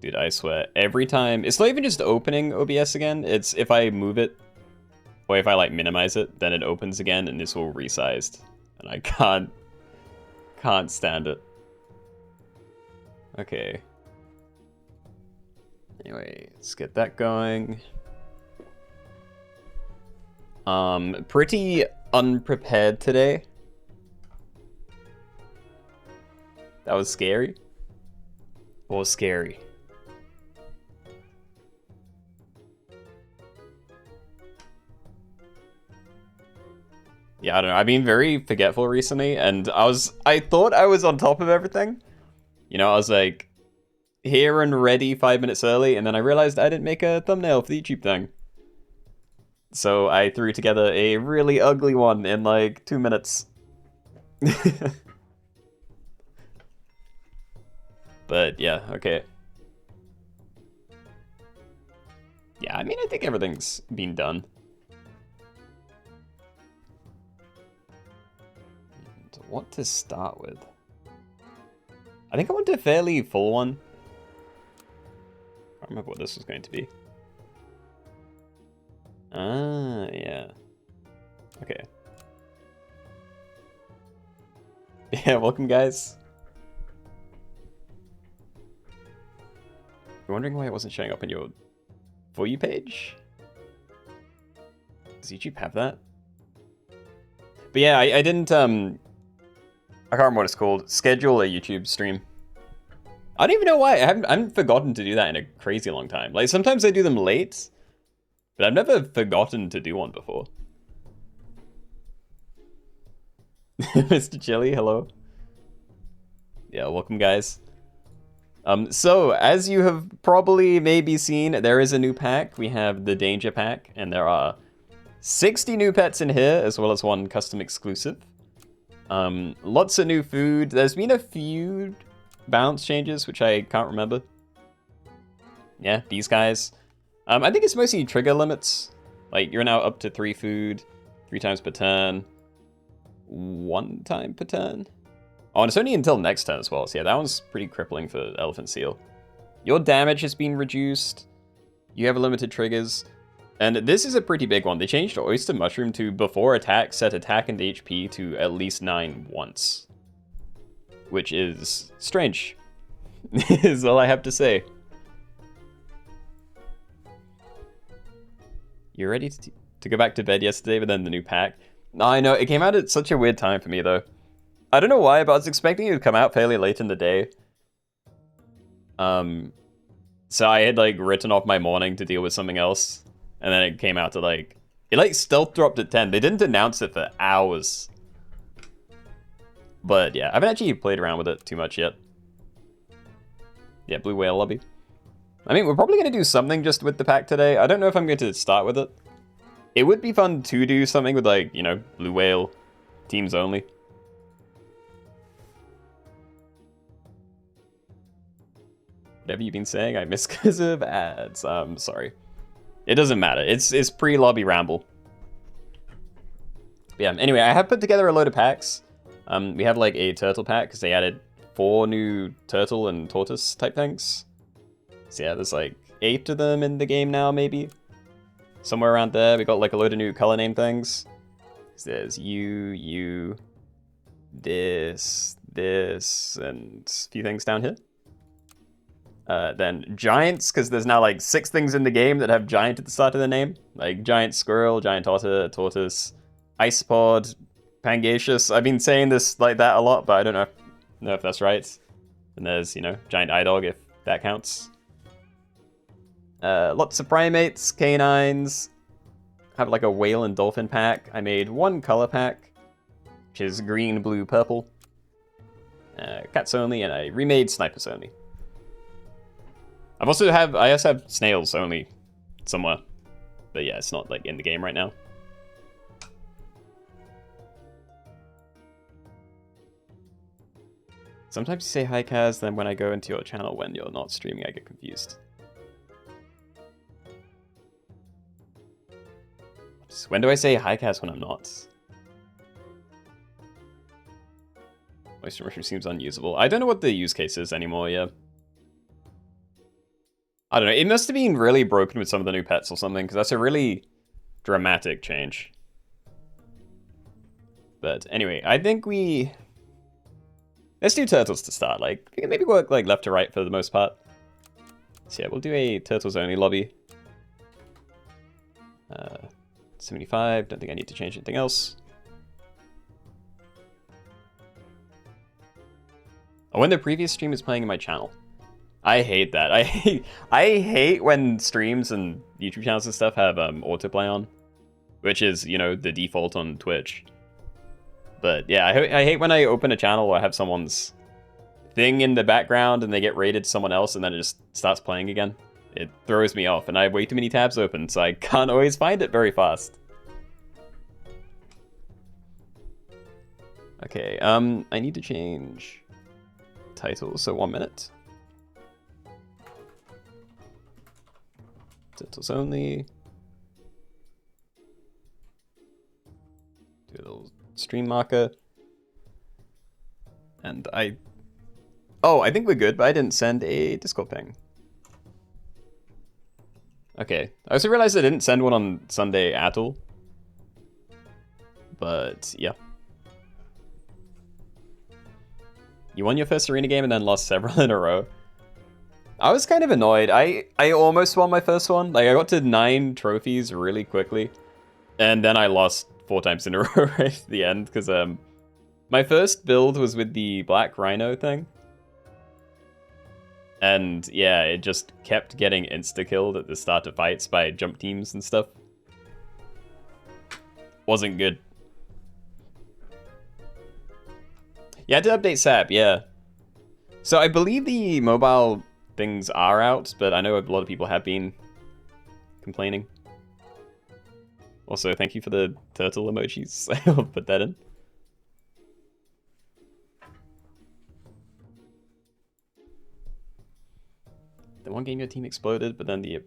Dude, I swear, every time... It's not even just opening OBS again, it's if I move it, or if I, like, minimize it, then it opens again, and it's all resized. And I can't stand it. Okay. Anyway, let's get that going. Pretty unprepared today. That was scary. What was scary? Yeah, I don't know. I've been very forgetful recently, and I thought I was on top of everything. You know, I was like here and ready 5 minutes early, and then I realized I didn't make a thumbnail for the YouTube thing. So I threw together a really ugly one in like 2 minutes. But yeah, okay. Yeah, I mean, I think everything's been done. And what to start with? I think I want a fairly full one. I don't remember what this was going to be. Ah, yeah. Okay. Yeah, welcome, guys. You're wondering why it wasn't showing up on your For You page? Does YouTube have that? But yeah, I didn't, I can't remember what it's called. Schedule a YouTube stream. I don't even know why. I haven't forgotten to do that in a crazy long time. Like, sometimes I do them late, but I've never forgotten to do one before. Mr. Chili, hello. Yeah, welcome, guys. So, as you have probably maybe seen, there is a new pack. We have the Danger Pack, and there are 60 new pets in here, as well as one custom exclusive. Lots of new food. There's been a few balance changes, which I can't remember. Yeah, these guys. I think it's mostly trigger limits. Like, you're now up to 3 food, 3 times per turn, 1 time per turn. Oh, and it's only until next turn as well, so yeah, that one's pretty crippling for Elephant Seal. Your damage has been reduced. You have limited triggers. And this is a pretty big one. They changed Oyster Mushroom to before attack, set attack and HP to at least 9 once. Which is strange, is all I have to say. You ready to go back to bed yesterday, but then the new pack? No, I know, it came out at such a weird time for me, though. I don't know why, but I was expecting it to come out fairly late in the day. So I had, like, written off my morning to deal with something else. And then it came out to, like... It, like, stealth dropped at 10. They didn't announce it for hours. But, yeah, I haven't actually played around with it too much yet. Yeah, Blue Whale Lobby. I mean, we're probably going to do something just with the pack today. I don't know if I'm going to start with it. It would be fun to do something with, like, you know, Blue Whale teams only. What have you been saying? I miss because of ads. I'm sorry. It doesn't matter. It's pre-lobby ramble. But yeah, anyway, I have put together a load of packs. We have like a turtle pack because they added 4 new turtle and tortoise type things. So yeah, there's like 8 of them in the game now, maybe. Somewhere around there. We got like a load of new color name things. There's you, this, and a few things down here. Then giants, because there's now like 6 things in the game that have giant at the start of the name. Like giant squirrel, giant otter, tortoise, isopod, pangaseous. I've been saying this like that a lot, but I don't know if that's right. And there's, you know, giant eye dog, if that counts. Lots of primates, canines. Have like a whale and dolphin pack. I made 1 color pack, which is green, blue, purple. Cats only, and I remade snipers only. I also have snails only somewhere. But yeah, it's not like in the game right now. Sometimes you say hi Kaz, then when I go into your channel when you're not streaming, I get confused. When do I say hi Kaz when I'm not? Oyster Mushroom seems unusable. I don't know what the use case is anymore, yeah. I don't know. It must have been really broken with some of the new pets or something, because that's a really dramatic change. But anyway, I think let's do turtles to start. Like, maybe work like left to right for the most part. So yeah, we'll do a turtles only lobby. 75. Don't think I need to change anything else. Oh, when the previous stream is playing in my channel. I hate that. I hate when streams and YouTube channels and stuff have autoplay on, which is, you know, the default on Twitch. But yeah, I hate when I open a channel or I have someone's thing in the background and they get rated to someone else and then it just starts playing again. It throws me off, and I have way too many tabs open, so I can't always find it very fast. Okay, I need to change titles, so 1 minute. Titles only. Do a little stream marker. And oh, I think we're good, but I didn't send a Discord ping. Okay, I also realized I didn't send one on Sunday at all. But, yeah. You won your first arena game and then lost several in a row. I was kind of annoyed. I almost won my first one. Like, I got to 9 trophies really quickly. And then I lost 4 times in a row right at the end. Because my first build was with the Black Rhino thing. And yeah, it just kept getting insta-killed at the start of fights by jump teams and stuff. Wasn't good. You had to update SAP, yeah. So I believe the mobile things are out, but I know a lot of people have been complaining. Also, thank you for the turtle emojis. I'll put that in. The one game your team exploded, but then the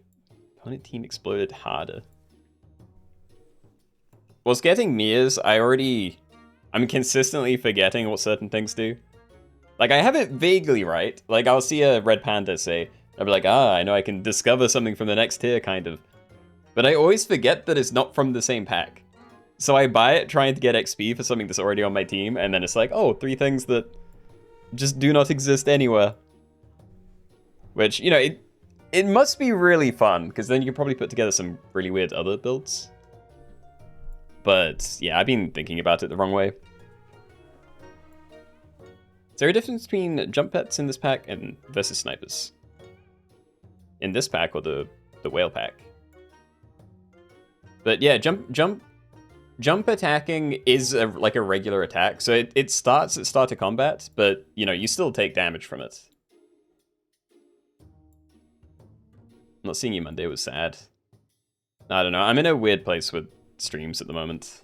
opponent team exploded harder. What's getting me is I'm consistently forgetting what certain things do. Like, I have it vaguely right. Like, I'll see a red panda say, I'll be like, I know I can discover something from the next tier, kind of. But I always forget that it's not from the same pack. So I buy it trying to get XP for something that's already on my team, and then it's like, oh, 3 things that just do not exist anywhere. Which, you know, it must be really fun, because then you can probably put together some really weird other builds. But, yeah, I've been thinking about it the wrong way. Is there a difference between jump pets in this pack and versus snipers? In this pack or the whale pack? But yeah, jump attacking is like a regular attack. So it starts at start of combat, but you know, you still take damage from it. Not seeing you Monday was sad. I don't know, I'm in a weird place with streams at the moment.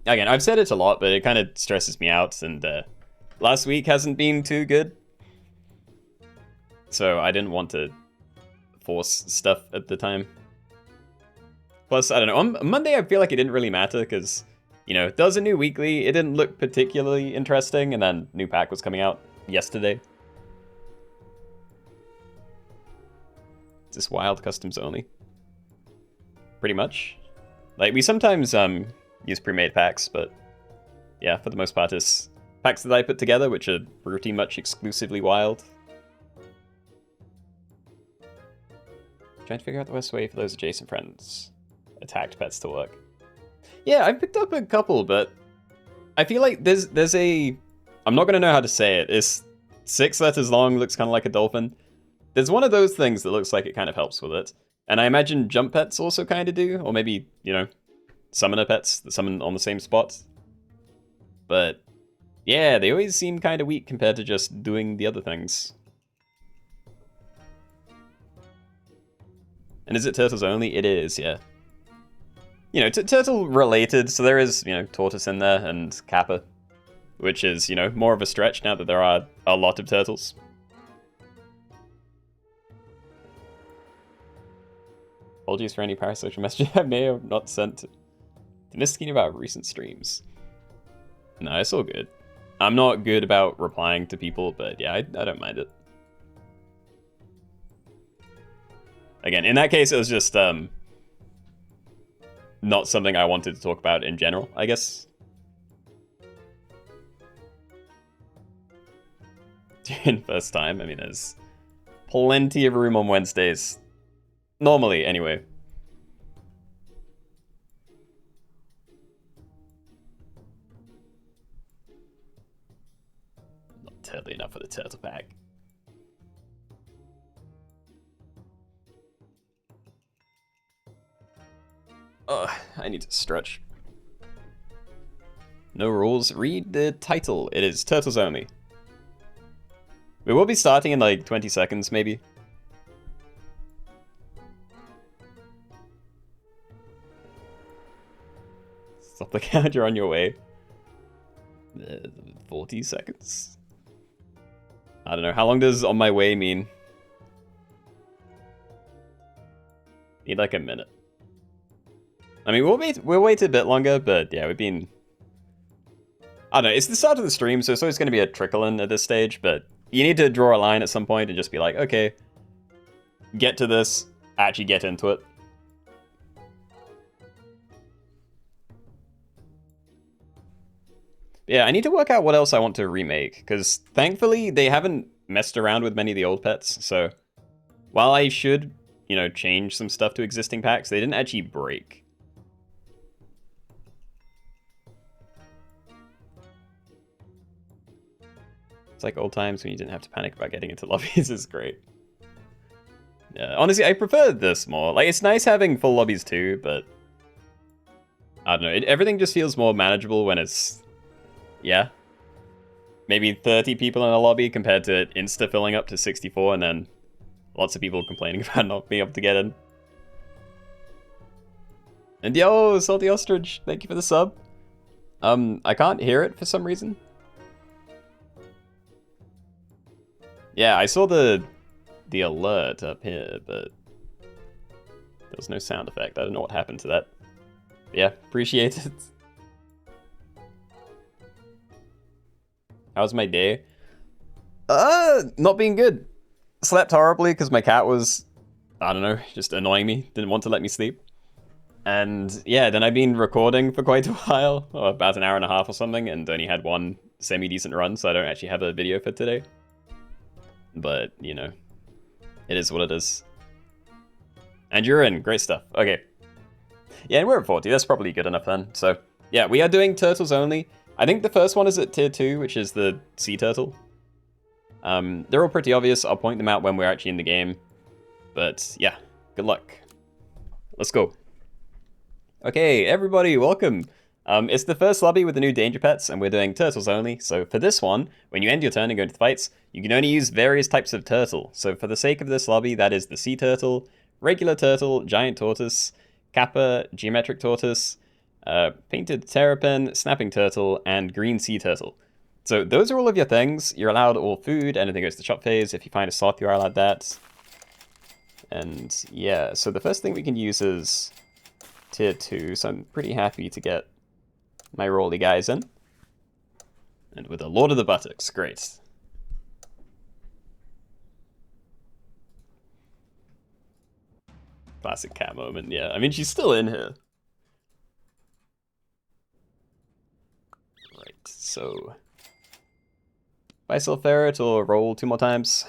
Again, I've said it a lot, but it kind of stresses me out, and last week hasn't been too good. So I didn't want to force stuff at the time. Plus, I don't know, on Monday I feel like it didn't really matter, because, you know, there was a new weekly, it didn't look particularly interesting, and then new pack was coming out yesterday. Is this wild customs only? Pretty much. Like, we sometimes use pre-made packs, but yeah, for the most part, it's packs that I put together, which are pretty much exclusively wild. Trying to figure out the best way for those adjacent friends attacked pets to work. Yeah, I picked up a couple, but I feel like there's a... I'm not going to know how to say it. It's 6 letters long, looks kind of like a dolphin. There's one of those things that looks like it kind of helps with it. And I imagine jump pets also kind of do, or maybe, you know, summoner pets that summon on the same spot. But yeah, they always seem kind of weak compared to just doing the other things. And is it turtles only? It is, yeah. You know, turtle related, so there is, you know, tortoise in there and kappa, which is, you know, more of a stretch now that there are a lot of turtles. Apologies for any parasocial messages I may have not sent to Mr. Keenoe about recent streams. No, it's all good. I'm not good about replying to people, but yeah, I don't mind it. Again, in that case, it was just not something I wanted to talk about in general, I guess. First time, I mean, there's plenty of room on Wednesdays. Normally, anyway. Not turtly enough for the turtle pack. Oh, I need to stretch. No rules. Read the title. It is Turtles Only. We will be starting in like 20 seconds, maybe. Stop the count, you're on your way. 40 seconds? I don't know. How long does on my way mean? Need like a minute. I mean, we'll wait a bit longer, but yeah, we've been... I don't know, it's the start of the stream, so it's always going to be a trickle-in at this stage, but you need to draw a line at some point and just be like, okay, get to this, actually get into it. Yeah, I need to work out what else I want to remake, because thankfully they haven't messed around with many of the old pets, so while I should, you know, change some stuff to existing packs, they didn't actually break. It's like old times when you didn't have to panic about getting into lobbies is great. Yeah, honestly, I prefer this more. Like, it's nice having full lobbies too, but I don't know. Everything just feels more manageable when it's, yeah, maybe 30 people in a lobby compared to insta filling up to 64 and then lots of people complaining about not being able to get in. And yo, Salty Ostrich, thank you for the sub. I can't hear it for some reason. Yeah, I saw the alert up here, but there was no sound effect. I don't know what happened to that. But yeah, appreciate it. How's my day? Not being good. Slept horribly because my cat was, I don't know, just annoying me. Didn't want to let me sleep. And yeah, then I've been recording for quite a while, or about an hour and a half or something, and only had one semi-decent run, so I don't actually have a video for today. But, you know, it is what it is. And you're in. Great stuff. Okay. Yeah, and we're at 40. That's probably good enough then. So, yeah, we are doing Turtles Only. I think the first one is at Tier 2, which is the Sea Turtle. They're all pretty obvious. I'll point them out when we're actually in the game. But, yeah, good luck. Let's go. Okay, everybody, welcome. It's the first lobby with the new Danger Pets, and we're doing Turtles Only. So for this one, when you end your turn and go into the fights, you can only use various types of turtle. So for the sake of this lobby, that is the Sea Turtle, Regular Turtle, Giant Tortoise, Kappa, Geometric Tortoise, Painted Terrapin, Snapping Turtle, and Green Sea Turtle. So those are all of your things. You're allowed all food, anything goes to shop phase. If you find a sloth, you are allowed that. And yeah, so the first thing we can use is Tier 2, so I'm pretty happy to get my Rolly guys in. And with a Lord of the Buttocks, great. Classic cat moment, yeah. I mean, she's still in here. Right, so... Bicycle Ferret or roll 2 more times.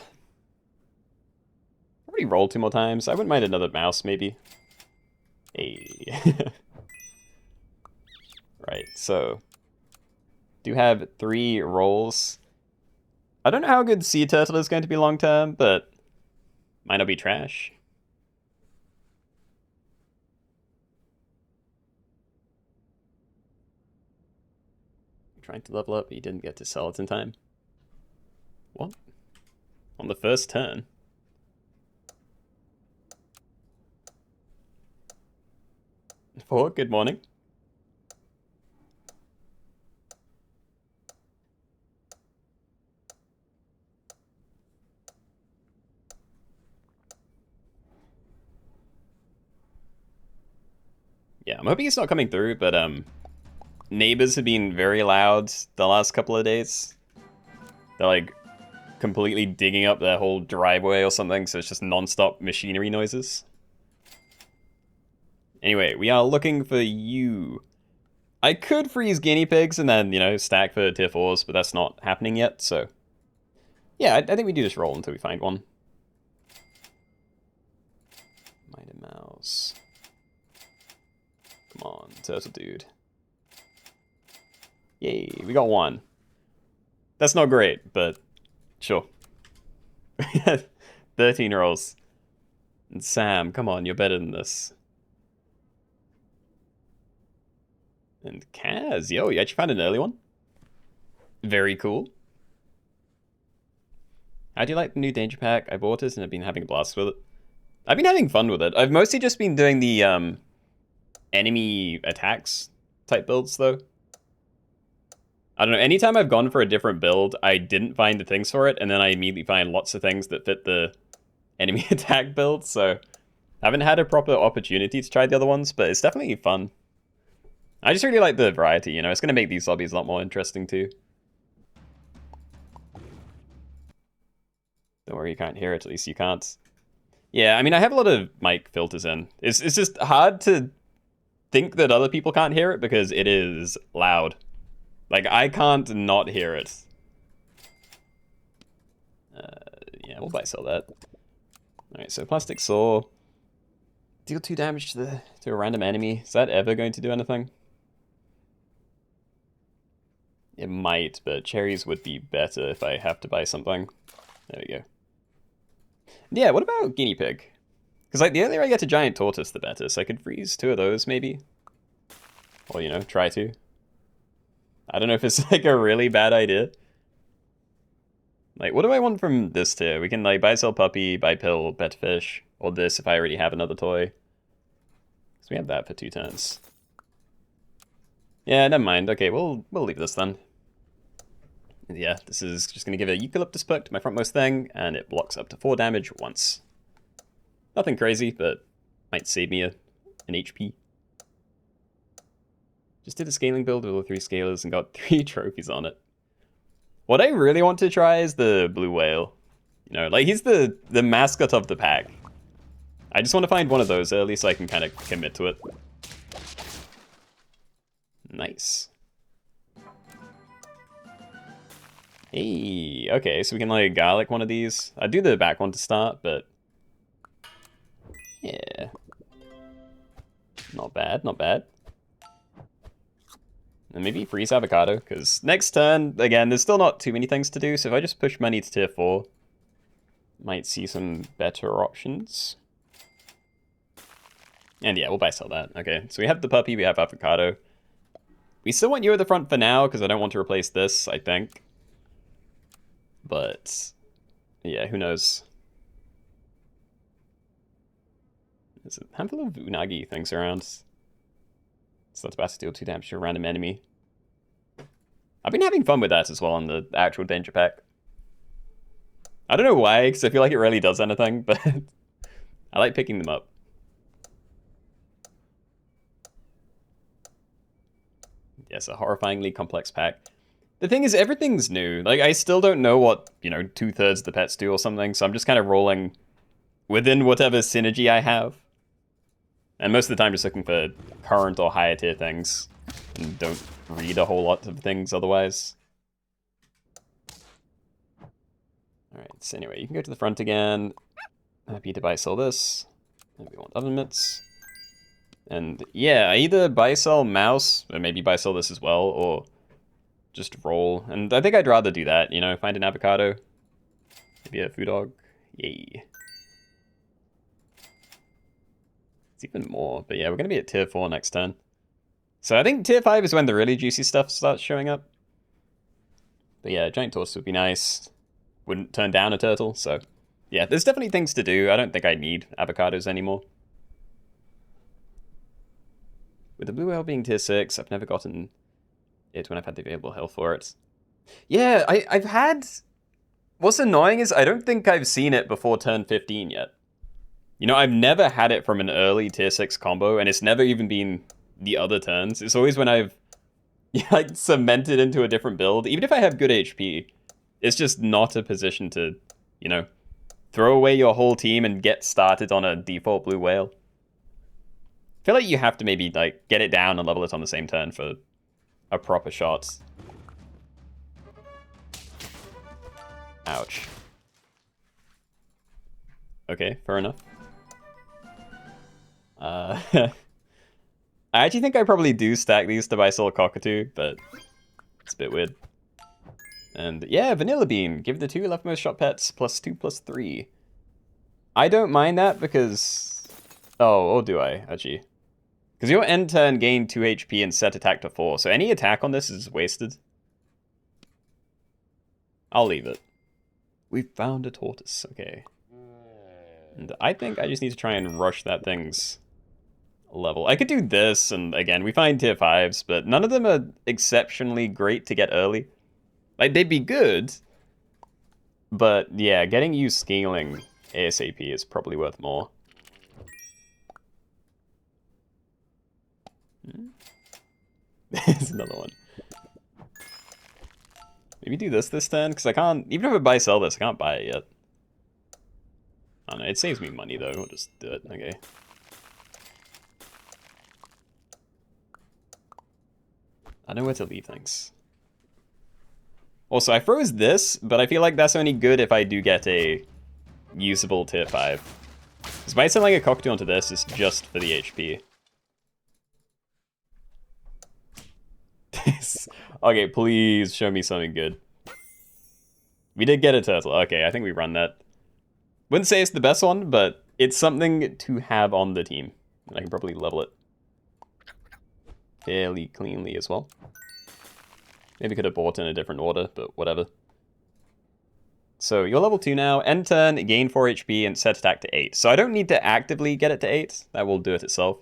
Already rolled 2 more times. I wouldn't mind another mouse, maybe. Hey. Right, so do have 3 rolls. I don't know how good Sea Turtle is going to be long term, but might not be trash. You're trying to level up, but you didn't get to sell it in time. What? On the first turn? Good morning. Yeah, I'm hoping it's not coming through, but neighbors have been very loud the last couple of days. They're like completely digging up their whole driveway or something, so it's just non-stop machinery noises. Anyway, we are looking for you. I could freeze guinea pigs and then, you know, stack for tier 4s, but that's not happening yet, so... Yeah, I think we do just roll until we find one. Mighty Mouse. Come on, turtle dude. Yay, we got one. That's not great, but sure. 13 rolls. And Sam, come on, you're better than this. And Kaz, yo, you actually found an early one? Very cool. How do you like the new Danger Pack? I bought it and I've been having a blast with it. I've been having fun with it. I've mostly just been doing the enemy attacks type builds, though. I don't know, anytime I've gone for a different build, I didn't find the things for it, and then I immediately find lots of things that fit the enemy attack build, so... I haven't had a proper opportunity to try the other ones, but it's definitely fun. I just really like the variety, you know, it's going to make these lobbies a lot more interesting too. Don't worry, you can't hear it, at least you can't. Yeah, I mean, I have a lot of mic filters in. It's just hard to think that other people can't hear it because it is loud. Like, I can't not hear it. Yeah, we'll buy sell that. Alright, so plastic saw. Deal 2 damage to a random enemy. Is that ever going to do anything? It might, but cherries would be better if I have to buy something. There we go. Yeah, what about guinea pig? Because, like, the earlier I get to giant tortoise, the better. So I could freeze 2 of those, maybe. Or, you know, try to. I don't know if it's, like, a really bad idea. Like, what do I want from this tier? We can, like, buy, sell puppy, buy pill, pet fish. Or this if I already have another toy. So we have that for 2 turns. Yeah, never mind. Okay, we'll leave this then. Yeah, this is just going to give a eucalyptus perk to my frontmost thing, and it blocks up to 4 damage once. Nothing crazy, but might save me an HP. Just did a scaling build with all 3 scalers and got 3 trophies on it. What I really want to try is the blue whale. You know, like, he's the mascot of the pack. I just want to find one of those early so I can kind of commit to it. Nice. Hey, okay, so we can, like, garlic one of these. I'd do the back one to start, but... yeah. Not bad, not bad. And maybe freeze avocado, because next turn, again, there's still not too many things to do, so if I just push money to tier 4, might see some better options. And yeah, we'll buy sell that. Okay, so we have the puppy, we have avocado. We still want you at the front for now, because I don't want to replace this, I think. But, yeah, who knows. There's a handful of unagi things around. So that's about to deal 2 damage to a random enemy. I've been having fun with that as well on the actual danger pack. I don't know why, because I feel like it rarely does anything, but I like picking them up. Yes, a horrifyingly complex pack. The thing is, everything's new. Like, I still don't know what, you know, 2/3 of the pets do or something, so I'm just kind of rolling within whatever synergy I have. And most of the time just looking for current or higher tier things, and don't read a whole lot of things otherwise. Alright, so anyway, you can go to the front again. Happy to buy sell this. And we want oven mitts. And yeah, I either buy sell mouse, or maybe buy sell this as well, or just roll. And I think I'd rather do that, you know, find an avocado. Maybe a food dog. Yay. It's even more, but yeah, we're going to be at tier 4 next turn. So I think tier 5 is when the really juicy stuff starts showing up. But yeah, giant tortoise would be nice. Wouldn't turn down a turtle, so... yeah, there's definitely things to do. I don't think I need avocados anymore. With the blue whale being tier 6, I've never gotten it when I've had the available health for it. Yeah, I've had... what's annoying is I don't think I've seen it before turn 15 yet. You know, I've never had it from an early tier 6 combo, and it's never even been the other turns. It's always when I've like cemented into a different build, even if I have good HP. It's just not a position to, you know, throw away your whole team and get started on a default blue whale. I feel like you have to maybe like get it down and level it on the same turn for a proper shot. Ouch. Okay, fair enough. I actually think I probably do stack these to buy Soul Cockatoo, but it's a bit weird. And yeah, Vanilla Bean. Give the 2 leftmost shot pets +2/+3. I don't mind that because... Oh, or do I, actually? Because your end turn gain 2 HP and set attack to 4, so any attack on this is wasted. I'll leave it. We found a tortoise, okay. And I think I just need to try and rush that thing's level. I could do this, and again, we find tier 5s, but none of them are exceptionally great to get early. Like, they'd be good, but yeah, getting you scaling ASAP is probably worth more. There's another one. Maybe do this turn, because I can't, even if I buy sell this, I can't buy it yet. I don't know, it saves me money though, we'll just do it, okay. I know where to leave things. Also, I froze this, but I feel like that's only good if I do get a usable tier 5. Because by sending a cockatoo onto this, it's just for the HP. Okay, please show me something good. We did get a turtle. Okay, I think we run that. Wouldn't say it's the best one, but it's something to have on the team. And I can probably level it fairly cleanly as well. Maybe could have bought in a different order, but whatever. So you're level 2 now. End turn, gain 4 HP, and set attack to 8. So I don't need to actively get it to 8. That will do it itself.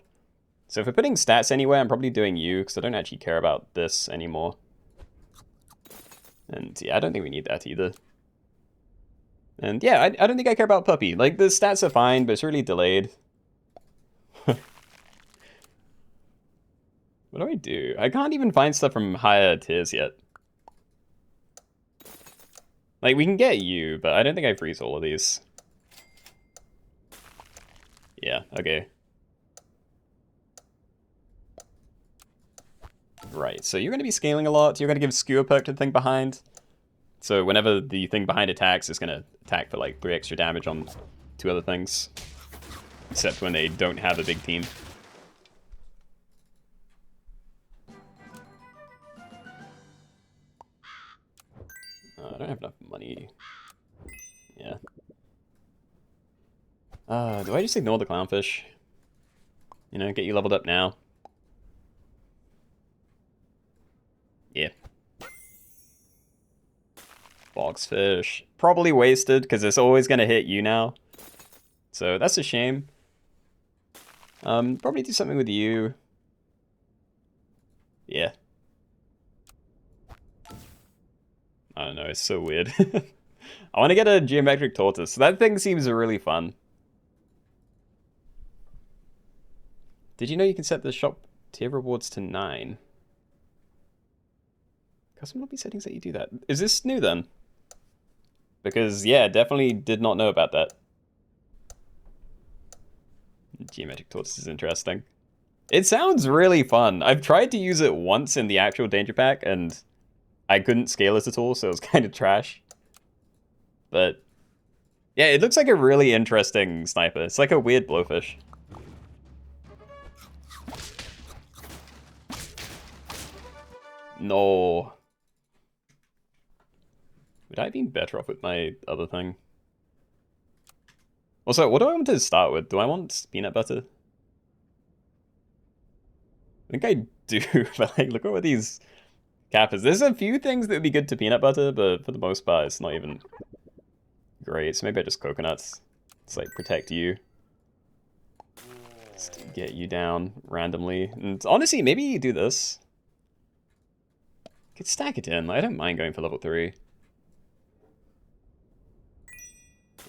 So if we're putting stats anywhere, I'm probably doing you, because I don't actually care about this anymore. And yeah, I don't think we need that either. And yeah, I don't think I care about Puppy. Like, the stats are fine, but it's really delayed. What do I do? I can't even find stuff from higher tiers yet. Like, we can get you, but I don't think I freeze all of these. Yeah, okay. Right, so you're going to be scaling a lot. You're going to give Skewer perk to the thing behind. So whenever the thing behind attacks, it's going to attack for like 3 extra damage on 2 other things. Except when they don't have a big team. I don't have enough money. Yeah. Do I just ignore the clownfish? You know, get you leveled up now. Yeah. Boxfish. Probably wasted, because it's always going to hit you now. So that's a shame. Probably do something with you. Yeah. I don't know, it's so weird. I want to get a geometric tortoise. That thing seems really fun. Did you know you can set the shop tier rewards to 9? Custom lobby settings that you do that. Is this new then? Because, yeah, definitely did not know about that. Geometric tortoise is interesting. It sounds really fun. I've tried to use it once in the actual danger pack, and I couldn't scale it at all, so it was kind of trash. But, yeah, it looks like a really interesting sniper. It's like a weird blowfish. No. Would I have been better off with my other thing? Also, what do I want to start with? Do I want peanut butter? I think I do, but like, look at what these cappers. There's a few things that would be good to peanut butter, but for the most part, it's not even great. So maybe I just coconuts. It's like protect you. Just get you down randomly. And honestly, maybe you do this. Could stack it in. I don't mind going for level 3.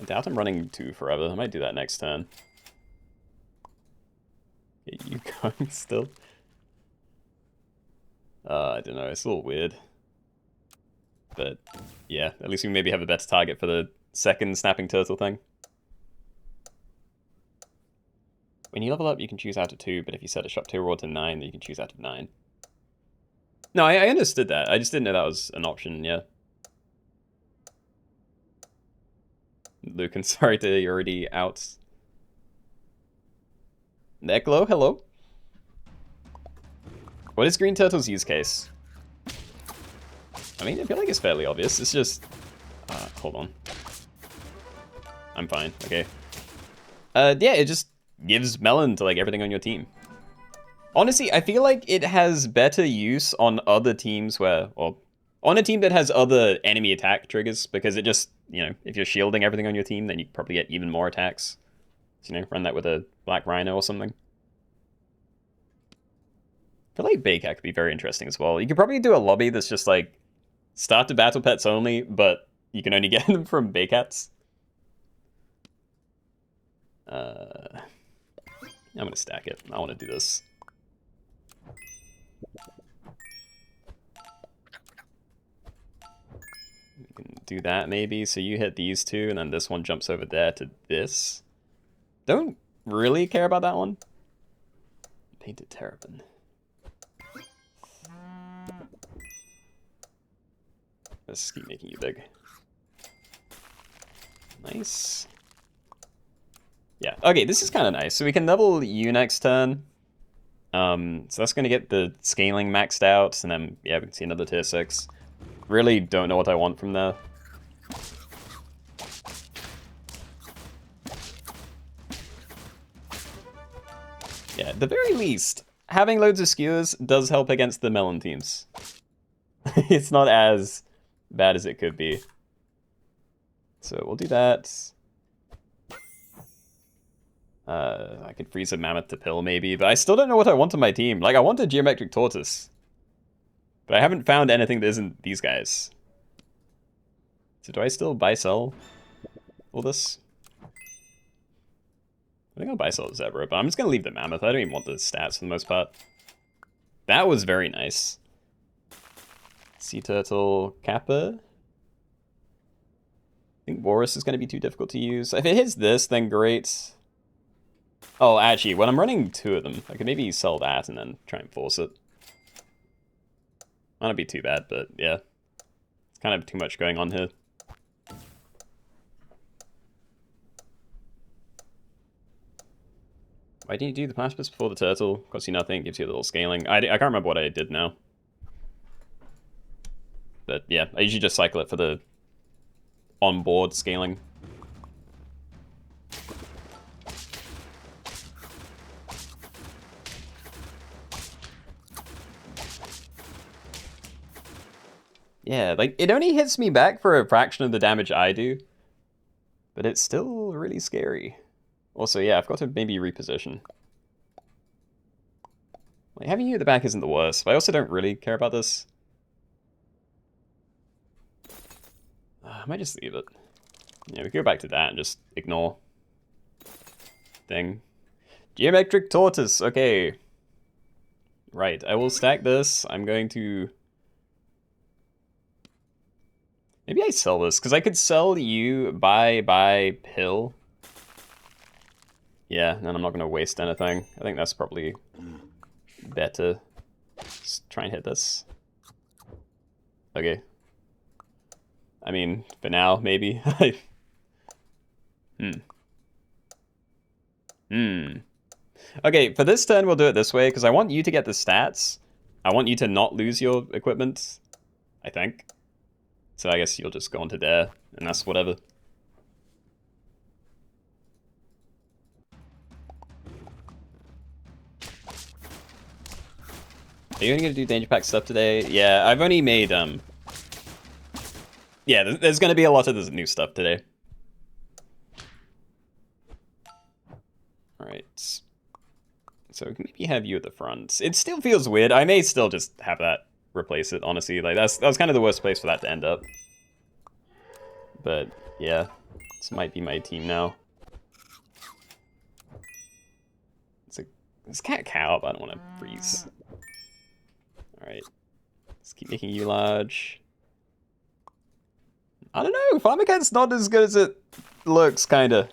I doubt I'm running 2 forever. I might do that next turn. Get you going still. I don't know. It's a little weird. But yeah, at least we maybe have a better target for the second snapping turtle thing. When you level up, you can choose out of 2, but if you set a shop to reward to 9, then you can choose out of 9. No, I understood that. I just didn't know that was an option, yeah. Luke, I'm sorry to you're already out. Neclo, hello. What is Green Turtle's use case? I mean, I feel like it's fairly obvious. It's just... hold on. I'm fine, okay. Yeah, it just gives melon to, like, everything on your team. Honestly, I feel like it has better use on other teams where... Well, on a team that has other enemy attack triggers, because it just, you know, if you're shielding everything on your team, then you probably get even more attacks. So, you know, run that with a Black Rhino or something. I feel like Baycat could be very interesting as well. You could probably do a lobby that's just like start to battle pets only, but you can only get them from Baycats. I'm gonna stack it. I want to do this. We can do that maybe. So you hit these two, and then this one jumps over there to this. Don't really care about that one. Painted Terrapin. Let's keep making you big. Nice. Yeah, okay, this is kind of nice. So we can level you next turn. So that's going to get the scaling maxed out, and then, yeah, we can see another tier 6. Really don't know what I want from there. Yeah, at the very least, having loads of skewers does help against the melon teams. It's not as bad as it could be. So we'll do that. I could freeze a mammoth to pill maybe, but I still don't know what I want on my team. Like, I want a geometric tortoise, but I haven't found anything that isn't these guys. So do I still buy sell all this? I think I'll buy sell the zebra, but I'm just gonna leave the mammoth. I don't even want the stats for the most part. That was very nice. Sea turtle kappa. I think Walrus is going to be too difficult to use. If it hits this, then great. Oh, actually, when I'm running 2 of them, I could maybe sell that and then try and force it. Might not be too bad, but yeah. It's kind of too much going on here. Why didn't you do the platypus before the turtle? Costs you nothing, gives you a little scaling. I can't remember what I did now. But yeah, I usually just cycle it for the onboard scaling. Yeah, like, it only hits me back for a fraction of the damage I do, but it's still really scary. Also, yeah, I've got to maybe reposition. Like, having you at the back isn't the worst, but I also don't really care about this. I might just leave it. Yeah, we go back to that and just ignore thing. Geometric tortoise, okay. Right, I will stack this. I'm going to... Maybe I sell this, because I could sell you buy pill. Yeah, and I'm not going to waste anything. I think that's probably better. Just try and hit this. Okay. I mean, for now, maybe. Okay, for this turn, we'll do it this way, because I want you to get the stats. I want you to not lose your equipment, I think. So I guess you'll just go onto there, and that's whatever. Are you only going to do Danger Pack stuff today? Yeah, I've only made, yeah, there's going to be a lot of this new stuff today. Alright. So we can maybe have you at the front. It still feels weird. I may still just have that replace it, honestly. Like, that was kind of the worst place for that to end up. But, yeah. This might be my team now. It's cat-cow, but I don't want to freeze. Alright. Let's keep making you large. I don't know, Farmicat's not as good as it looks, kinda.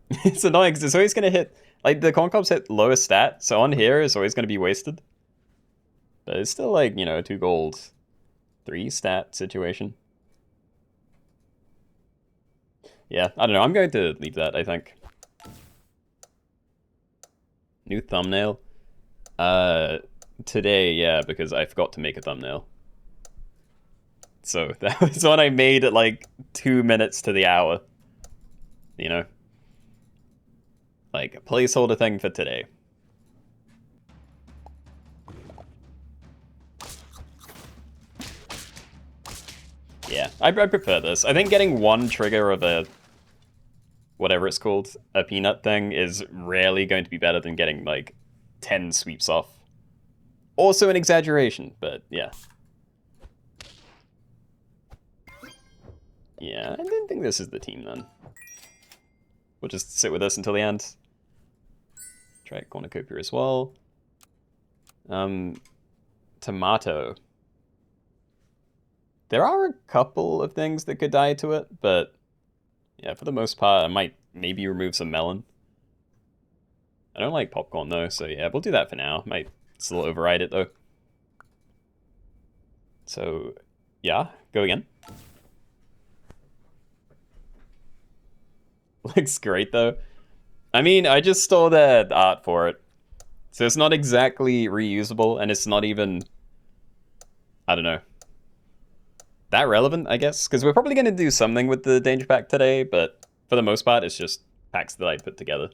It's annoying because it's always gonna hit, like, the Corncobs hit lowest stat, so on here it's always gonna be wasted. But it's still like, you know, 2 gold, 3 stat situation. Yeah, I don't know, I'm going to leave that, I think. New thumbnail? Today, yeah, because I forgot to make a thumbnail. So that was one I made at like 2 minutes to the hour. You know? Like a placeholder thing for today. Yeah, I prefer this. I think getting one trigger of a whatever it's called, a peanut thing, is rarely going to be better than getting like 10 sweeps off. Also an exaggeration, but yeah. Yeah, I didn't think this is the team then. We'll just sit with this until the end. Try cornucopia as well. Tomato. There are a couple of things that could die to it, but yeah, for the most part, I might maybe remove some melon. I don't like popcorn though, so yeah, we'll do that for now. Might still override it though. So yeah, go again. Looks great though. I mean, I just stole the art for it. So it's not exactly reusable, and it's not even, I don't know, that relevant, I guess? Because we're probably going to do something with the Danger Pack today, but for the most part, it's just packs that I put together.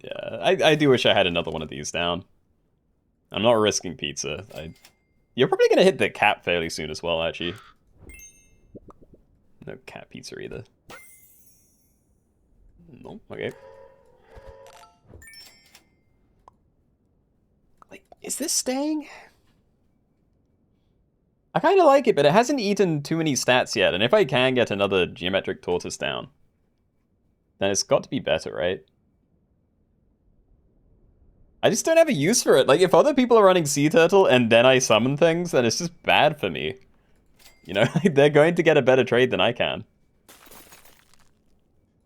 Yeah, I do wish I had another one of these down. I'm not risking pizza. You're probably going to hit the cap fairly soon as well, actually. No cat pizza either. No, okay. Like, is this staying? I kind of like it, but it hasn't eaten too many stats yet, and if I can get another geometric tortoise down, then it's got to be better, right? I just don't have a use for it. Like, if other people are running Sea Turtle and then I summon things, then it's just bad for me. You know, they're going to get a better trade than I can.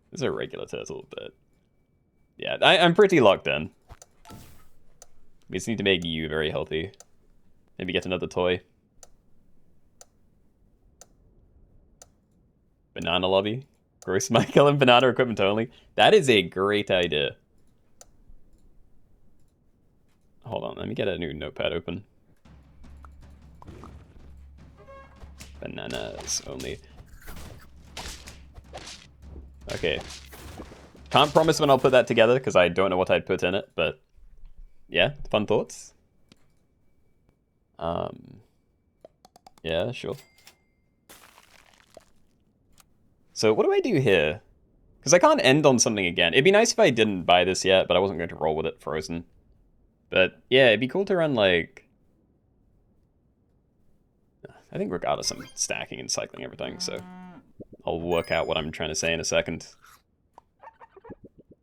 This is a regular turtle, but yeah, I'm pretty locked in. We just need to make you very healthy. Maybe get another toy. Banana lobby. Gross Michael and banana equipment only. That is a great idea. Hold on, let me get a new notepad open. Bananas only. Okay. Can't promise when I'll put that together because I don't know what I'd put in it, but yeah, fun thoughts. Yeah, sure. So what do I do here? Because I can't end on something again. It'd be nice if I didn't buy this yet, but I wasn't going to roll with it frozen. But yeah, it'd be cool to run like... I think regardless I'm stacking and cycling everything, so I'll work out what I'm trying to say in a second.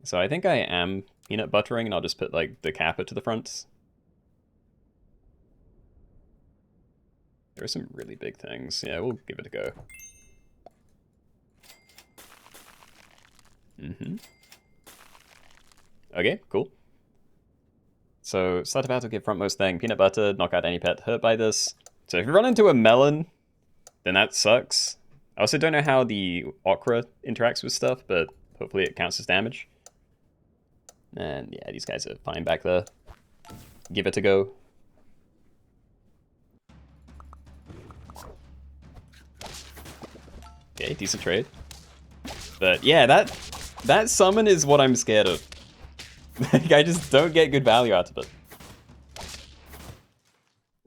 So I think I am peanut buttering, and I'll just put like the capper to the front. There are some really big things. Yeah, we'll give it a go. Okay, cool. So start battle, give frontmost thing, peanut butter, knock out any pet hurt by this. So if you run into a melon, then that sucks. I also don't know how the okra interacts with stuff, but hopefully it counts as damage. And yeah, these guys are fine back there. Give it a go. Okay, decent trade. But yeah, that summon is what I'm scared of. Like, I just don't get good value out of it.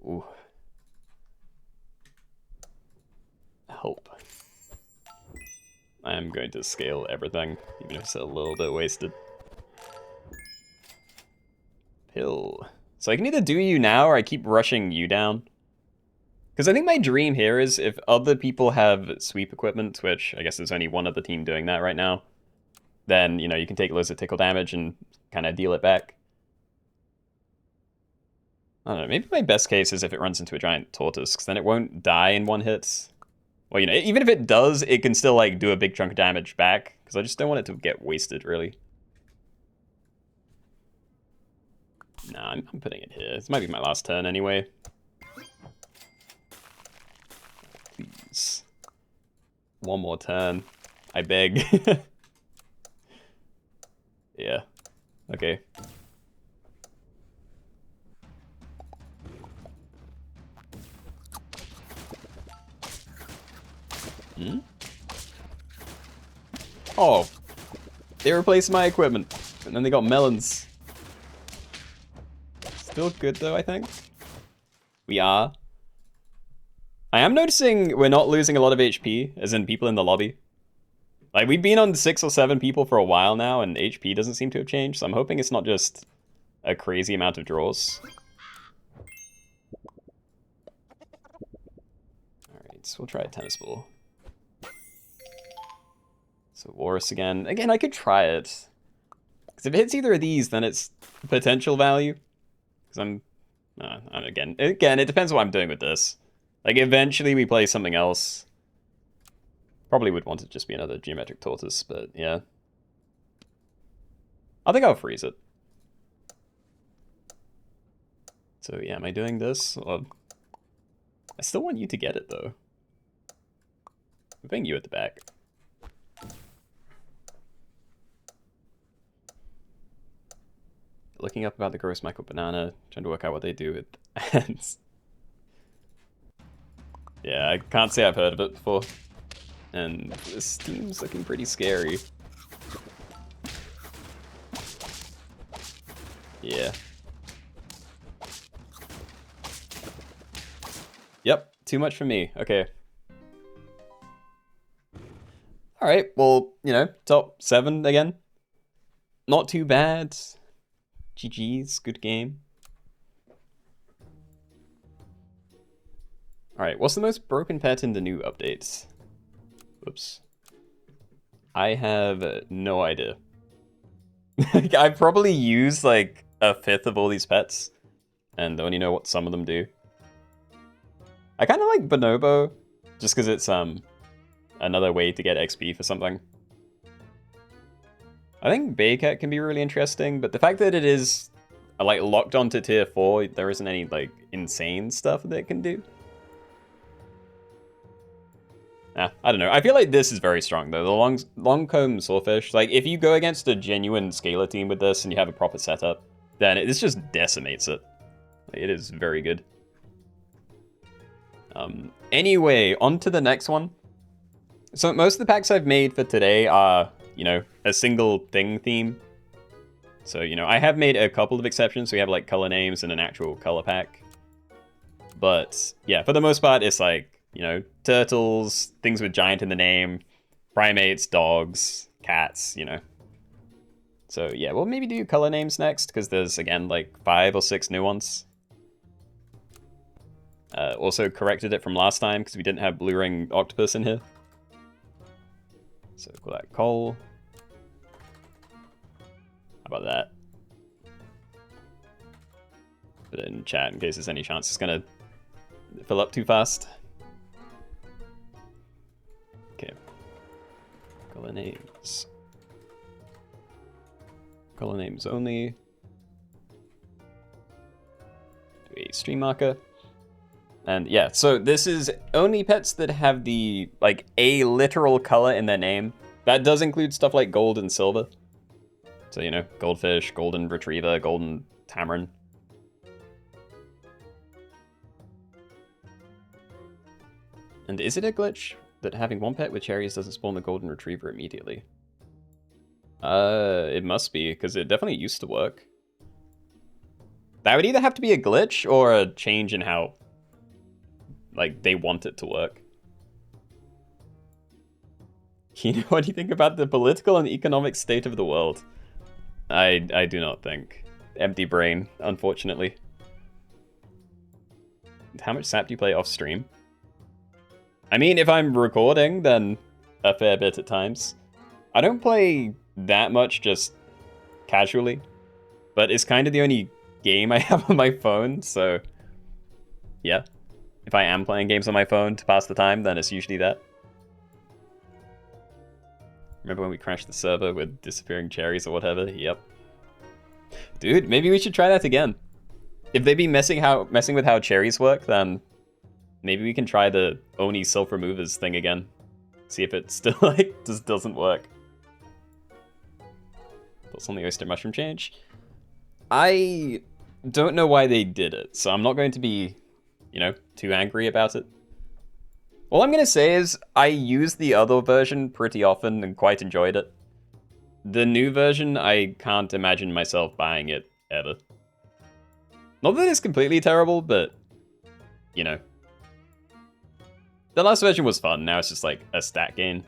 Ooh. Help. I am going to scale everything, even if it's a little bit wasted. Pill. So I can either do you now or I keep rushing you down. Because I think my dream here is if other people have sweep equipment, which I guess there's only one other team doing that right now, then, you know, you can take loads of tickle damage and kind of deal it back. I don't know, maybe my best case is if it runs into a giant tortoise, because then it won't die in one hit. Well, you know, even if it does, it can still, like, do a big chunk of damage back, because I just don't want it to get wasted, really. Nah, I'm putting it here. This might be my last turn anyway. Please. One more turn. I beg. Yeah. Okay. Hmm? Oh. They replaced my equipment. And then they got melons. Still good though, I think. We are. I am noticing we're not losing a lot of HP, as in people in the lobby. Like, we've been on 6 or 7 people for a while now, and HP doesn't seem to have changed, so I'm hoping it's not just a crazy amount of draws. Alright, so we'll try a tennis ball. So Walrus again. Again, I could try it. Because if it hits either of these, then it's potential value. Because again, it depends what I'm doing with this. Like, eventually we play something else. Probably would want to just be another geometric tortoise, but yeah. I think I'll freeze it. So yeah, am I doing this? Or... I still want you to get it, though. I'm putting you at the back. Looking up about the gross Michael Banana, trying to work out what they do with ants. Yeah, I can't say I've heard of it before. And this team's looking pretty scary. Yeah. Yep, too much for me. Okay. Alright, well, you know, top 7 again. Not too bad. GG's, good game. Alright, what's the most broken pet in the new updates? Whoops. I have no idea. I probably used like 1/5 of all these pets and only know what some of them do. I kind of like Bonobo just because it's another way to get XP for something. I think Baycat can be really interesting, but the fact that it is like locked onto tier 4, there isn't any like insane stuff that it can do. I don't know. I feel like this is very strong, though. The long-comb Sawfish. Like, if you go against a genuine scalar team with this and you have a proper setup, then this just decimates it. Like, it is very good. Anyway, on to the next one. So most of the packs I've made for today are, you know, a single thing theme. So, you know, I have made a couple of exceptions. So we have, like, color names and an actual color pack. But, yeah, for the most part, it's like, you know, turtles, things with giant in the name, primates, dogs, cats, you know. So yeah, we'll maybe do color names next, because there's, again, like 5 or 6 new ones. Also corrected it from last time, because we didn't have blue ring octopus in here. So call that Cole. How about that? Put it in chat in case there's any chance it's going to fill up too fast. Okay. Color names. Color names only. Do a stream marker. And yeah, so this is only pets that have the, like, a literal color in their name. That does include stuff like gold and silver. So, you know, goldfish, golden retriever, golden tamarin. And is it a glitch that having one pet with cherries doesn't spawn the golden retriever immediately? It must be, because it definitely used to work. That would either have to be a glitch or a change in how, like, they want it to work. Keenoe, what do you think about the political and economic state of the world? I do not think. Empty brain, unfortunately. How much sap do you play off stream? I mean, if I'm recording, then a fair bit at times. I don't play that much just casually, but it's kind of the only game I have on my phone, so yeah. If I am playing games on my phone to pass the time, then it's usually that. Remember when we crashed the server with disappearing cherries or whatever? Yep. Dude, maybe we should try that again. If they be messing with how cherries work, then maybe we can try the Oni self-removers thing again. See if it still, like, just doesn't work. Thoughts on the oyster mushroom change? I don't know why they did it, so I'm not going to be, you know, too angry about it. All I'm going to say is I used the other version pretty often and quite enjoyed it. The new version, I can't imagine myself buying it ever. Not that it's completely terrible, but, you know. The last version was fun, now it's just like a stat gain.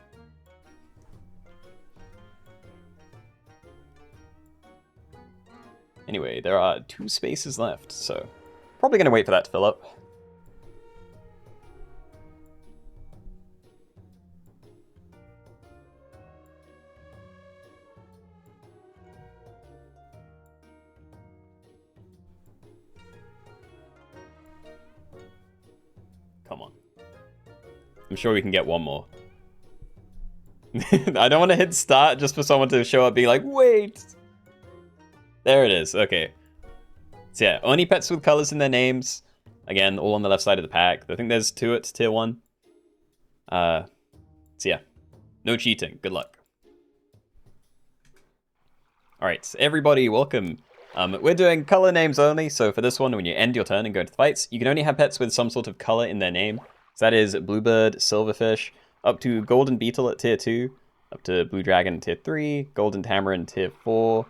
Anyway, there are 2 spaces left, so probably gonna wait for that to fill up. Come on. I'm sure we can get one more. I don't want to hit start just for someone to show up being like, wait! There it is, okay. So yeah, only pets with colors in their names. Again, all on the left side of the pack. I think there's 2 at tier 1. So yeah, no cheating, good luck. Alright, everybody, welcome. We're doing color names only, so for this one, when you end your turn and go into the fights, you can only have pets with some sort of color in their name. So that is Bluebird, Silverfish, up to Golden Beetle at tier 2, up to Blue Dragon tier 3, Golden Tamarin tier 4,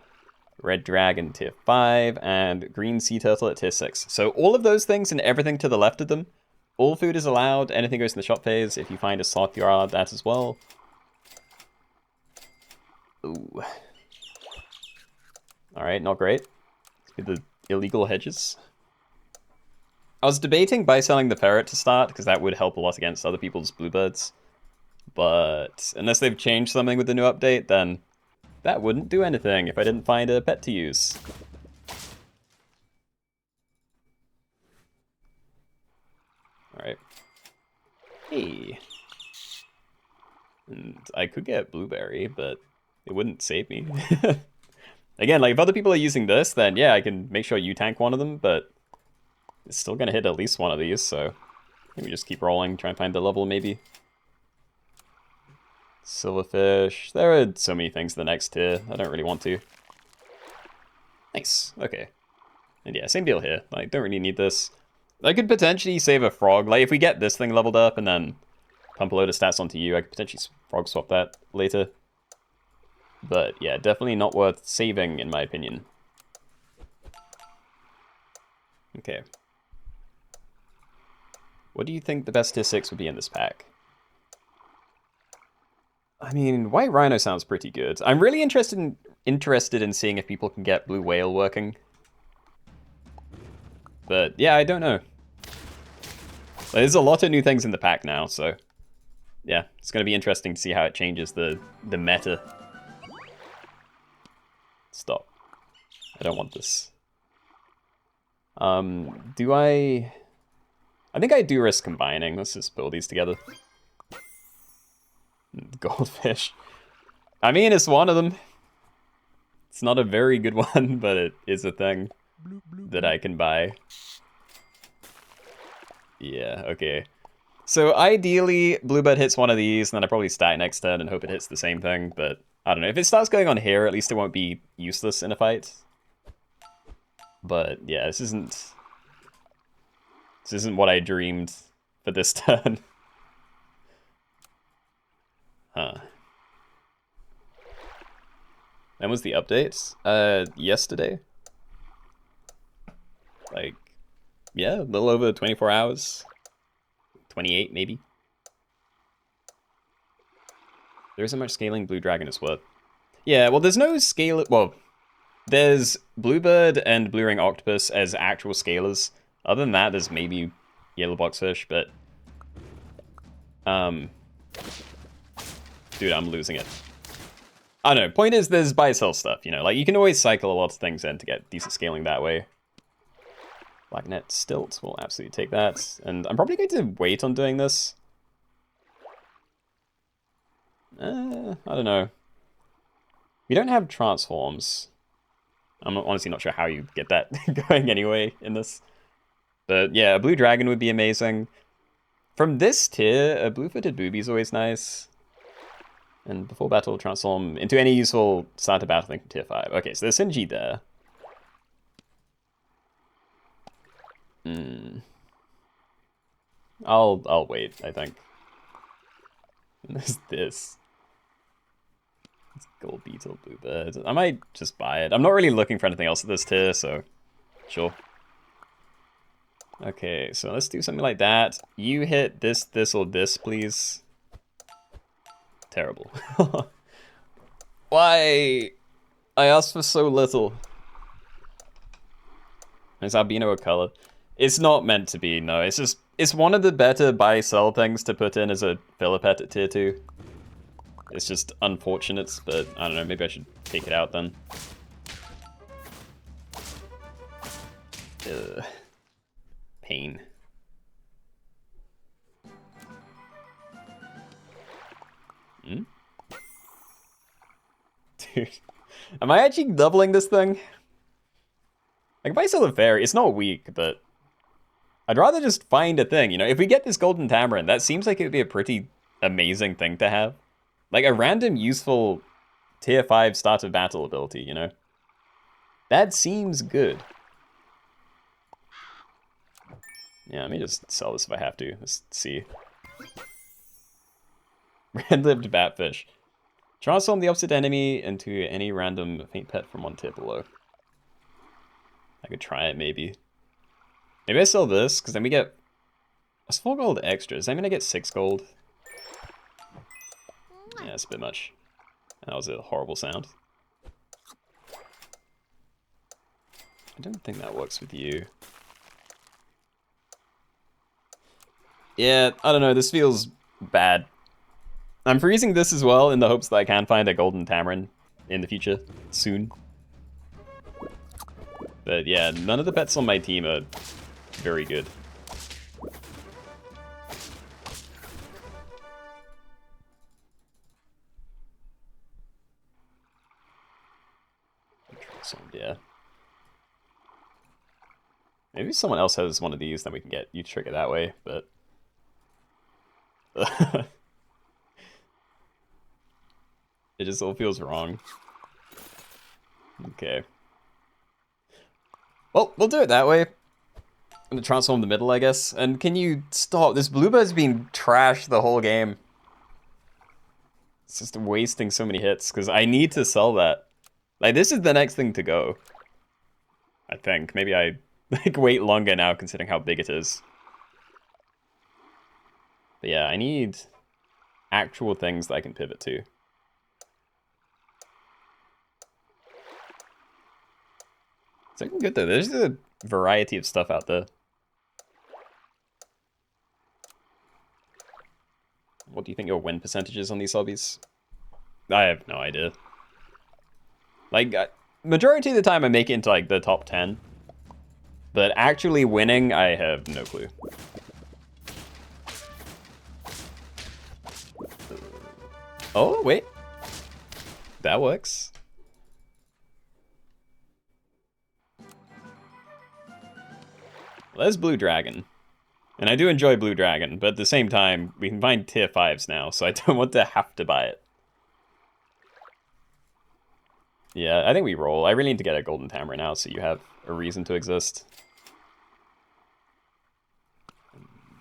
Red Dragon tier 5, and Green Sea Turtle at tier 6. So all of those things and everything to the left of them, all food is allowed, anything goes in the shop phase. If you find a sloth, you're allowed that as well. Ooh. Alright, not great. The illegal hedges. I was debating by selling the ferret to start, because that would help a lot against other people's bluebirds. But unless they've changed something with the new update, then that wouldn't do anything if I didn't find a pet to use. Alright. Hey. And I could get blueberry, but it wouldn't save me. Again, like, if other people are using this, then yeah, I can make sure you tank one of them, but it's still gonna hit at least one of these, so maybe just keep rolling, try and find the level, maybe. Silverfish. There are so many things in the next tier. I don't really want to. Nice. Okay. And yeah, same deal here. Like, don't really need this. I could potentially save a frog. Like, if we get this thing leveled up and then pump a load of stats onto you, I could potentially frog swap that later. But yeah, definitely not worth saving, in my opinion. Okay. What do you think the best tier 6 would be in this pack? I mean, White Rhino sounds pretty good. I'm really interested in seeing if people can get Blue Whale working. But yeah, I don't know. There's a lot of new things in the pack now, so yeah, it's going to be interesting to see how it changes the meta. Stop. I don't want this. Do I think I do risk combining. Let's just build these together. Goldfish. I mean, it's one of them. It's not a very good one, but it is a thing that I can buy. Yeah, okay. So ideally, Bluebird hits one of these, and then I probably stack next turn and hope it hits the same thing, but I don't know. If it starts going on here, at least it won't be useless in a fight. But yeah, this isn't what I dreamed for this turn. Huh. When was the update? Yesterday? Like, yeah, a little over 24 hours. 28, maybe. There isn't much scaling Blue Dragon is worth. Yeah, well, there's no scale. Well, there's Bluebird and Blue Ring Octopus as actual scalers. Other than that, there's maybe yellow boxfish, but dude, I'm losing it. I don't know. Point is, there's buy sell stuff. You know, like you can always cycle a lot of things in to get decent scaling that way. Black net stilts will absolutely take that, and I'm probably going to wait on doing this. I don't know. We don't have transforms. I'm honestly not sure how you get that going anyway in this. But yeah, a blue dragon would be amazing. From this tier, a blue-footed booby is always nice. And before battle, transform into any useful start to battle thing from tier 5. Okay, so there's synergy there. I'll wait, I think. And there's this. It's gold beetle, bluebird. I might just buy it. I'm not really looking for anything else at this tier, so sure. Okay, so let's do something like that. You hit this, this, or this, please. Terrible. Why? I asked for so little. Is albino a color? It's not meant to be, no. It's just, it's one of the better buy-sell things to put in as a filler pet at tier 2. It's just unfortunate, but I don't know, maybe I should take it out then. Ugh. Pain. Dude, am I actually doubling this thing? Like, if I sell a fairy, it's not weak, but I'd rather just find a thing, you know? If we get this golden tamarind, that seems like it would be a pretty amazing thing to have. Like, a random useful tier 5 start of battle ability, you know? That seems good. Yeah, let me just sell this if I have to. Let's see. Red-lipped batfish. Transform the opposite enemy into any random faint pet from one tier below. I could try it, maybe. Maybe I sell this, because then we get... That's 4 gold extra. Does that mean I get 6 gold? Yeah, that's a bit much. That was a horrible sound. I don't think that works with you. Yeah, I don't know, this feels bad. I'm freezing this as well in the hopes that I can find a golden tamarin in the future, soon. But yeah, none of the pets on my team are very good. Yeah. Maybe someone else has one of these, then we can get you trigger that way, but... It just all feels wrong. Okay. Well, we'll do it that way. I'm gonna transform the middle, I guess. And can you stop? This bluebird's been trashed the whole game. It's just wasting so many hits, because I need to sell that. Like, this is the next thing to go. I think. Maybe I like wait longer now, considering how big it is. But yeah, I need actual things that I can pivot to. It's looking good though. There's a variety of stuff out there. What do you think your win percentage is on these lobbies? I have no idea. Like, majority of the time I make it into like the top 10. But actually winning, I have no clue. Oh, wait. That works. Well, there's Blue Dragon. And I do enjoy Blue Dragon, but at the same time, we can find tier 5s now, so I don't want to have to buy it. Yeah, I think we roll. I really need to get a golden tamarin now, so you have a reason to exist.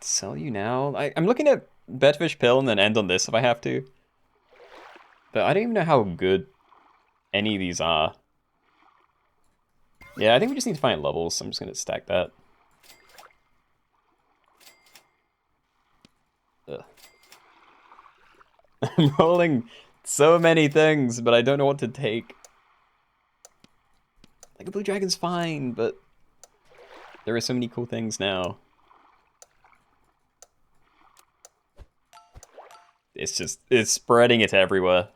Sell you now? I'm looking at Bedfish Pill and then end on this if I have to. But I don't even know how good any of these are. Yeah, I think we just need to find levels, so I'm just going to stack that. Ugh. I'm rolling so many things, but I don't know what to take. Like, a blue dragon's fine, but there are so many cool things now. it's spreading it everywhere.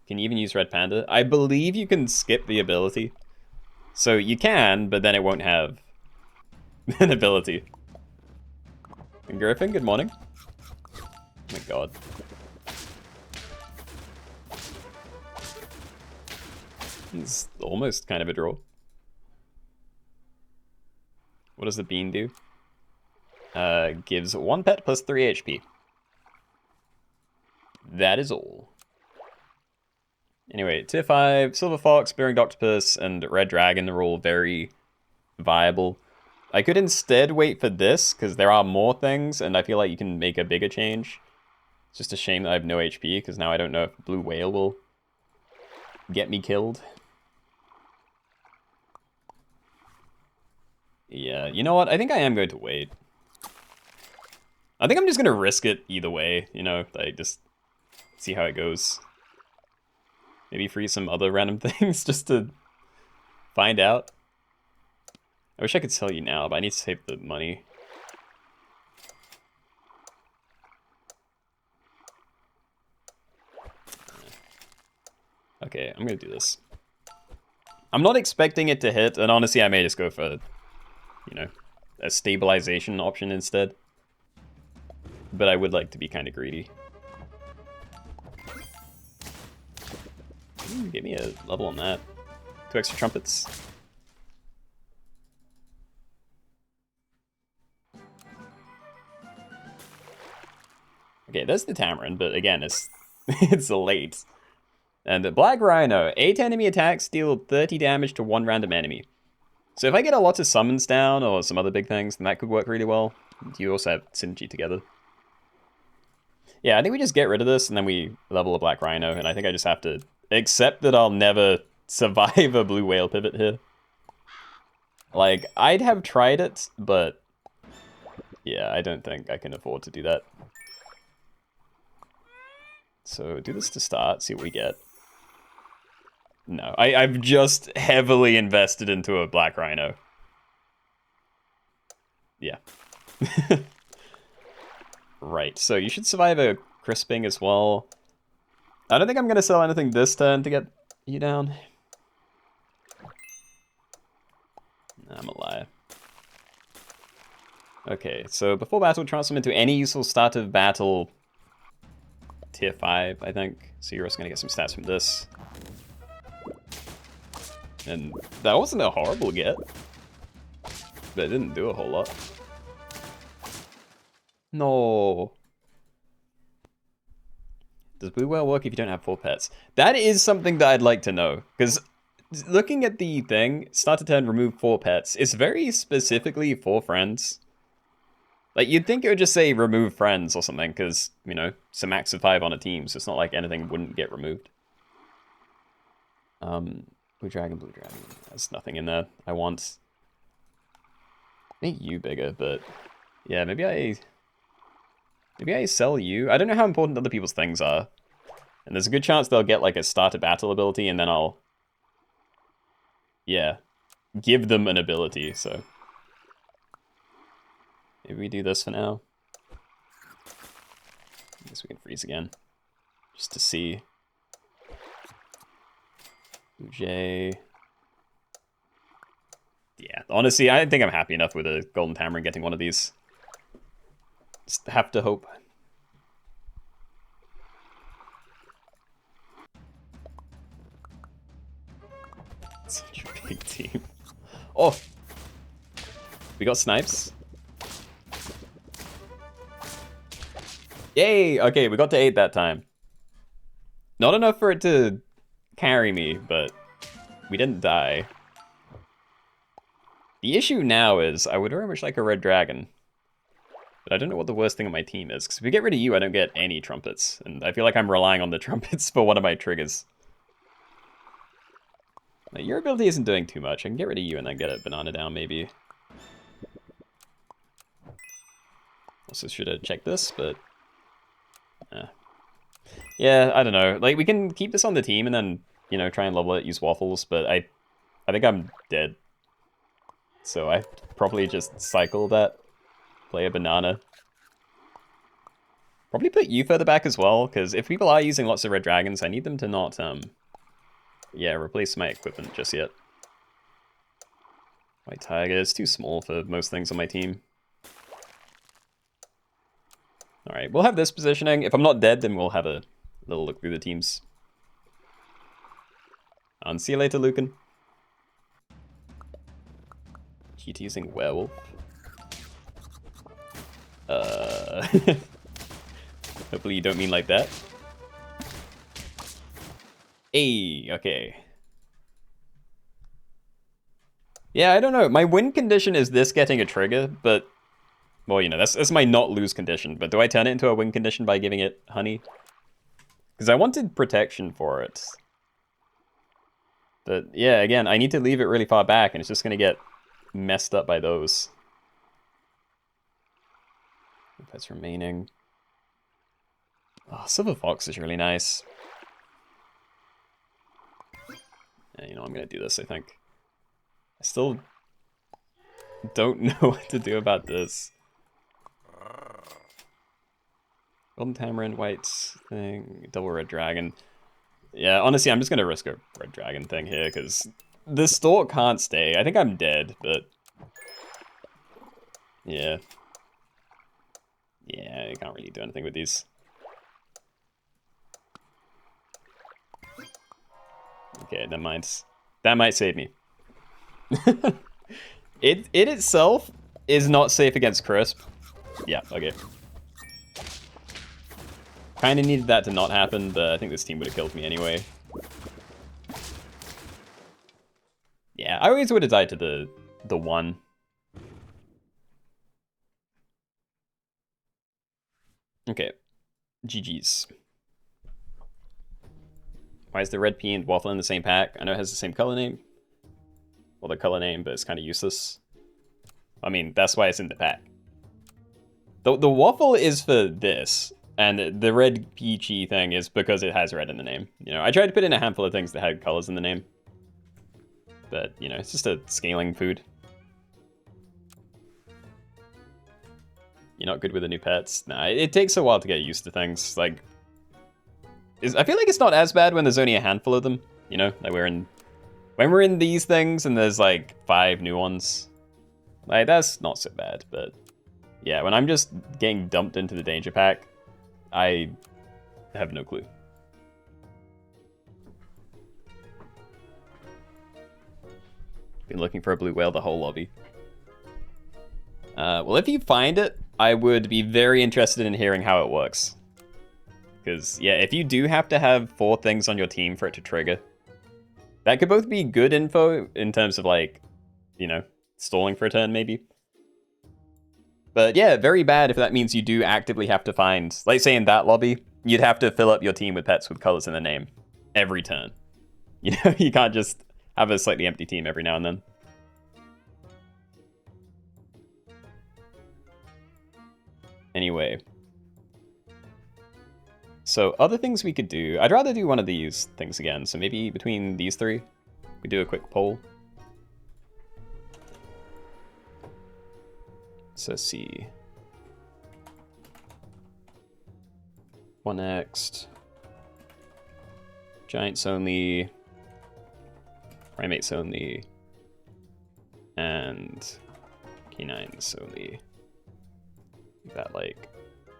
Can you even use Red Panda? I believe you can skip the ability. So you can, but then it won't have an ability. And Griffin, good morning. Oh my god. It's almost kind of a draw. What does the bean do? Gives 1 pet plus 3 HP. That is all. Anyway, tier 5, Silver Fox, Bearing Octopus, and Red Dragon are all very viable. I could instead wait for this, because there are more things, and I feel like you can make a bigger change. It's just a shame that I have no HP, because now I don't know if Blue Whale will get me killed. Yeah, you know what? I think I am going to wait. I think I'm just going to risk it either way, you know? Like, just see how it goes. Maybe freeze some other random things just to find out. I wish I could sell you now, but I need to save the money. Okay, I'm gonna do this. I'm not expecting it to hit, and honestly, I may just go for, you know, a stabilization option instead. But I would like to be kind of greedy. Give me a level on that. 2 extra trumpets. Okay, there's the Tamarin, but again, it's it's late. And the Black Rhino, 8 enemy attacks deal 30 damage to 1 random enemy. So if I get a lot of summons down or some other big things, then that could work really well. You also have synergy together. Yeah, I think we just get rid of this and then we level a Black Rhino, and I think I just have to accept that I'll never survive a Blue Whale pivot here. Like, I'd have tried it, but yeah, I don't think I can afford to do that. So do this to start, see what we get. No, I've just heavily invested into a Black Rhino. Yeah. Right, so you should survive a crisping as well. I don't think I'm going to sell anything this turn to get you down. Nah, I'm a liar. Okay, so before battle, transform into any useful start of battle tier 5, I think. So you're also going to get some stats from this. And that wasn't a horrible get. But it didn't do a whole lot. No. Does Blue Whale work if you don't have 4 pets? That is something that I'd like to know. Because looking at the thing, start to turn, remove 4 pets, it's very specifically for friends. Like, you'd think it would just say remove friends or something, because, you know, it's a max of 5 on a team, so it's not like anything wouldn't get removed. Blue Dragon. There's nothing in there. I want... make you bigger, but... yeah, maybe I sell you. I don't know how important other people's things are. And there's a good chance they'll get, like, a starter battle ability, and then I'll... yeah. Give them an ability, so... maybe we do this for now. I guess we can freeze again. Just to see. Blue Jay. Yeah, honestly, I think I'm happy enough with a Golden Tamarin getting one of these. Just have to hope. Such a big team. Oh! We got snipes. Yay! Okay, we got to 8 that time. Not enough for it to carry me, but we didn't die. The issue now is, I would very much like a red dragon. But I don't know what the worst thing on my team is, because if we get rid of you, I don't get any trumpets. And I feel like I'm relying on the trumpets for one of my triggers. Now, your ability isn't doing too much. I can get rid of you and then get a banana down, maybe. Also should have checked this, but... yeah, I don't know. Like, we can keep this on the team and then, you know, try and level it, use waffles, but I think I'm dead. So I probably just cycle that. Play a banana. Probably put you further back as well, because if people are using lots of red dragons, I need them to not, yeah, replace my equipment just yet. White tiger is too small for most things on my team. Alright, we'll have this positioning. If I'm not dead, then we'll have a little look through the teams. And see you later, Lucan. Cheat using werewolf. Hopefully you don't mean like that. Hey, okay. Yeah, I don't know. My win condition is this getting a trigger, but... Well, you know, that's my not lose condition. But do I turn it into a win condition by giving it honey? Because I wanted protection for it. But yeah, again, I need to leave it really far back, and it's just going to get messed up by those. That's remaining. Oh, Silver Fox is really nice. Yeah, you know, I'm going to do this, I think. I still don't know what to do about this. Golden Tamarind, white thing, double red dragon. Yeah, honestly, I'm just going to risk a red dragon thing here, because the Stork can't stay. I think I'm dead, but... Yeah. Yeah, I can't really do anything with these. Okay, never mind. That might save me. It itself is not safe against Crisp. Yeah, okay. Kind of needed that to not happen, but I think this team would have killed me anyway. Yeah, I always would have died to the one. Okay, GG's. Why is the red pea and waffle in the same pack? I know it has the same color name. Well, the color name, but it's kind of useless. I mean, that's why it's in the pack. The waffle is for this, and the red peachy thing is because it has red in the name. You know, I tried to put in a handful of things that had colors in the name. But, you know, it's just a scaling food. You're not good with the new pets? Nah, it takes a while to get used to things. Like, I feel like it's not as bad when there's only a handful of them. You know, like when we're in these things and there's like 5 new ones. Like, that's not so bad, but yeah, when I'm just getting dumped into the danger pack, I have no clue. Been looking for a blue whale the whole lobby. Well, if you find it, I would be very interested in hearing how it works. Because, yeah, if you do have to have 4 things on your team for it to trigger, that could both be good info in terms of, like, you know, stalling for a turn, maybe. But, yeah, very bad if that means you do actively have to find, like, say in that lobby, you'd have to fill up your team with pets with colors in the name every turn. You know, you can't just have a slightly empty team every now and then. Anyway. So, other things we could do... I'd rather do one of these things again, so maybe between these 3, we do a quick poll. So, let's see. One next. Giants only. Primates only. And canines only. That, like,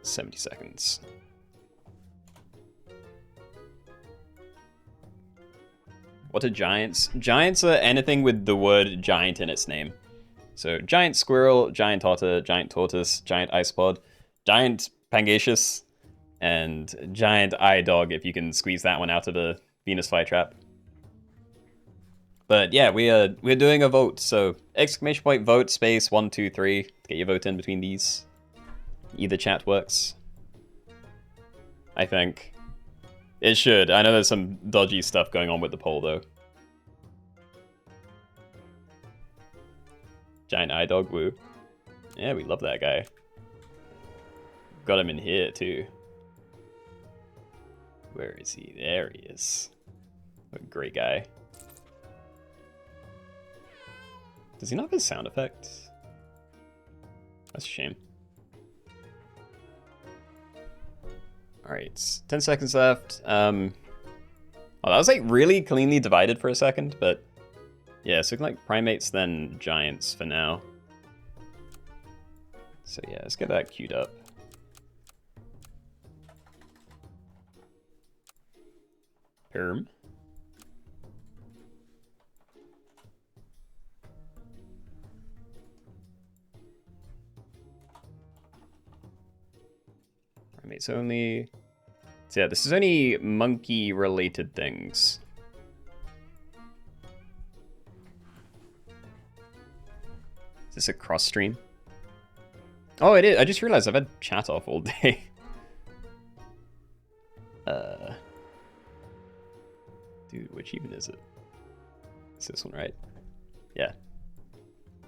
70 seconds. What are giants? Giants are anything with the word giant in its name. So giant squirrel, giant otter, giant tortoise, giant icepod, giant pangasius, and giant eye dog if you can squeeze that one out of the Venus flytrap. But yeah, we're doing a vote. So exclamation point vote space 1 2 3 to get your vote in between these. Either chat works. I think. It should. I know there's some dodgy stuff going on with the poll, though. Giant eye dog, woo. Yeah, we love that guy. Got him in here, too. Where is he? There he is. What a great guy. Does he not have a sound effect? That's a shame. Alright, 10 seconds left. Oh, that was like really cleanly divided for a second, but yeah, it's looking like primates then giants for now. So yeah, let's get that queued up. Perm. Primates only. So yeah, this is only monkey-related things. Is this a cross stream? Oh, it is. I just realized I've had chat off all day. Dude, which even is it? It's this one, right? Yeah.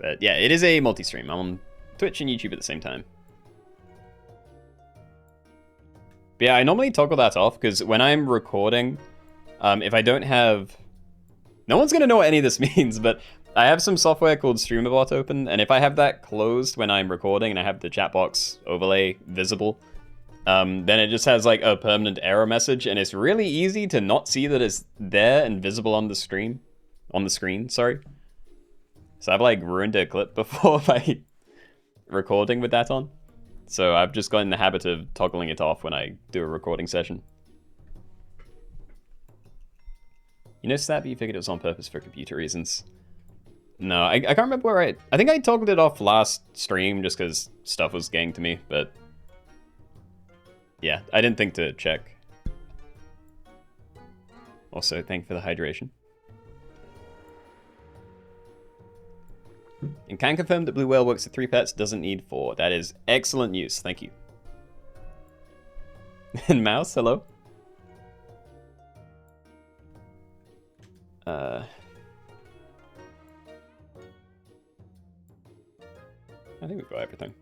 But yeah, it is a multi-stream. I'm on Twitch and YouTube at the same time. But yeah, I normally toggle that off because when I'm recording, if I don't have... No one's going to know what any of this means, but I have some software called StreamerBot open, and if I have that closed when I'm recording and I have the chat box overlay visible, then it just has like a permanent error message, and it's really easy to not see that it's there and visible on the screen. Sorry. So I've like ruined a clip before by recording with that on. So I've just got in the habit of toggling it off when I do a recording session. You noticed that, but you figured it was on purpose for computer reasons. No, I can't remember where I think I toggled it off last stream just because stuff was getting to me, but... Yeah, I didn't think to check. Also, thank you for the hydration. And can confirm that Blue Whale works with 3 pets, doesn't need 4. That is excellent news, thank you. And Mouse, hello? I think we've got everything.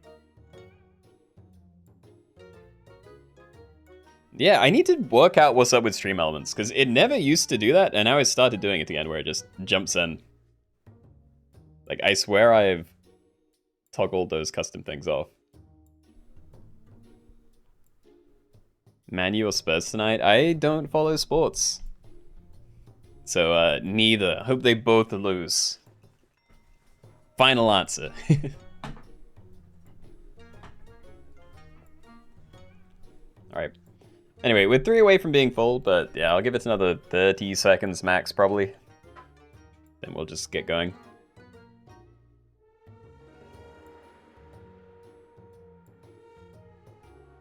Yeah, I need to work out what's up with stream elements, because it never used to do that, and now it started doing it again, where it just jumps in. Like, I swear I've toggled those custom things off. Man U or Spurs tonight? I don't follow sports. So, neither. Hope they both lose. Final answer. Alright. Anyway, we're 3 away from being full, but yeah, I'll give it another 30 seconds max, probably. Then we'll just get going.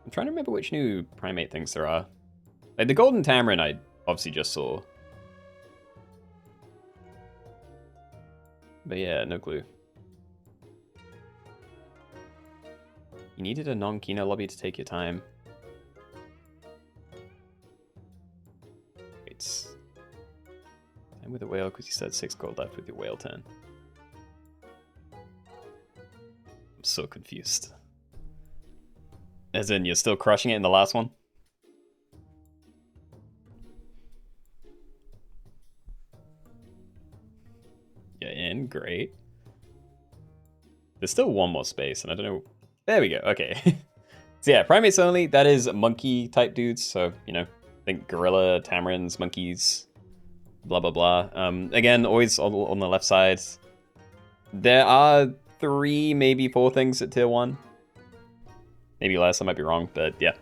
I'm trying to remember which new primate things there are. Like, the golden tamarin I obviously just saw. But yeah, no clue. You needed a non-Keenoe lobby to take your time. Wait. I'm with a whale because you said 6 gold left with your whale turn. I'm so confused. As in, you're still crushing it in the last one? You're in, great. There's still one more space, and I don't know... There we go, okay. So yeah, primates only, that is monkey type dudes, so, you know, think gorilla, tamarins, monkeys, blah blah blah. Again, always on the left side. There are 3, maybe 4 things at tier 1. Maybe less, I might be wrong, but yeah.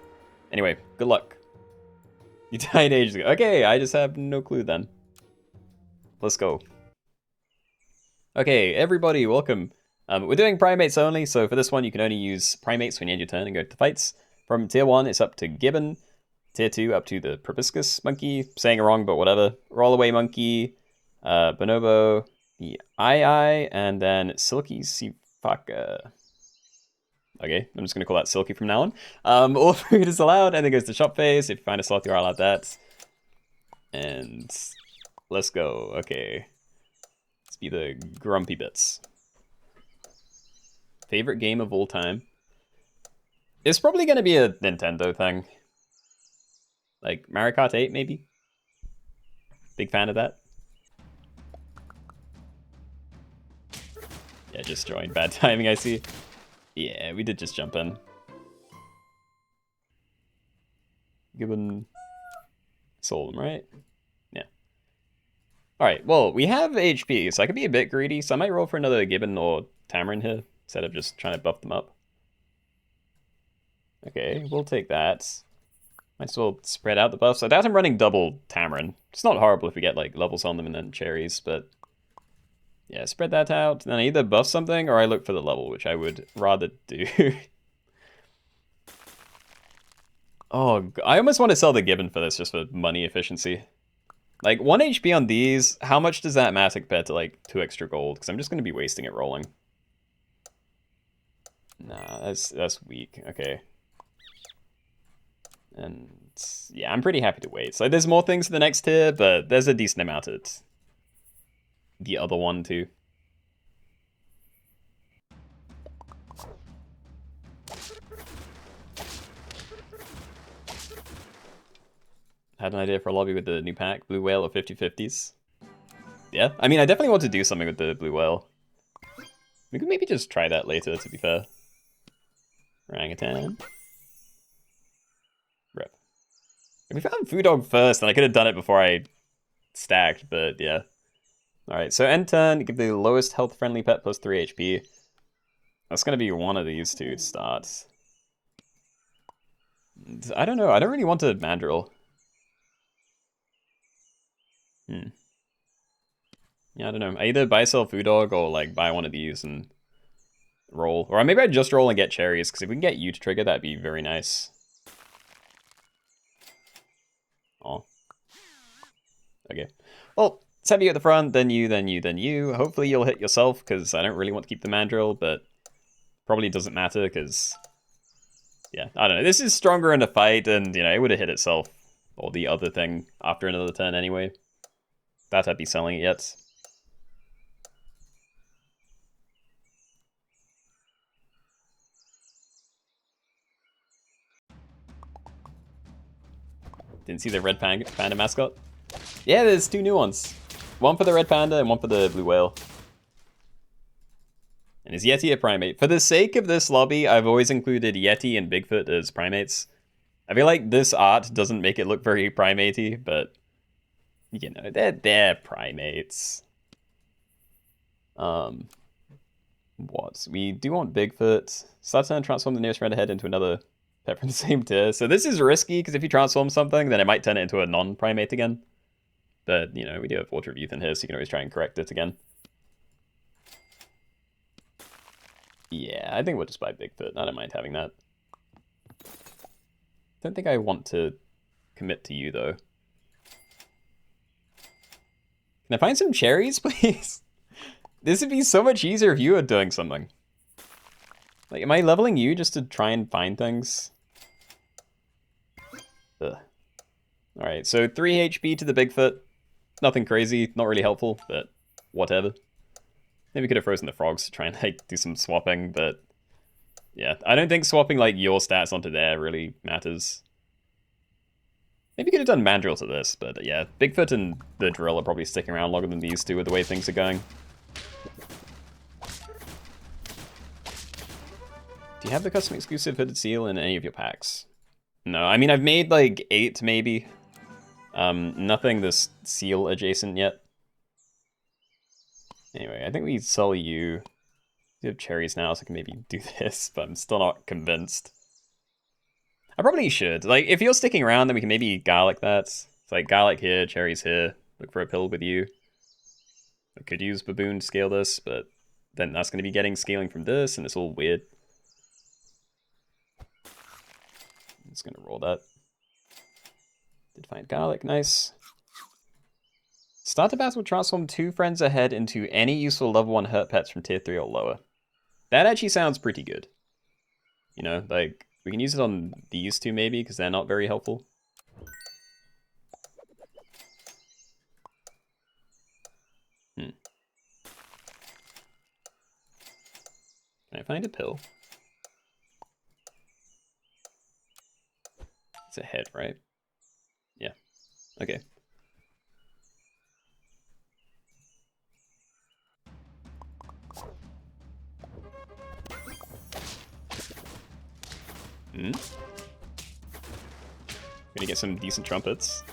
Anyway, good luck. You died ages ago. Okay, I just have no clue then. Let's go. Okay, everybody, welcome. We're doing primates only, so for this one you can only use primates when you end your turn and go to fights. From tier 1, it's up to Gibbon. Tier 2, up to the proboscis monkey. Saying it wrong, but whatever. Rollaway monkey, bonobo, the eye, and then Silky Sifaka. Okay, I'm just going to call that Silky from now on. All food is allowed, and then goes to shop phase. If you find a slot, you're allowed that. And let's go. Okay. Let's be the grumpy bits. Favorite game of all time? It's probably going to be a Nintendo thing. Like Mario Kart 8, maybe? Big fan of that. Yeah, just joined. Bad timing, I see. Yeah, we did just jump in. Gibbon sold them, right? Yeah. Alright, well, we have HP, so I could be a bit greedy, so I might roll for another Gibbon or Tamarin here, instead of just trying to buff them up. Okay, we'll take that. Might as well spread out the buffs. I doubt I'm running double Tamarin. It's not horrible if we get like levels on them and then cherries, but yeah, spread that out. Then I either buff something or I look for the level, which I would rather do. Oh, I almost want to sell the Gibbon for this just for money efficiency. Like 1 HP on these, how much does that matter compared to like 2 extra gold? Because I'm just going to be wasting it rolling. Nah, that's weak. Okay. And yeah, I'm pretty happy to wait. So there's more things in the next tier, but there's a decent amount at the other one too. Had an idea for a lobby with the new pack, Blue Whale or 50/50s. Yeah, I mean, I definitely want to do something with the Blue Whale. We could maybe just try that later, to be fair. Orangutan. Rip. If we found Food Dog first, then I could have done it before I stacked, but yeah. Alright, so end turn, give the lowest health friendly pet plus 3 HP. That's gonna be one of these two to start. I don't know, I don't really want a Mandrill. Yeah, I don't know. I either buy sell Food Dog or like buy one of these and roll. Or maybe I just roll and get cherries, because if we can get you to trigger, that'd be very nice. Oh. Okay. Well, let's have you at the front, then you, then you, then you. Hopefully you'll hit yourself, because I don't really want to keep the Mandrill, but probably doesn't matter, because yeah, I don't know. This is stronger in a fight, and you know, it would have hit itself or the other thing after another turn anyway. That I'd be selling it yet. Didn't see the red panda mascot? Yeah, there's 2 new ones. One for the red panda and one for the blue whale. And is Yeti a primate? For the sake of this lobby, I've always included Yeti and Bigfoot as primates. I feel like this art doesn't make it look very primate-y, but you know, they're primates. What? We do want Bigfoot. Start turn, transform the nearest redhead into another pet from the same tier. So this is risky, because if you transform something, then it might turn it into a non-primate again. But, you know, we do have Water of Youth in here, so you can always try and correct it again. Yeah, I think we'll just buy Bigfoot. I don't mind having that. Don't think I want to commit to you, though. Can I find some cherries, please? This would be so much easier if you were doing something. Like, am I leveling you just to try and find things? Ugh. Alright, so 3 HP to the Bigfoot. Nothing crazy, not really helpful, but whatever. Maybe we could have frozen the frogs to try and like do some swapping, but yeah, I don't think swapping like your stats onto there really matters. Maybe we could have done Mandrill to this, but yeah, Bigfoot and the Drill are probably sticking around longer than these two with the way things are going. Do you have the custom exclusive hooded seal in any of your packs? No, I mean, I've made like 8 maybe. Nothing this seal adjacent yet. Anyway, I think we sell you. We have cherries now, so I can maybe do this, but I'm still not convinced. I probably should. Like, if you're sticking around, then we can maybe garlic that. It's like garlic here, cherries here. Look for a pill with you. I could use Baboon to scale this, but then that's going to be getting scaling from this, and it's all weird. I'm just going to roll that. Did find garlic, nice. Start a battle, transform 2 friends ahead into any useful level 1 hurt pets from tier 3 or lower. That actually sounds pretty good. You know, like, we can use it on these 2 maybe, because they're not very helpful. Can I find a pill? It's a head, right? Yeah. Okay. Gonna get some decent trumpets.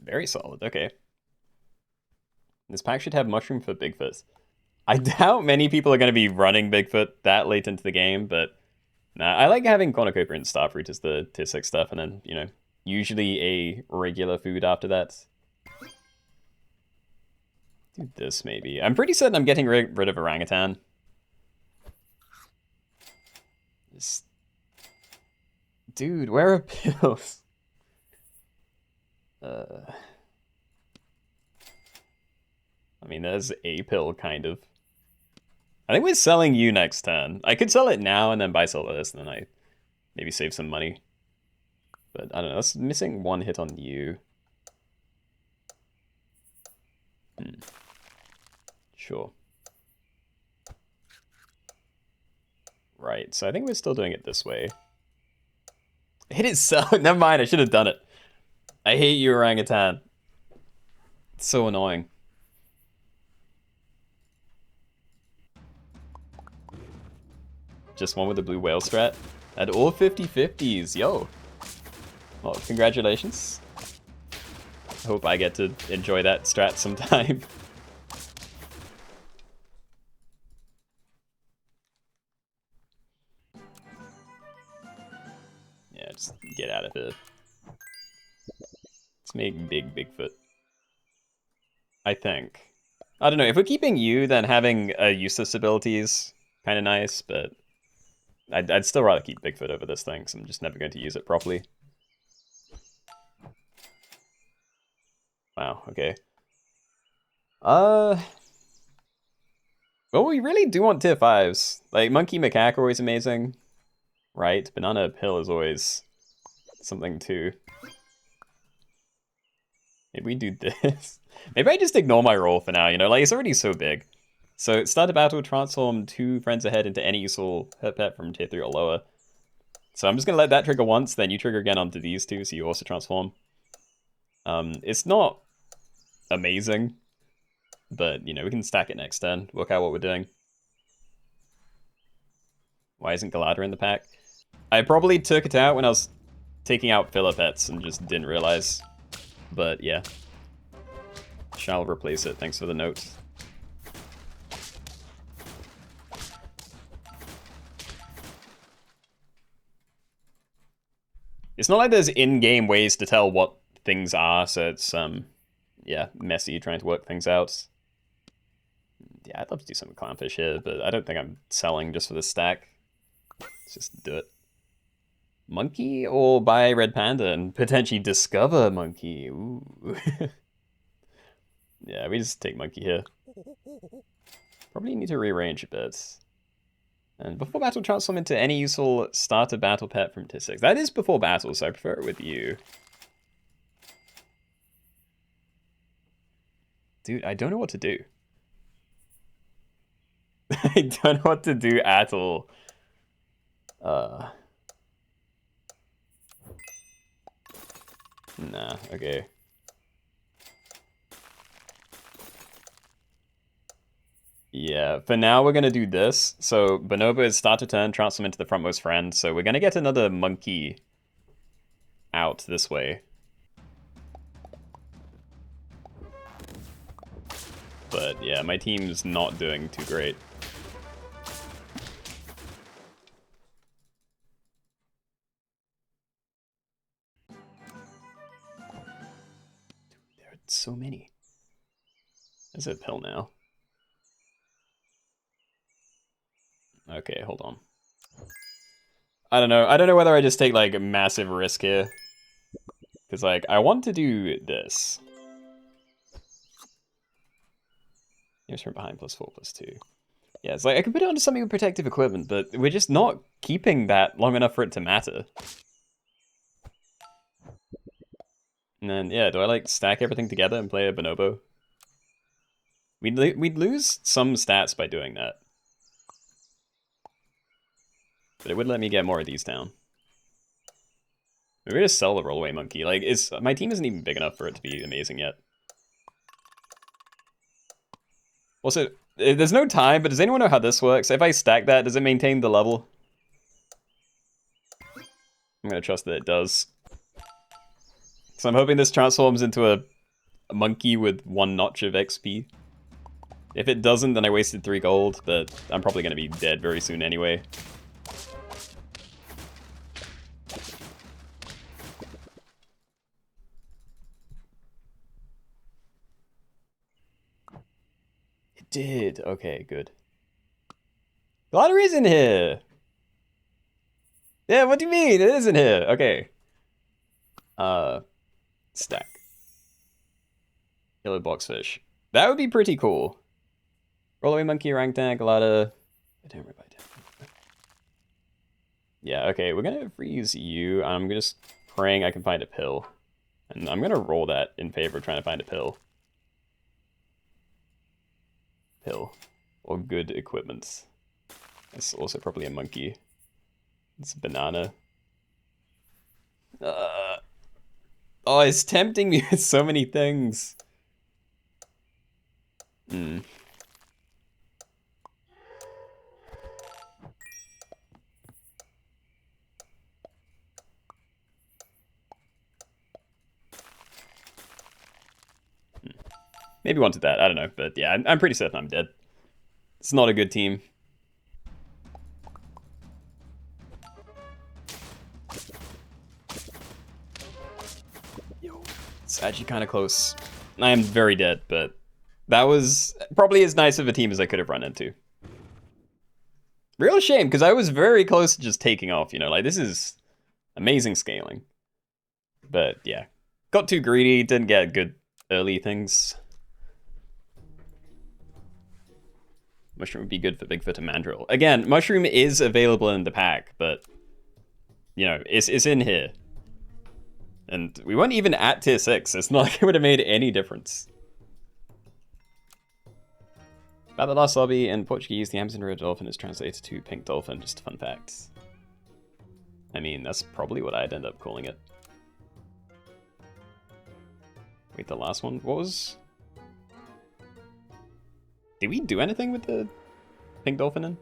Very solid, okay. This pack should have mushroom for Bigfoot. I doubt many people are going to be running Bigfoot that late into the game, but nah, I like having cornucopia and starfruit as the tier 6 stuff, and then, you know, usually a regular food after that. Do this, maybe. I'm pretty certain I'm getting rid of orangutan. Just... Dude, where are pills? I mean, there's a pill, kind of. I think we're selling you next turn. I could sell it now and then buy sell this, and then I maybe save some money. But I don't know, that's missing one hit on you. Sure. Right, so I think we're still doing it this way. Hit it so... Never mind, I should have done it. I hate you, orangutan. It's so annoying. Just one with the blue whale strat. At all 50/50s, yo. Well, congratulations. I hope I get to enjoy that strat sometime. Yeah, just get out of here. Let's make big Bigfoot. I think. I don't know, if we're keeping you, then having a useless ability is kind of nice, but I'd still rather keep Bigfoot over this thing, so I'm just never going to use it properly. Wow, okay. Well, we really do want tier 5s. Like, Monkey Macaque are always amazing, right? Banana Pill is always something too. Maybe we do this. Maybe I just ignore my roll for now, you know? Like, it's already so big. So, start a battle, transform 2 friends ahead into any useful hurt pet from tier 3 or lower. So I'm just going to let that trigger once, then you trigger again onto these two, so you also transform. It's not amazing, but, you know, we can stack it next turn, work out what we're doing. Why isn't Galata in the pack? I probably took it out when I was taking out filler pets and just didn't realize. But, yeah. Shall replace it, thanks for the note. It's not like there's in-game ways to tell what things are, so it's, yeah, messy trying to work things out. Yeah, I'd love to do some clownfish here, but I don't think I'm selling just for the stack. Let's just do it. Monkey or buy red panda and potentially discover monkey. Ooh. Yeah, we just take monkey here. Probably need to rearrange a bit. And before battle, transform into any useful starter battle pet from tier 6. That is before battle, so I prefer it with you. Dude, I don't know what to do. I don't know what to do at all. Nah, okay. Yeah, for now we're gonna do this. So Bonobo is start to turn, transform into the frontmost friend. So we're gonna get another monkey out this way. But yeah, my team's not doing too great. There are so many. There's a pill now. Okay, hold on. I don't know. I don't know whether I just take like a massive risk here. Because like, I want to do this. Here's from behind +4/+2. Yeah, it's like I could put it onto something with protective equipment, but we're just not keeping that long enough for it to matter. And then, yeah, do I like stack everything together and play a Bonobo? We'd lose some stats by doing that. But it would let me get more of these down. Maybe just sell the rollaway monkey. Like, my team isn't even big enough for it to be amazing yet. Also, there's no time, but does anyone know how this works? If I stack that, does it maintain the level? I'm gonna trust that it does. So I'm hoping this transforms into a monkey with 1 notch of XP. If it doesn't, then I wasted 3 gold, but I'm probably gonna be dead very soon anyway. It did. Okay, good. Lottery's in here! Yeah, what do you mean? It isn't here. Okay. Stack. Yellow boxfish. That would be pretty cool. Rollaway monkey, orangutan, galata. I don't remember. Yeah, okay, we're gonna freeze you. I'm just praying I can find a pill. And I'm gonna roll that in favor of trying to find a pill. Pill. Or good equipment. It's also probably a monkey. It's a banana. Oh, it's tempting me with so many things. Maybe wanted that, I don't know. But yeah, I'm pretty certain I'm dead. It's not a good team. Yo, it's actually kind of close. I am very dead, but that was probably as nice of a team as I could have run into. Real shame, because I was very close to just taking off, you know, like this is amazing scaling. But yeah, got too greedy, didn't get good early things. Mushroom would be good for Bigfoot and Mandrill. Again, Mushroom is available in the pack, but you know, it's in here. And we weren't even at tier 6. It's not like it would have made any difference. About the last lobby in Portuguese, the Amazon Red Dolphin is translated to Pink Dolphin, just a fun fact. I mean, that's probably what I'd end up calling it. Wait, the last one? What was... Did we do anything with the Pink Dolphin in?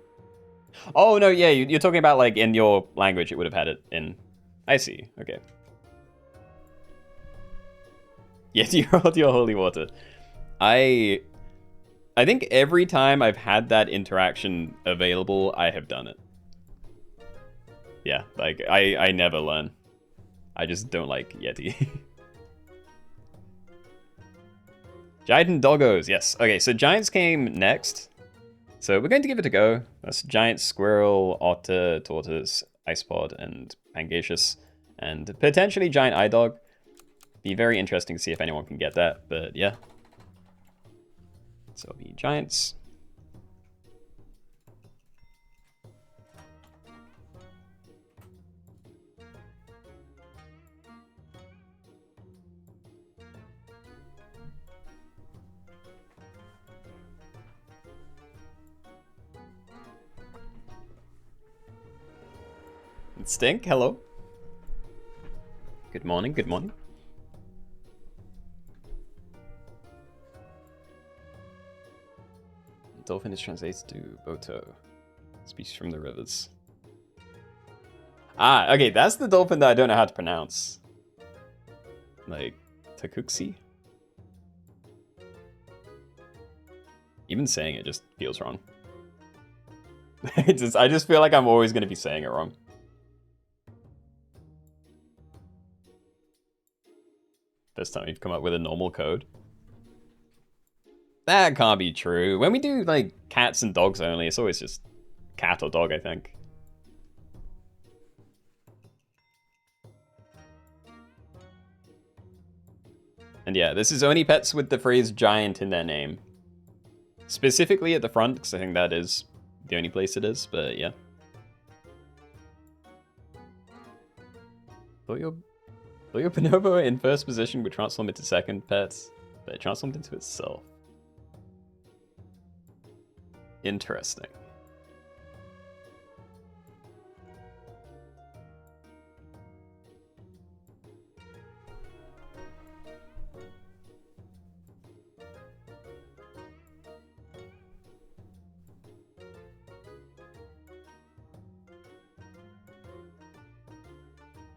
Oh, no, yeah, you're talking about, like, in your language, it would have had it in... I see, okay. Yes, you rolled your holy water. I think every time I've had that interaction available, I have done it. Yeah, like, I never learn. I just don't like Yeti. Giant and doggos, yes. Okay, so giants came next. So we're going to give it a go. That's giant squirrel, otter, tortoise, icepod, and pangaceous. And potentially giant eye dog. Be very interesting to see if anyone can get that, but yeah. So it'll be giants. Stink, hello. Good morning, good morning. Dolphin is translated to Boto. Species from the rivers. Ah, okay, that's the dolphin that I don't know how to pronounce. Like, Takuxi? Even saying it just feels wrong. I just feel like I'm always going to be saying it wrong. This time we've come up with a normal code. That can't be true. When we do, like, cats and dogs only, it's always just cat or dog, I think. And yeah, this is only pets with the phrase giant in their name. Specifically at the front, because I think that is the only place it is, but yeah. Thought your bonobo in first position would transform into second pets, but it transformed into itself. Interesting.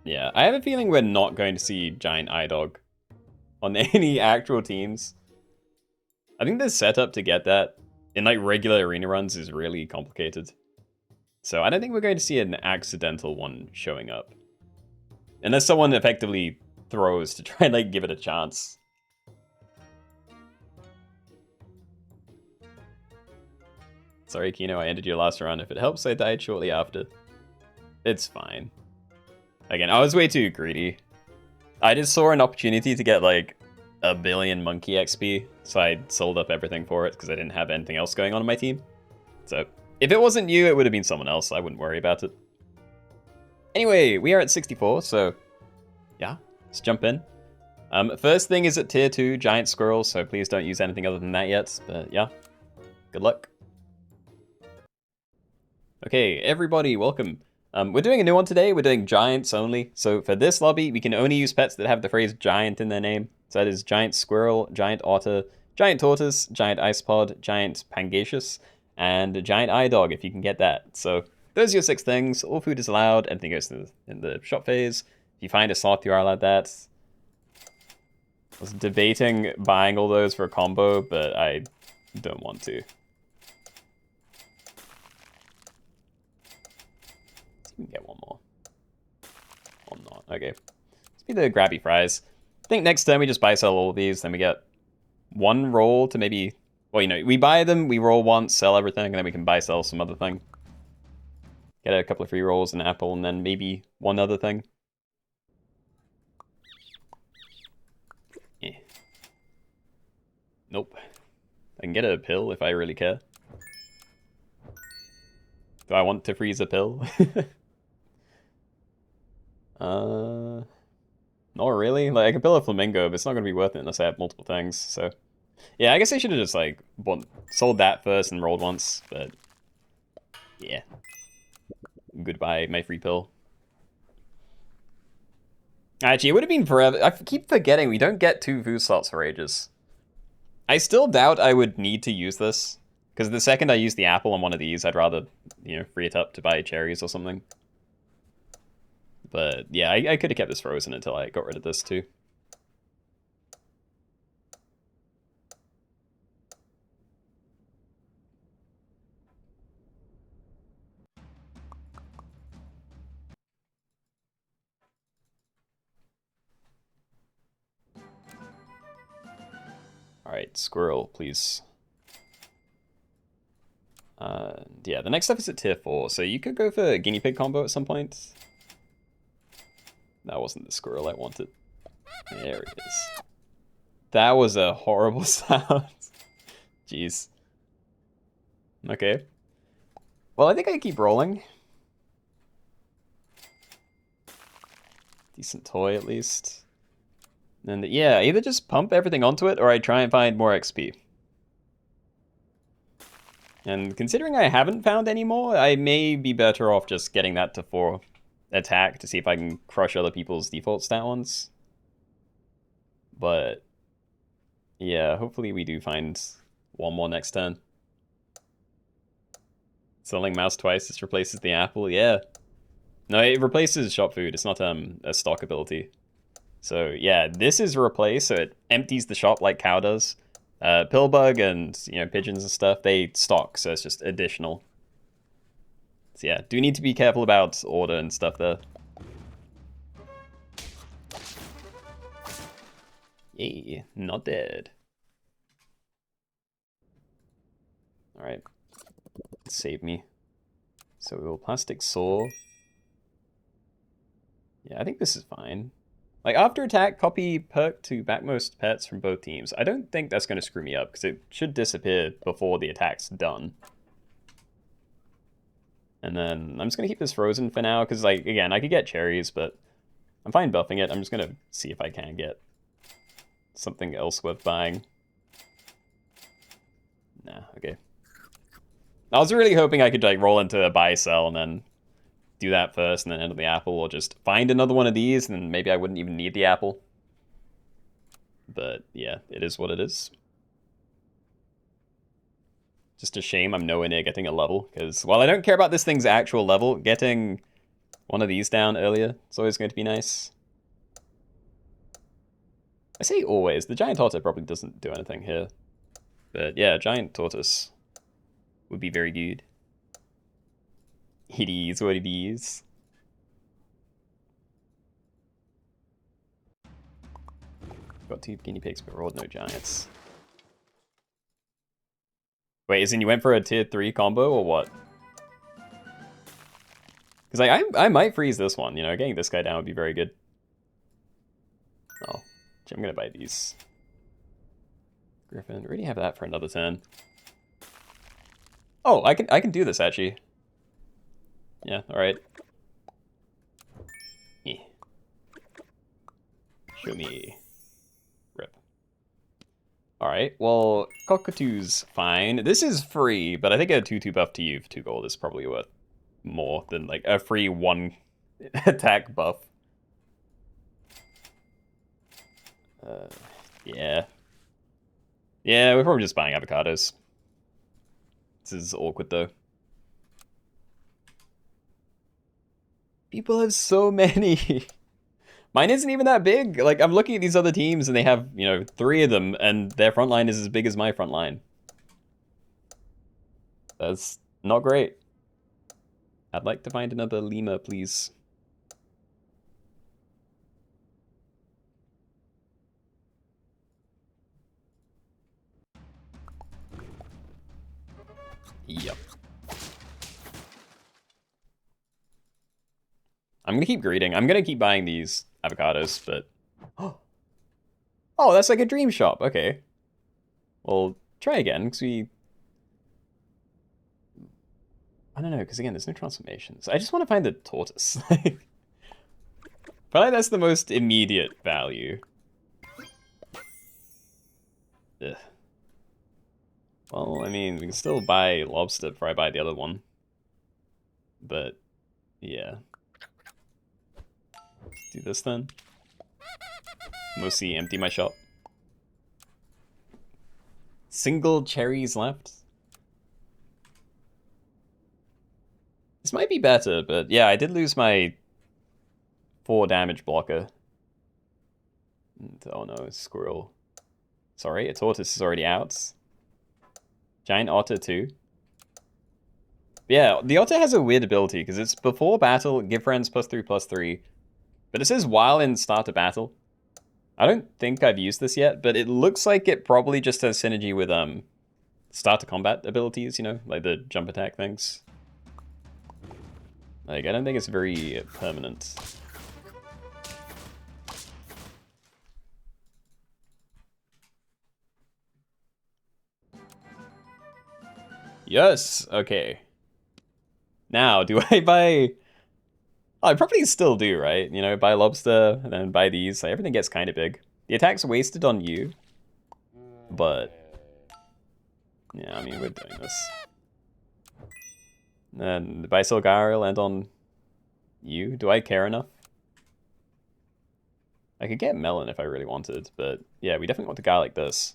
Yeah, I have a feeling we're not going to see Giant iDog on any actual teams. I think the setup to get that in like regular arena runs is really complicated. So I don't think we're going to see an accidental one showing up. Unless someone effectively throws to try and like give it a chance. Sorry, Keenoe, I ended your last run. If it helps, I died shortly after. It's fine. Again, I was way too greedy. I just saw an opportunity to get like 1 billion monkey XP, so I sold up everything for it because I didn't have anything else going on in my team. So if it wasn't you, it would have been someone else. I wouldn't worry about it. Anyway, we are at 64, so yeah, let's jump in. First thing is at tier 2, giant squirrel, so please don't use anything other than that yet, but yeah, good luck. Okay, everybody, welcome. We're doing a new one today. We're doing giants only. So for this lobby, we can only use pets that have the phrase giant in their name. So that is giant squirrel, giant otter, giant tortoise, giant isopod, giant pangasius, and a giant iDog if you can get that. So those are your 6 things. All food is allowed. Everything goes in the shop phase. If you find a sloth, you are allowed that. I was debating buying all those for a combo, but I don't want to. We can get one more. Or not. Okay. Let's be the grabby fries. I think next turn we just buy sell all of these, then we get 1 roll to maybe... Well, you know, we buy them, we roll once, sell everything, and then we can buy sell some other thing. Get a couple of free rolls, an apple, and then maybe 1 other thing. Yeah. Nope. I can get a pill if I really care. Do I want to freeze a pill? Not really. Like, I can build a flamingo, but it's not going to be worth it unless I have multiple things, so... Yeah, I guess I should have just, like, sold that first and rolled once, but... Yeah. Goodbye, my free pill. Actually, it would have been forever. I keep forgetting we don't get 2 food slots for ages. I still doubt I would need to use this, because the second I use the apple on one of these, I'd rather, you know, free it up to buy cherries or something. But yeah, I could have kept this frozen until I got rid of this too. Alright, squirrel, please. Yeah, the next stuff is at tier 4, so you could go for a guinea pig combo at some point. That wasn't the squirrel I wanted. There it is. That was a horrible sound. Jeez. Okay. Well, I think I keep rolling. Decent toy, at least. And yeah, either just pump everything onto it, or I try and find more XP. And considering I haven't found any more, I may be better off just getting that to 4 attack to see if I can crush other people's default stat ones. But yeah, hopefully we do find 1 more next turn. Selling mouse twice, this replaces the apple, yeah. No, it replaces shop food, it's not a stock ability. So yeah, this is replace, so it empties the shop like cow does. Pillbug and, you know, pigeons and stuff, they stock, so it's just additional. So yeah, do need to be careful about order and stuff there. Yay, not dead. Alright. Save me. So we will plastic saw. Yeah, I think this is fine. Like, after attack, copy perk to backmost pets from both teams. I don't think that's going to screw me up, because it should disappear before the attack's done. And then I'm just going to keep this frozen for now, because, like, again, I could get cherries, but I'm fine buffing it. I'm just going to see if I can get something else worth buying. Nah, okay. I was really hoping I could, like, roll into a buy-sell and then do that first and then enter the apple, or just find another one of these and then maybe I wouldn't even need the apple. But yeah, it is what it is. Just a shame I'm nowhere near getting a level, because while I don't care about this thing's actual level, getting one of these down earlier. It's always going to be nice. I say always. The giant otter probably doesn't do anything here. But yeah, giant tortoise would be very good. It is what it is. Got 2 guinea pigs, but rolled no giants. Wait, as in you went for a tier 3 combo or what? Because like, I might freeze this one, you know, getting this guy down would be very good. Oh, I'm gonna buy these. Griffin, already have that for another turn. Oh, I can do this actually. Yeah, alright. Show me. Rip. Alright, well, Cockatoo's fine. This is free, but I think a 2/2 buff to you for 2 gold is probably worth more than like a free 1 attack buff. Yeah. Yeah, we're probably just buying avocados. This is awkward though. People have so many. Mine isn't even that big. Like, I'm looking at these other teams and they have, you know, 3 of them and their front line is as big as my front line. That's not great. I'd like to find another lemur, please. Yep. I'm gonna keep greeting. I'm gonna keep buying these avocados, but... Oh, that's like a dream shop. Okay. Well, try again, because we... I don't know, because again, there's no transformations. I just want to find the tortoise. I feel like that's the most immediate value. Ugh. Well, I mean, we can still buy lobster before I buy the other one. But, yeah. Let's do this then. Mostly empty my shop. Single cherries left. This might be better, but yeah, I did lose my 4 damage blocker. Oh no, squirrel. Sorry, a tortoise is already out. Giant otter too. Yeah, the otter has a weird ability because it's before battle, give friends +3/+3. But it says while in start of battle. I don't think I've used this yet, but it looks like it probably just has synergy with start to combat abilities, you know, like the jump attack things. Like, I don't think it's very permanent. Yes, okay. Now, do I buy... Oh, I probably still do, right? You know, buy lobster, and then buy these. Like, everything gets kind of big. The attack's wasted on you. But... yeah, I mean, we're doing this. And buy Silgaril and on you. Do I care enough? I could get melon if I really wanted, but yeah, we definitely want to garlic this.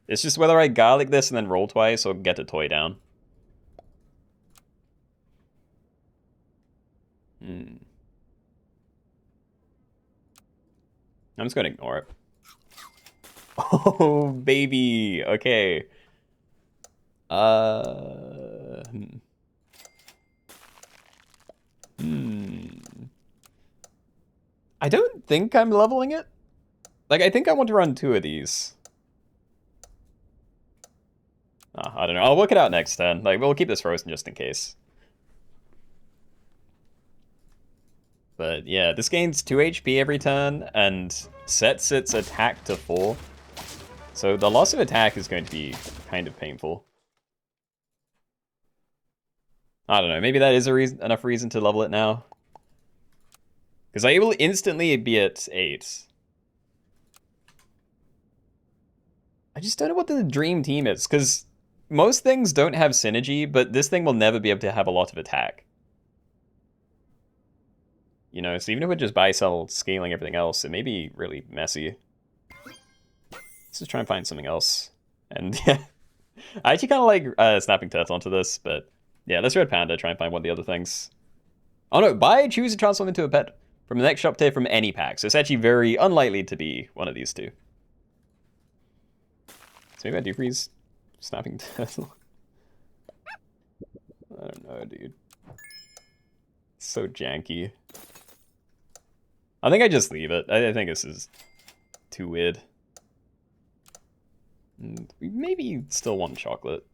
It's just whether I garlic this and then roll twice or get a toy down. I'm just gonna ignore it. Oh, baby. Okay. I don't think I'm leveling it. Like, I think I want to run 2 of these. I don't know. I'll work it out next turn. Like, we'll keep this frozen just in case. But yeah, this gains 2 HP every turn and sets its attack to 4. So the loss of attack is going to be kind of painful. I don't know, maybe that is enough reason to level it now. Because I will instantly be at 8. I just don't know what the dream team is, because most things don't have synergy, but this thing will never be able to have a lot of attack. You know, so even if we just buy, sell, scaling everything else, it may be really messy. Let's just try and find something else. And yeah, I actually kind of like Snapping Turtle onto this, but yeah, let's Red Panda, try and find one of the other things. Oh no, buy, choose to transform into a pet from the next shop tier from any pack. So it's actually very unlikely to be one of these two. So maybe I do freeze snapping turtle. I don't know, dude. It's so janky. I think I just leave it. I think this is too weird. And we maybe still want chocolate.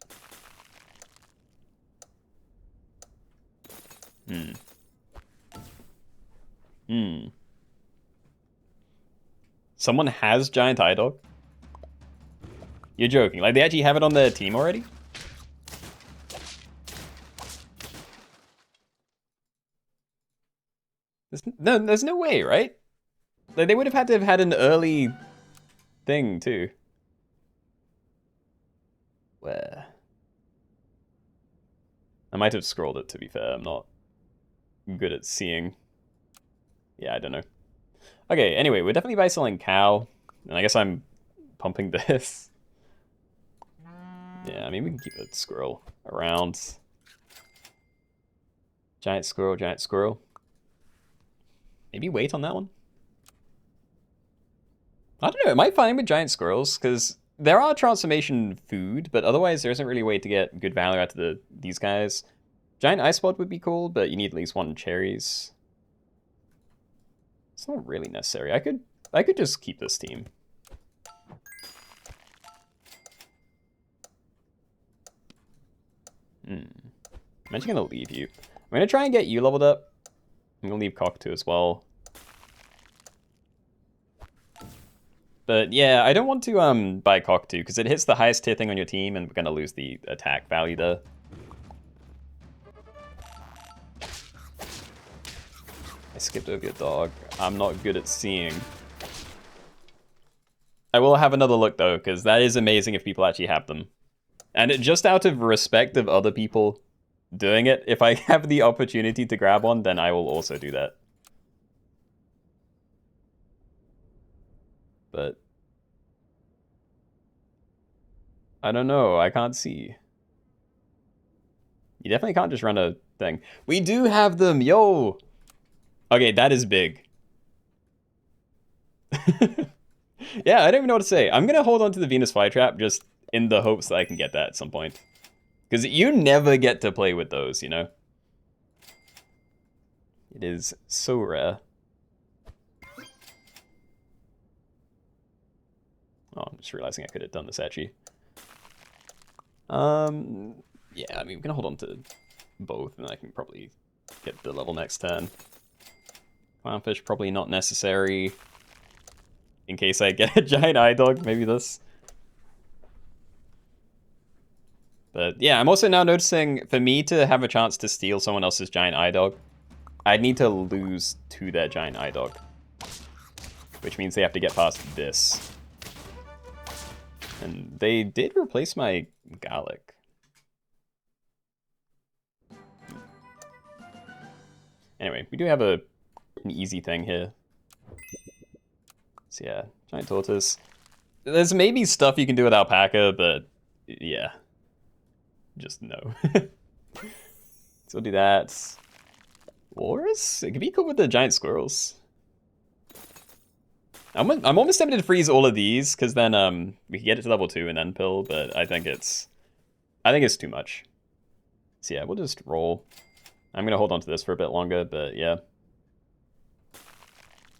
Someone has giant eye dog? You're joking. Like, they actually have it on their team already? There's no way, right? Like, they would have had to have had an early thing, too. Where? I might have scrolled it, to be fair. I'm not good at seeing. Yeah, I don't know. Okay, anyway, we're definitely buy selling cow. And I guess I'm pumping this. Yeah, I mean, we can keep a squirrel around. Giant squirrel, giant squirrel. Maybe wait on that one. I don't know, it might fine with giant squirrels, because there are transformation food, but otherwise there isn't really a way to get good value out of these guys. Giant ice pod would be cool, but you need at least 1 cherries. It's not really necessary. I could just keep this team. I'm actually gonna leave you. I'm gonna try and get you leveled up. I'm gonna leave Cockatoo as well. But yeah, I don't want to buy Cockatoo because it hits the highest tier thing on your team and we're gonna lose the attack value there. I skipped over your dog. I'm not good at seeing. I will have another look though, because that is amazing if people actually have them. And just out of respect of other people doing it, if I have the opportunity to grab one, then I will also do that. But I don't know, I can't see. You definitely can't just run a thing. We do have them, yo! Okay, that is big. Yeah, I don't even know what to say. I'm gonna hold on to the Venus flytrap just in the hopes that I can get that at some point. Because you never get to play with those, you know? It is so rare. Oh, I'm just realizing I could have done this actually. Yeah, I mean, we're gonna hold on to both, and I can probably get the level next turn. Clownfish, probably not necessary. In case I get a giant eye dog, maybe this. But yeah, I'm also now noticing, for me to have a chance to steal someone else's giant eye dog, I'd need to lose to their giant eye dog. Which means they have to get past this. And they did replace my garlic. Anyway, we do have an easy thing here. So yeah, giant tortoise. There's maybe stuff you can do with alpaca, but yeah. Just no. So we'll do that. Walrus? It could be cool with the giant squirrels. I'm almost tempted to freeze all of these, because then we can get it to level 2 and then pill, but I think it's too much. So yeah, we'll just roll. I'm gonna hold on to this for a bit longer, but yeah.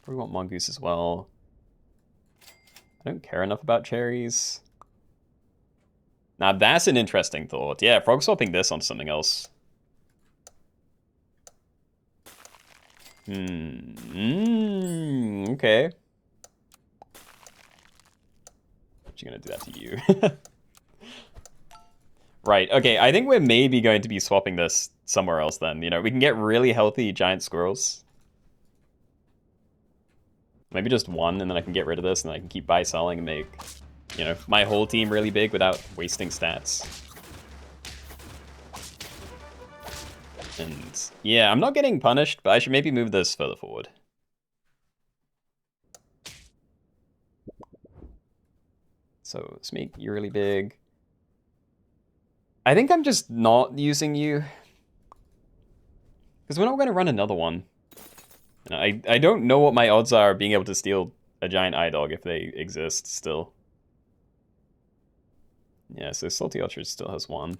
Probably want mongoose as well. I don't care enough about cherries. Now that's an interesting thought. Yeah, frog swapping this on something else. Okay. What you gonna do that to you? Right, okay, I think we're maybe going to be swapping this somewhere else then. You know, we can get really healthy giant squirrels. Maybe just one, and then I can get rid of this, and I can keep buy-selling and make, you know, my whole team really big without wasting stats. And yeah, I'm not getting punished, but I should maybe move this further forward. So let's make you really big. I think I'm just not using you. Because we're not going to run another one. And I don't know what my odds are of being able to steal a giant eye dog if they exist still. Yeah, so Salty Orchard still has one.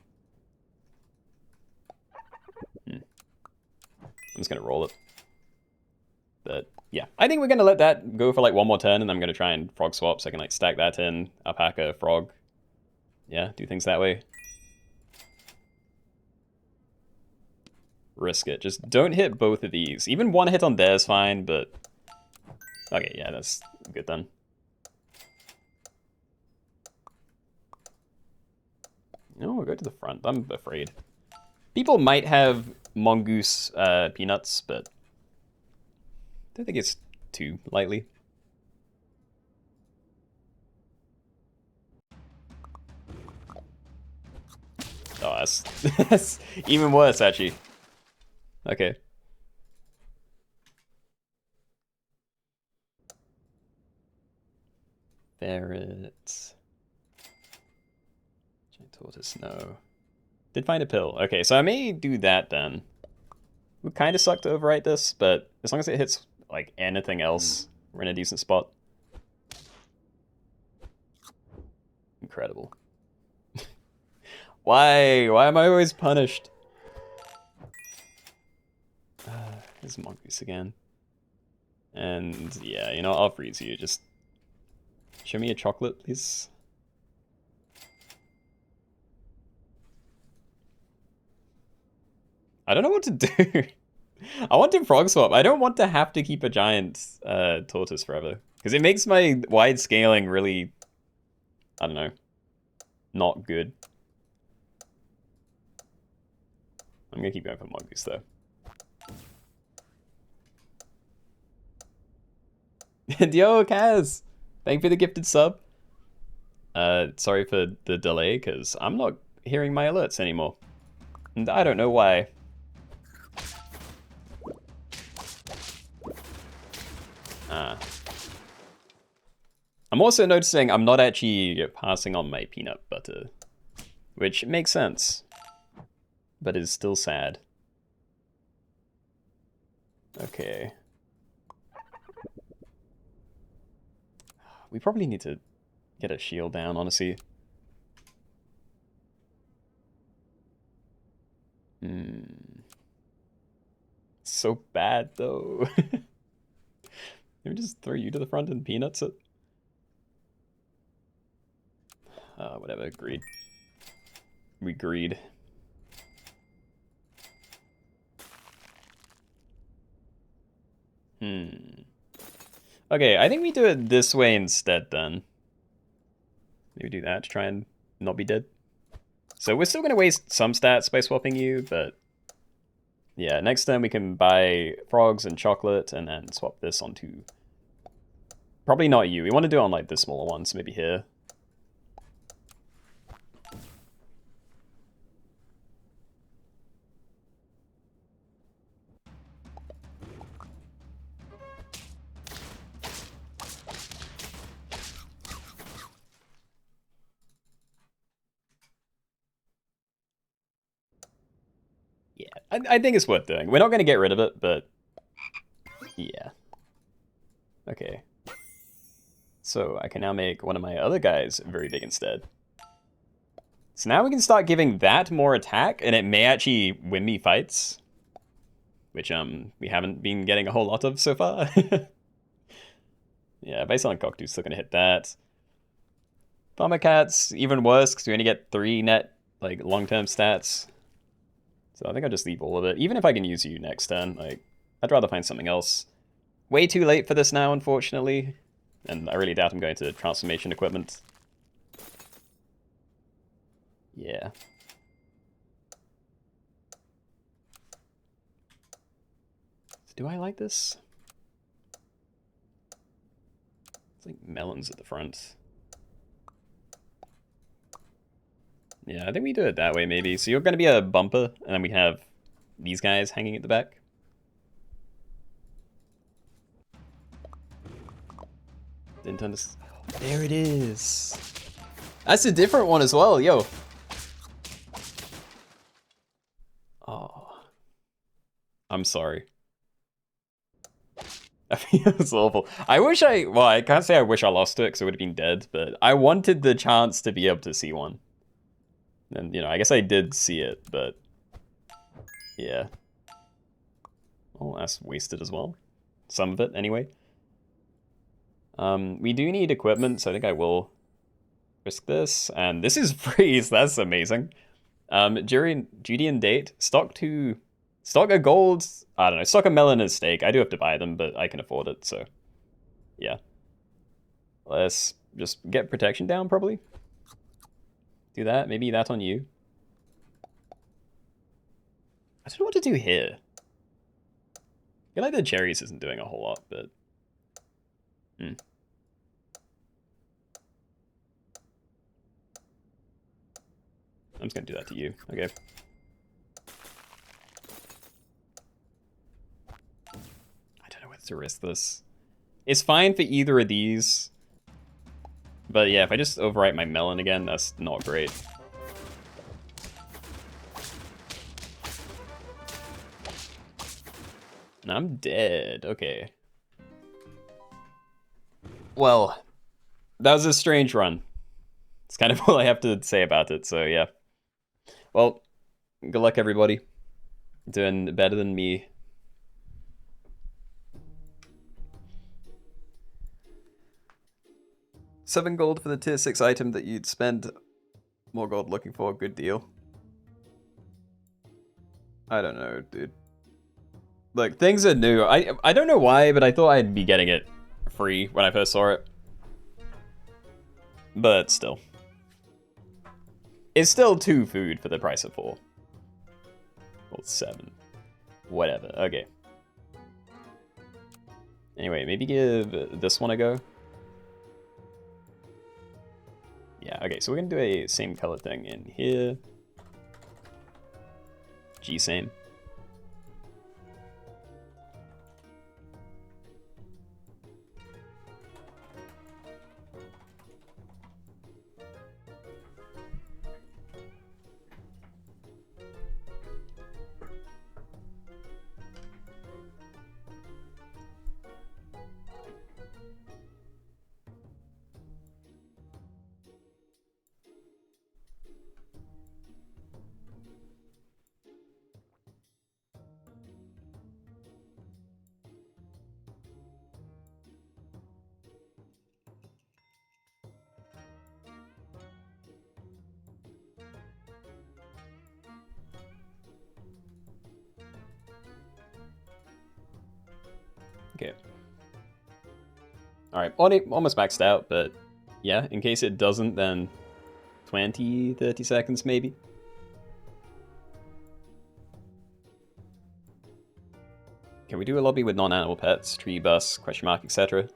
I'm just going to roll it. But yeah, I think we're going to let that go for like one more turn, and I'm going to try and frog swap so I can like stack that in, alpaca, frog. Yeah, do things that way. Risk it. Just don't hit both of these. Even one hit on there is fine, but... Okay, yeah, that's good then. No, we'll go to the front. I'm afraid. People might have mongoose peanuts, but... I don't think it's too lightly. Oh, that's even worse, actually. Okay. Ferret. Giant tortoise, no. Did find a pill. Okay, so I may do that then. Would kind of suck to overwrite this, but as long as it hits like anything else, we're in a decent spot. Incredible. Why? Why am I always punished? There's mongoose again. And yeah, you know, I'll freeze you. Just show me a chocolate, please. I don't know what to do. I want to frog swap. I don't want to have to keep a giant tortoise forever. Because it makes my wide scaling really, I don't know, not good. I'm going to keep going for mongoose though. Yo, Kaz! Thank you for the gifted sub. Sorry for the delay, because I'm not hearing my alerts anymore. And I don't know why. I'm also noticing I'm not actually passing on my peanut butter, which makes sense, but is still sad. Okay. We probably need to get a shield down, honestly. So bad, though. Let me just throw you to the front and peanuts it. Whatever, greed. We greed. Okay, I think we do it this way instead then. Maybe do that to try and not be dead. So we're still going to waste some stats by swapping you, but... Yeah, next turn we can buy frogs and chocolate and then swap this onto... Probably not you. We want to do it on like the smaller ones, maybe here. Yeah, I think it's worth doing. We're not going to get rid of it, but... Yeah. Okay. So I can now make one of my other guys very big instead. So now we can start giving that more attack, and it may actually win me fights. Which we haven't been getting a whole lot of so far. Yeah, based on Cockatoo's still gonna hit that. Bomber Cat's even worse, because we only get 3 net, like, long-term stats. So I think I'll just leave all of it. Even if I can use you next turn, like, I'd rather find something else. Way too late for this now, unfortunately. And I really doubt I'm going to transformation equipment. Yeah. Do I like this? It's like melons at the front. Yeah, I think we do it that way maybe. So you're going to be a bumper, and then we have these guys hanging at the back. Didn't turn this... Oh, there it is. That's a different one as well, yo. Oh. I'm sorry. That feels awful. I wish well, I can't say I wish I lost it because it would have been dead, but I wanted the chance to be able to see one. And, you know, I guess I did see it, but yeah. Oh, that's wasted as well. Some of it, anyway. We do need equipment, so I think I will risk this. And this is free, so that's amazing. Judy and date, stock a gold, I don't know, stock a melon and a steak. I do have to buy them, but I can afford it, so yeah. Let's just get protection down, probably. Do that, maybe that on you. I don't know what to do here. I feel like the cherries isn't doing a whole lot, but... I'm just gonna do that to you, okay. I don't know whether to risk this. It's fine for either of these. But yeah, if I just overwrite my melon again, that's not great. And I'm dead, okay. Well, that was a strange run. It's kind of all I have to say about it, so yeah. Well, good luck everybody. Doing better than me. $7 gold for the tier 6 item that you'd spend more gold looking for, good deal. I don't know, dude. Look, things are new. I don't know why, but I thought I'd be getting it free when I first saw it. But still. It's still 2 food for the price of 4. Well, 7. Whatever, okay. Anyway, maybe give this one a go. Yeah, okay, so we're gonna do a same color thing in here. G same. Okay. Alright, almost maxed out, but yeah, in case it doesn't, then 20, 30 seconds maybe. Can we do a lobby with non-animal pets, tree bus, question mark, etc.?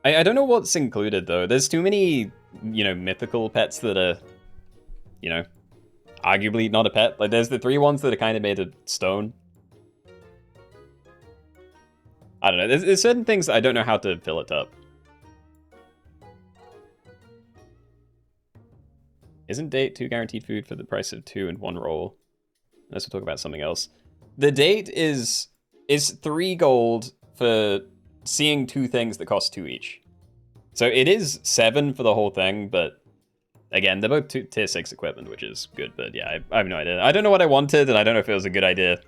I don't know what's included though. There's too many, you know, mythical pets that are, you know, arguably not a pet. Like there's the 3 ones that are kind of made of stone. I don't know. There's certain things that I don't know how to fill it up. Isn't date 2 guaranteed food for the price of 2 and 1 roll? Unless we'll talk about something else. The date is 3 gold for seeing 2 things that cost 2 each. So it is 7 for the whole thing, but again, they're both tier 6 equipment, which is good, but yeah, I have no idea. I don't know what I wanted, and I don't know if it was a good idea,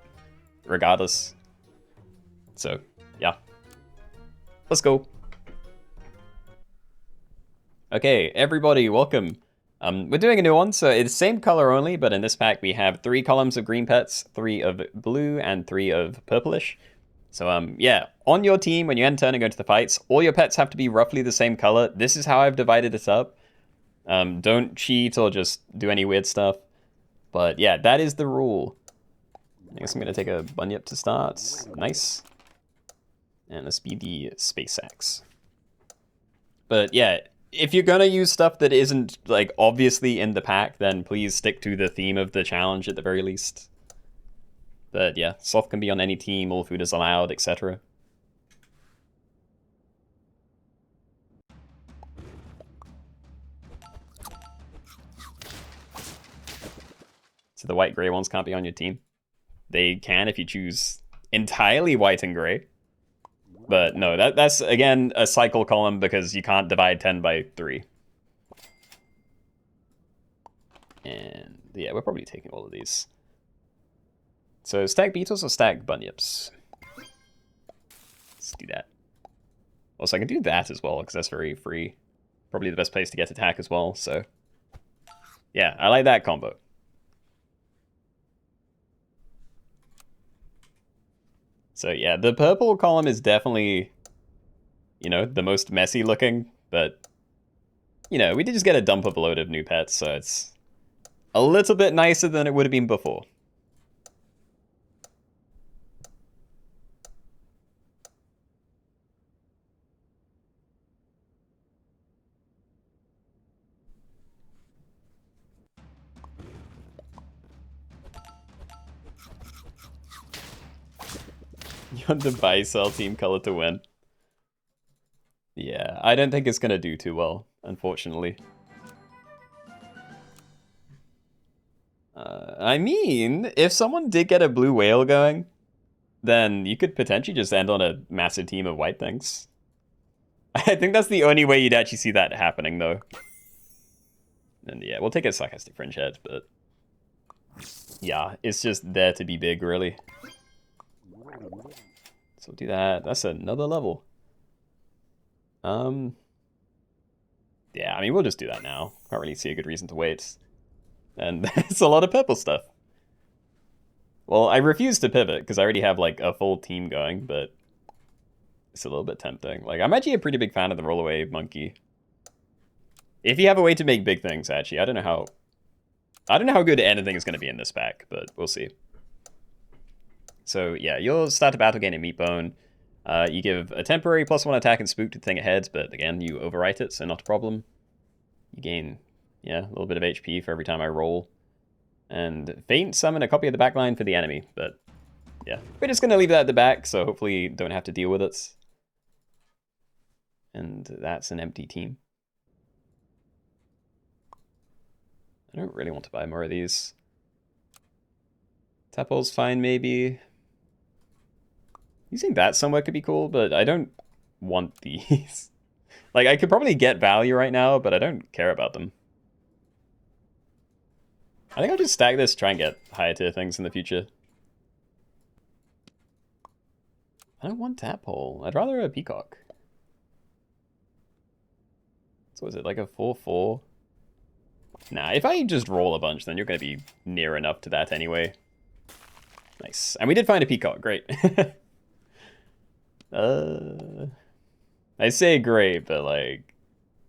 regardless. So, yeah. Let's go. Okay, everybody, welcome. We're doing a new one, so it's same color only, but in this pack we have 3 columns of green pets, 3 of blue, and 3 of purplish. So, yeah, on your team, when you end turn and go into the fights, all your pets have to be roughly the same color. This is how I've divided it up. Don't cheat or just do any weird stuff. But yeah, that is the rule. I guess I'm going to take a bunyip to start. Nice. And let's be the space axe. But yeah, if you're going to use stuff that isn't like obviously in the pack, then please stick to the theme of the challenge at the very least. But yeah, sloth can be on any team, all food is allowed, etc. So the white-gray ones can't be on your team. they can if you choose entirely white and gray. But no, that's again a cycle column because you can't divide 10 by 3. And yeah, we're probably taking all of these. So stack beetles or stack bunyips? Let's do that. Also, I can do that as well because that's very free. Probably the best place to get attack as well, so yeah, I like that combo. So yeah, the purple column is definitely, you know, the most messy looking, but, you know, we did just get a dump of a load of new pets, so it's a little bit nicer than it would have been before. You want the buy-sell team color to win. Yeah, I don't think it's going to do too well, unfortunately. I mean, if someone did get a blue whale going, then you could potentially just end on a massive team of white things. I think that's the only way you'd actually see that happening, though. And yeah, we'll take a sarcastic fringe head, but yeah, it's just there to be big, really. So we'll do that. That's another level. Yeah, I mean, we'll just do that now. Can't really see a good reason to wait. And it's a lot of purple stuff. Well, I refuse to pivot because I already have like a full team going, but it's a little bit tempting. Like, I'm actually a pretty big fan of the rollaway monkey. If you have a way to make big things, actually, I don't know how good anything is going to be in this pack, but we'll see. So yeah, you'll start a battle gaining meat bone. You give a temporary +1 attack and spook to the thing ahead, but again, you overwrite it, so not a problem. You gain, yeah, a little bit of HP for every time I roll. And faint summon a copy of the backline for the enemy, but yeah. We're just going to leave that at the back, so hopefully you don't have to deal with it. And that's an empty team. I don't really want to buy more of these. Tadpole's fine, maybe. Using that somewhere could be cool, but I don't want these. Like, I could probably get value right now, but I don't care about them. I think I'll just stack this, try and get higher tier things in the future. I don't want Tadpole. I'd rather a Peacock. So is it like a 4/4? Nah, if I just roll a bunch, then you're going to be near enough to that anyway. Nice. And we did find a Peacock. Great. I say great, but like,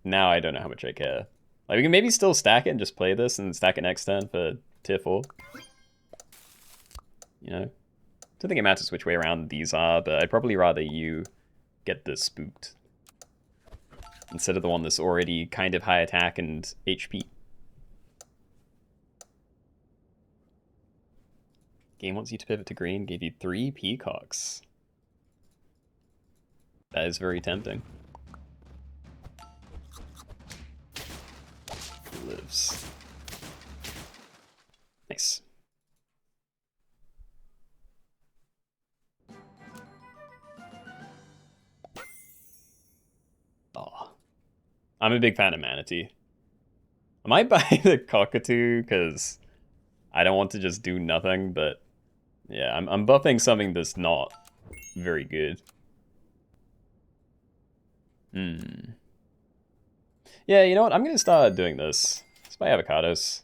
now I don't know how much I care. Like, we can maybe still stack it and just play this and stack it next turn for tier 4. You know? Don't think it matters which way around these are, but I'd probably rather you get this spooked instead of the one that's already kind of high attack and HP. Game wants you to pivot to green, gave you 3 peacocks. That is very tempting. Lives. Nice. Oh. I'm a big fan of Manatee. I might buy the Cockatoo because I don't want to just do nothing, but yeah, I'm buffing something that's not very good. Yeah, you know what? I'm going to start doing this. Let's buy avocados.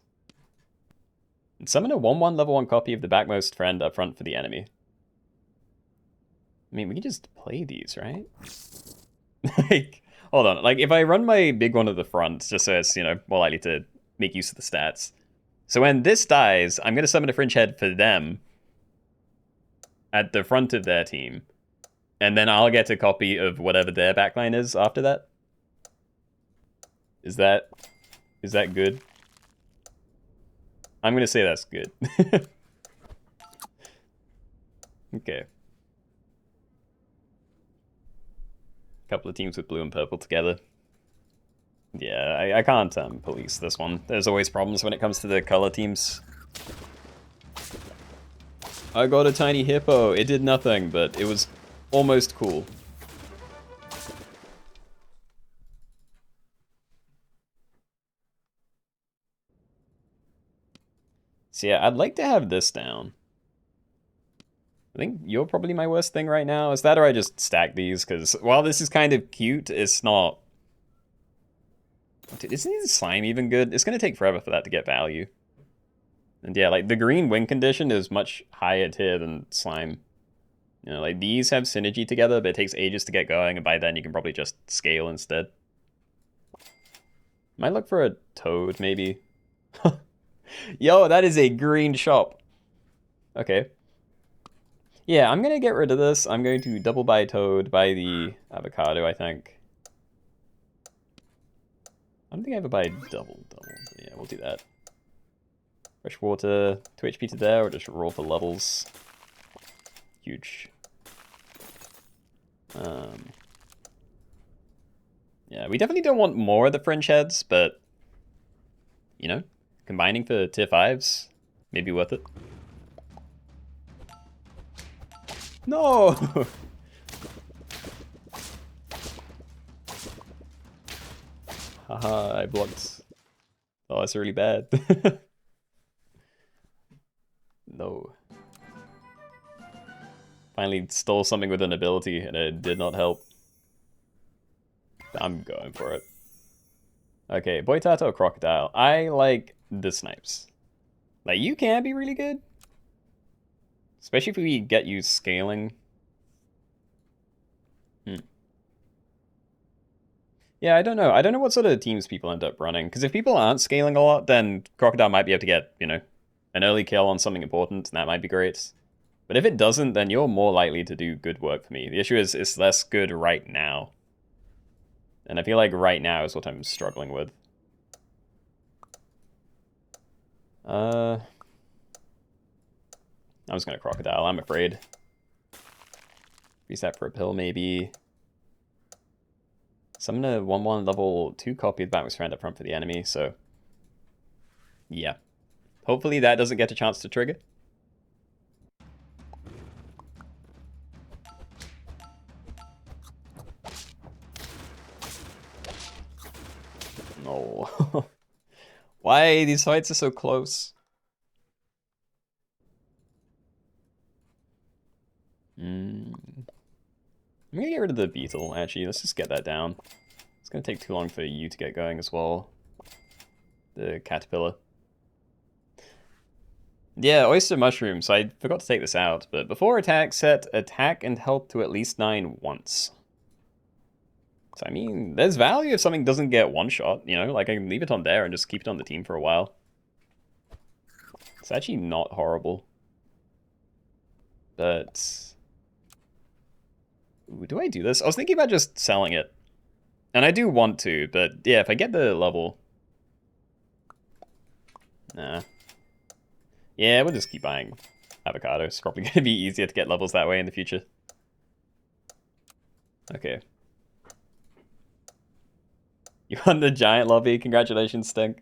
And summon a 1/1 level 1 copy of the backmost friend up front for the enemy. I mean, we can just play these, right? Like, hold on. Like, if I run my big one to the front, just so it's, you know, more likely to make use of the stats. So when this dies, I'm going to summon a fringe head for them at the front of their team. And then I'll get a copy of whatever their backline is after that. Is that good? I'm gonna say that's good. Okay. Couple of teams with blue and purple together. Yeah, I can't police this one. There's always problems when it comes to the color teams. I got a tiny hippo. It did nothing, but it was almost cool. So yeah, I'd like to have this down. I think you're probably my worst thing right now. Is that or I just stack these? Because while this is kind of cute, it's not... Dude, isn't the slime even good? It's going to take forever for that to get value. And yeah, like the green win condition is much higher tier than slime. You know, like these have synergy together, but it takes ages to get going, and by then you can probably just scale instead. Might look for a toad, maybe. Yo, that is a green shop. Okay. Yeah, I'm gonna get rid of this. I'm going to double buy toad, buy the avocado, I think. I don't think I ever buy double. Yeah, we'll do that. Fresh water, 2 HP to there, or just roll for levels. Huge. Yeah, we definitely don't want more of the fringe heads, but, you know, combining for tier 5s, maybe worth it. No! Haha, I blocked. Oh, that's really bad. No. Finally stole something with an ability, and it did not help. I'm going for it. Okay, Boitato or Crocodile. I like the snipes. Like, you can be really good. Especially if we get you scaling. Yeah, I don't know. I don't know what sort of teams people end up running. Because if people aren't scaling a lot, then Crocodile might be able to get, you know, an early kill on something important, and that might be great. But if it doesn't, then you're more likely to do good work for me. The issue is it's less good right now. And I feel like right now is what I'm struggling with. I'm just gonna Crocodile, I'm afraid. Reset for a pill, maybe. Summon a 1/1 level 2 copy of Batman's Friend up front for the enemy, so... yeah. Hopefully that doesn't get a chance to trigger. No. Why? These fights are so close. I'm gonna get rid of the beetle, actually. Let's just get that down. It's gonna take too long for you to get going as well. The caterpillar. Yeah, oyster mushrooms. I forgot to take this out, but before attack, set attack and health to at least 9 once. So, I mean, there's value if something doesn't get one shot, you know? Like, I can leave it on there and just keep it on the team for a while. It's actually not horrible. But... ooh, do I do this? I was thinking about just selling it. And I do want to, but yeah, if I get the level... nah. Yeah, we'll just keep buying avocado. It's probably going to be easier to get levels that way in the future. Okay. You won the giant lobby. Congratulations, Stink.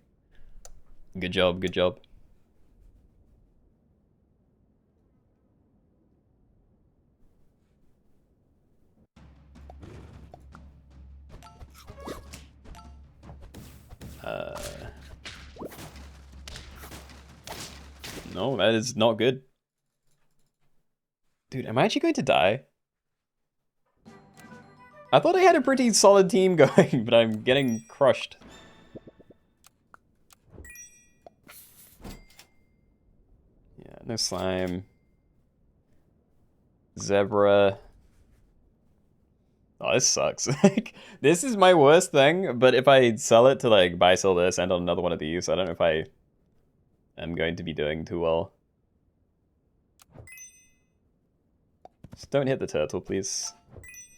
Good job, good job. No, that is not good. Dude, am I actually going to die? I thought I had a pretty solid team going, but I'm getting crushed. Yeah, no slime. Zebra. Oh, this sucks. Like, this is my worst thing, but if I sell it to, like, buy, sell this, and on another one of these, I don't know if I am going to be doing too well. Just don't hit the turtle, please.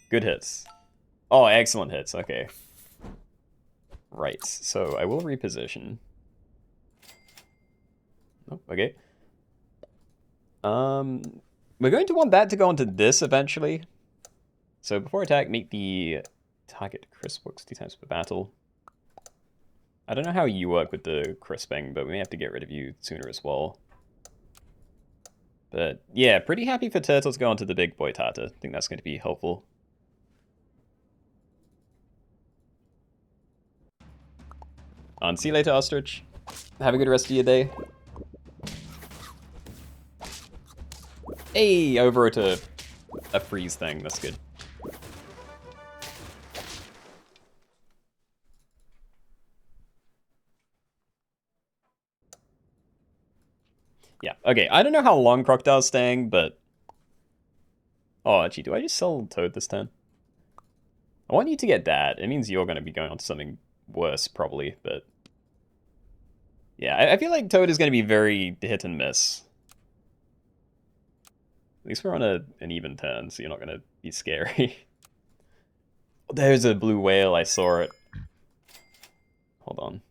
Good hits. Oh, excellent hits. Okay. Right. So I will reposition. Oh, okay. We're going to want that to go into this eventually. So before attack, make the target crisp works 2 times per battle. I don't know how you work with the crisping, but we may have to get rid of you sooner as well. But yeah, pretty happy for Turtle to go onto the big boy Tata. I think that's going to be helpful. On, see you later, Ostrich. Have a good rest of your day. Hey, over to a freeze thing. That's good. Yeah, okay. I don't know how long Crocodile's staying, but... Oh, actually, do I just sell Toad this turn? I want you to get that. It means you're going to be going on to something worse, probably, but... Yeah, I feel like Toad is going to be very hit and miss. At least we're on an even turn, so you're not going to be scary. There's a blue whale, I saw it. Hold on.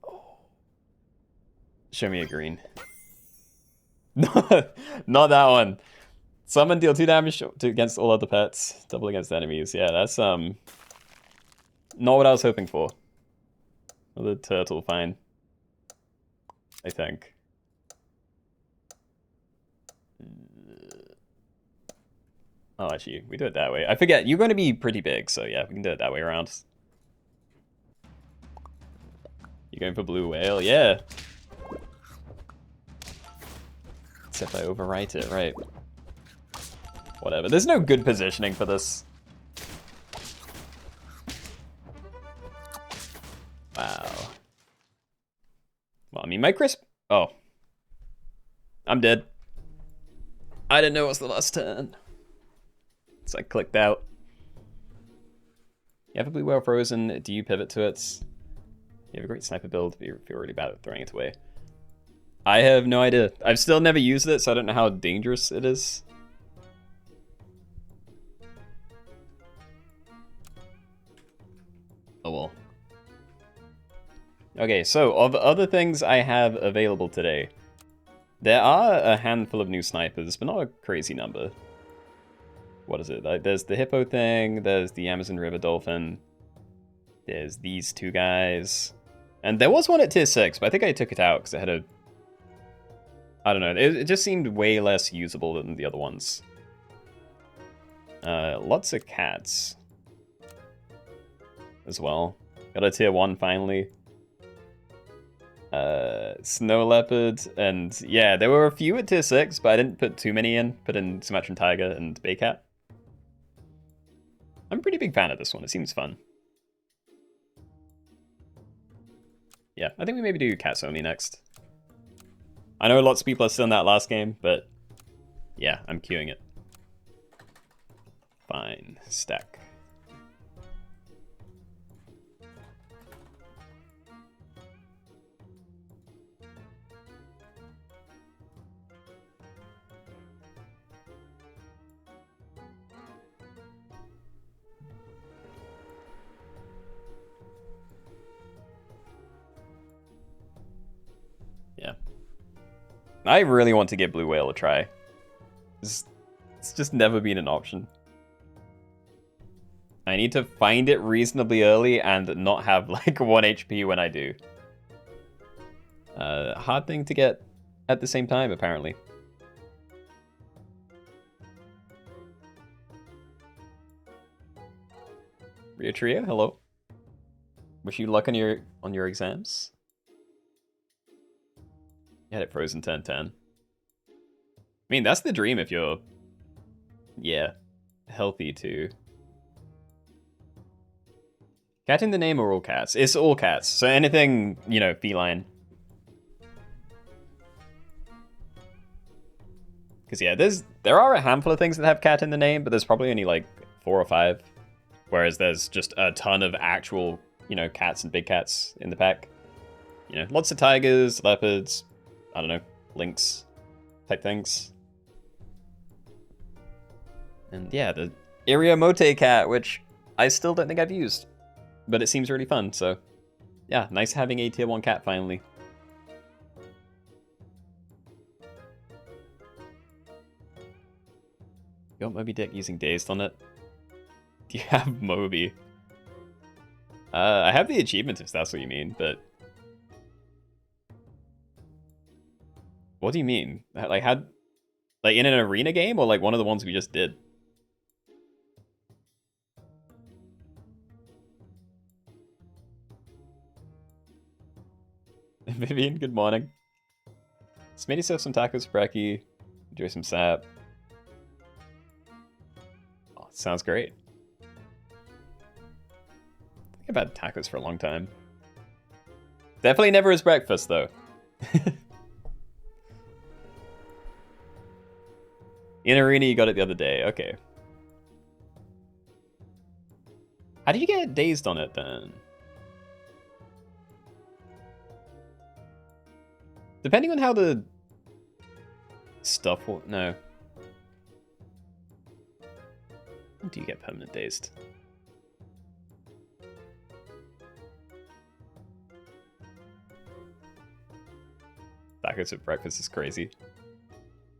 Oh. Show me a green. Not that one. Summon, deal 2 damage against all other pets. Double against enemies. Yeah, that's not what I was hoping for. Another turtle, fine. I think. Oh, actually, we do it that way. I forget, you're going to be pretty big, so yeah, we can do it that way around. You're going for blue whale? Yeah. Except I overwrite it, right. Whatever. There's no good positioning for this. Wow. Well, I mean, my crisp... Oh. I'm dead. I didn't know it was the last turn. So I clicked out. You have a blue whale frozen. Do you pivot to it? You have a great sniper build, but you feel really bad at throwing it away. I have no idea. I've still never used it, so I don't know how dangerous it is. Oh well. Okay, so of other things I have available today, there are a handful of new snipers, but not a crazy number. What is it? There's the hippo thing, there's the Amazon River Dolphin, there's these two guys, and there was one at tier 6, but I think I took it out because it had a... I don't know, it just seemed way less usable than the other ones. Lots of cats as well. Got a tier 1 finally. Snow leopard, and yeah, there were a few at tier 6, but I didn't put too many in. Put in Sumatran tiger and baycat. I'm a pretty big fan of this one. It seems fun. Yeah, I think we maybe do cats only next. I know lots of people are still in that last game, but yeah, I'm queuing it. Fine, stack. Yeah. I really want to get blue whale a try. It's just never been an option. I need to find it reasonably early and not have like 1 HP when I do. Hard thing to get at the same time, apparently. Rio Trio, hello. Wish you luck on your exams. You had it frozen 10-10. I mean, that's the dream if you're, yeah, healthy too. Cat in the name or all cats? It's all cats, so anything, you know, feline. Because yeah, there are a handful of things that have cat in the name, but there's probably only like 4 or 5. Whereas there's just a ton of actual, you know, cats and big cats in the pack. You know, lots of tigers, leopards, I don't know, lynx type things. And yeah, the Iriomote cat, which I still don't think I've used. But it seems really fun, so yeah, nice having a tier 1 cat finally. You got Moby Dick using Dazed on it? Do you have Moby? I have the achievement if that's what you mean, but... What do you mean? Like, how... Like, in an arena game, or like one of the ones we just did? Vivian, good morning. Let's make yourself some tacos, Brecky. Enjoy some sap. Oh, sounds great. I think I've had tacos for a long time. Definitely never as breakfast, though. In arena, you got it the other day. Okay. How do you get dazed on it, then? Depending on how the stuff will... No. How do you get permanent dazed? Tacos at breakfast is crazy.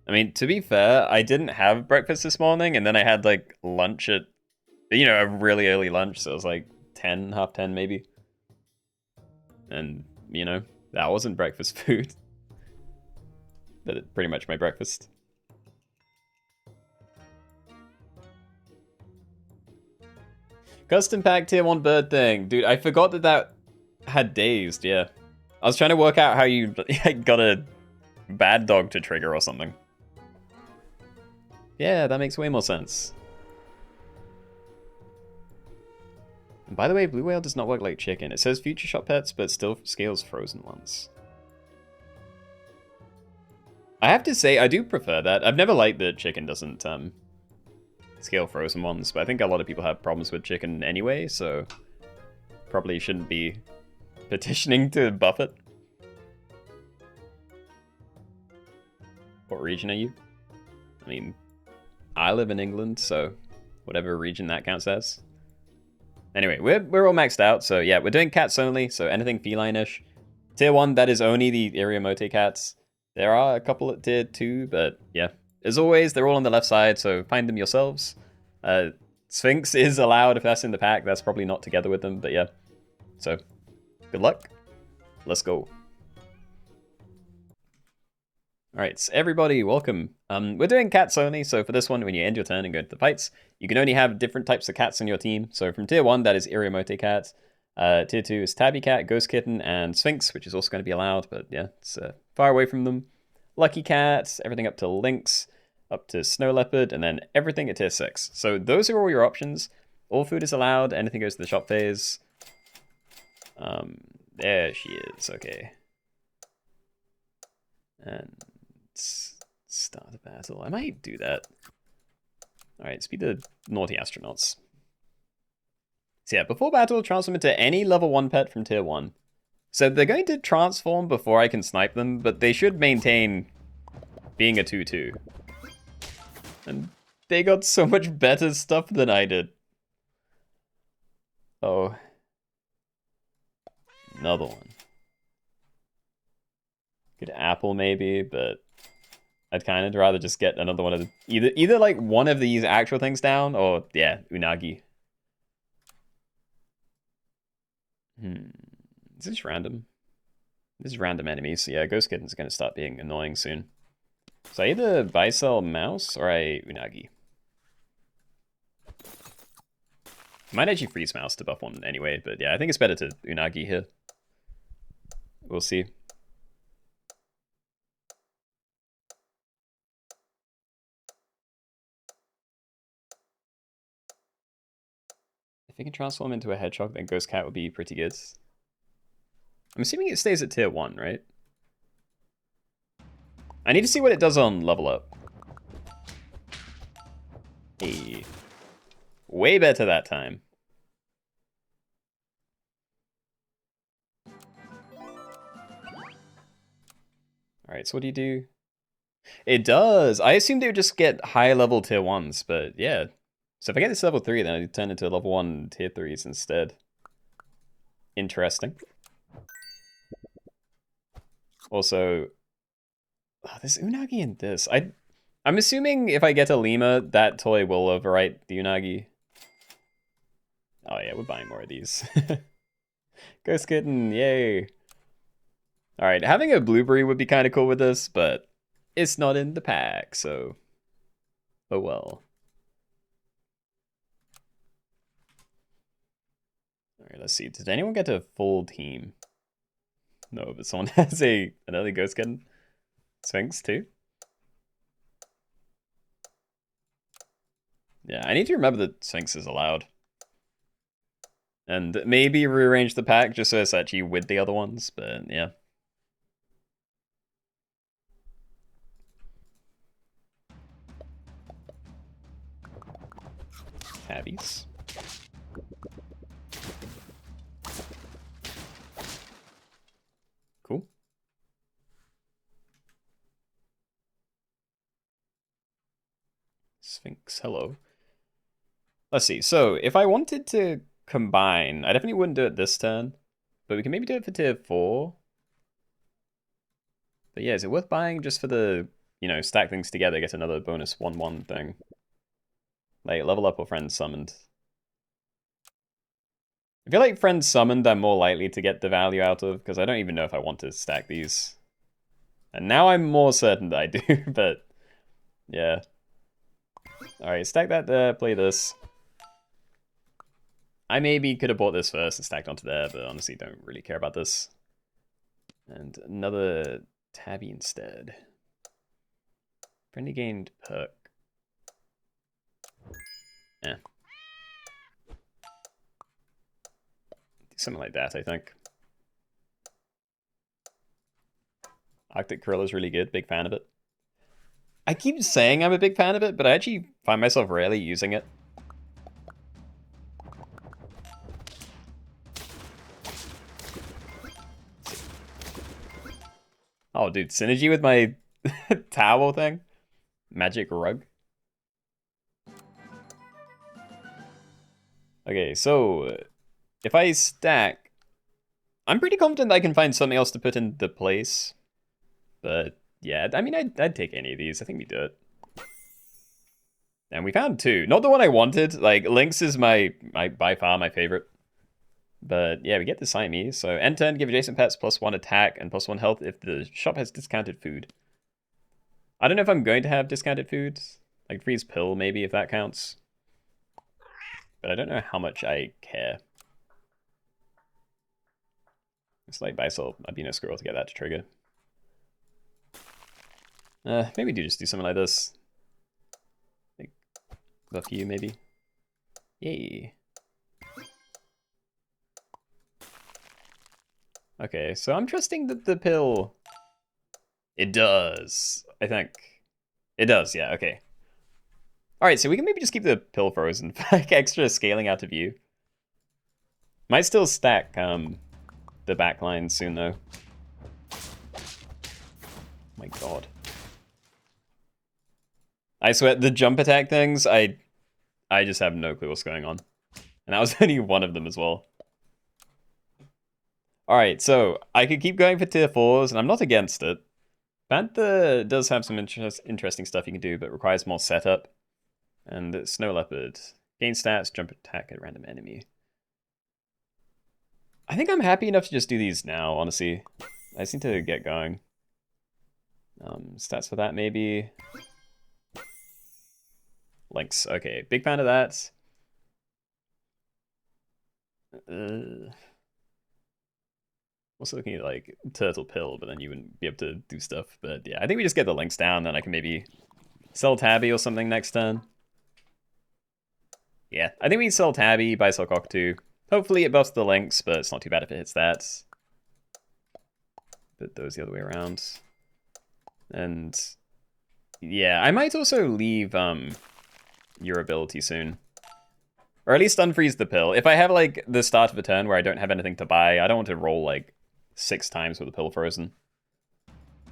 I mean, to be fair, I didn't have breakfast this morning, and then I had, like, lunch at... You know, a really early lunch, so it was, like, 10, half 10, maybe. And, you know, that wasn't breakfast food. But it's pretty much my breakfast. Custom pack tier 1 bird thing. Dude, I forgot that that had dazed, yeah. I was trying to work out how you got a bad dog to trigger or something. Yeah, that makes way more sense. And by the way, blue whale does not work like chicken. It says future shop pets, but still scales frozen ones. I have to say, I do prefer that. I've never liked that chicken doesn't scale frozen ones, but I think a lot of people have problems with chicken anyway, so probably shouldn't be petitioning to buff it. What region are you? I mean, I live in England, so whatever region that counts as. Anyway, we're all maxed out, so yeah, we're doing cats only, so anything feline-ish. Tier 1, that is only the Iriomote cats. There are a couple at tier 2, but yeah. As always, they're all on the left side, so find them yourselves. Sphinx is allowed if that's in the pack. That's probably not together with them, but yeah. So, good luck. Let's go. Alright, so everybody, welcome. We're doing cats only, so for this one, when you end your turn and go into the fights, you can only have different types of cats on your team. So from tier 1, that is Iriomote cat. Tier 2 is Tabby Cat, Ghost Kitten, and Sphinx, which is also going to be allowed, but yeah, it's far away from them. Lucky Cat, everything up to Lynx, up to Snow Leopard, and then everything at tier 6. So those are all your options. All food is allowed, anything goes to the shop phase. There she is, okay. And start the battle. I might do that. Alright, speed the naughty astronauts. So yeah, before battle, transform into any level 1 pet from tier 1. So they're going to transform before I can snipe them, but they should maintain being a 2-2. And they got so much better stuff than I did. Oh. Another one. Good apple maybe, but I'd kind of rather just get another one of the... Either like one of these actual things down, or yeah, Unagi. Is this random? This is random enemies, so yeah, Ghost Kitten's gonna start being annoying soon. So I either buy sell mouse or I Unagi. Might actually freeze mouse to buff one anyway, but yeah, I think it's better to Unagi here. We'll see. If it can transform into a hedgehog, then Ghost Cat would be pretty good. I'm assuming it stays at tier 1, right? I need to see what it does on level up. Hey. Way better that time. Alright, so what do you do? It does! I assumed it would just get high level tier 1s, but yeah. So if I get this level 3, then I turn into level 1 tier 3s instead. Interesting. Also, there's Unagi in this. I'm assuming if I get a Lima, that toy will overwrite the Unagi. Oh yeah, we're buying more of these. Ghost Kitten, yay! Alright, having a Blueberry would be kind of cool with this, but it's not in the pack, so oh well. Alright, let's see. Did anyone get a full team? No, but someone has another ghost gun Sphinx too. Yeah, I need to remember that Sphinx is allowed. And maybe rearrange the pack just so it's actually with the other ones, but yeah. Tabbies. Cool. Sphinx, hello. Let's see. So if I wanted to combine, I definitely wouldn't do it this turn, but we can maybe do it for tier 4. But yeah, is it worth buying just for the, stack things together, get another bonus 1/1 thing? Like, level up or friends summoned. I feel like friends summoned I'm more likely to get the value out of, because I don't even know if I want to stack these. And now I'm more certain that I do, but yeah. Alright, stack that there, play this. I maybe could have bought this first and stacked onto there, but honestly don't really care about this. And another tabby instead. Friendly gained perk. Yeah. Something like that, I think. Arctic Krill is really good, big fan of it. I keep saying I'm a big fan of it, but I actually find myself rarely using it. Oh, dude, synergy with my towel thing? Magic rug? Okay, so if I stack, I'm pretty confident I can find something else to put into place. But yeah, I mean, I'd take any of these. I think we do it. And we found 2. Not the one I wanted. Like, Lynx is my by far my favorite. But yeah, we get the Siamese. So end turn, give adjacent pets +1 attack and +1 health if the shop has discounted food. I don't know if I'm going to have discounted food. Like freeze pill, maybe, if that counts. But I don't know how much I care. It's like Bisol, Albino Squirrel to get that to trigger. Maybe just do something like this. Like, buff you, maybe. Yay. Okay, so I'm trusting that the pill... It does, I think. It does, yeah, okay. Alright, so we can maybe just keep the pill frozen for like extra scaling out of view. Might still stack the backline soon, though. My god. I swear, the jump attack things, I just have no clue what's going on. And that was only one of them as well. Alright, so I could keep going for tier 4s, and I'm not against it. Panther does have some interesting stuff you can do, but requires more setup. And Snow Leopard. Gain stats, jump attack at random enemy. I think I'm happy enough to just do these now, honestly. I just need to get going. Stats for that, maybe. Lynx, okay. Big fan of that. Also looking at like Turtle Pill, but then you wouldn't be able to do stuff. But yeah, I think we just get the Lynx down, then I can maybe sell Tabby or something next turn. Yeah, I think we sell Tabby, buy Sell Cockatoo. Hopefully it buffs the Lynx, but it's not too bad if it hits that. Put those the other way around. And yeah, I might also leave your ability soon. Or at least unfreeze the pill. If I have like the start of a turn where I don't have anything to buy, I don't want to roll like 6 times with the pill frozen.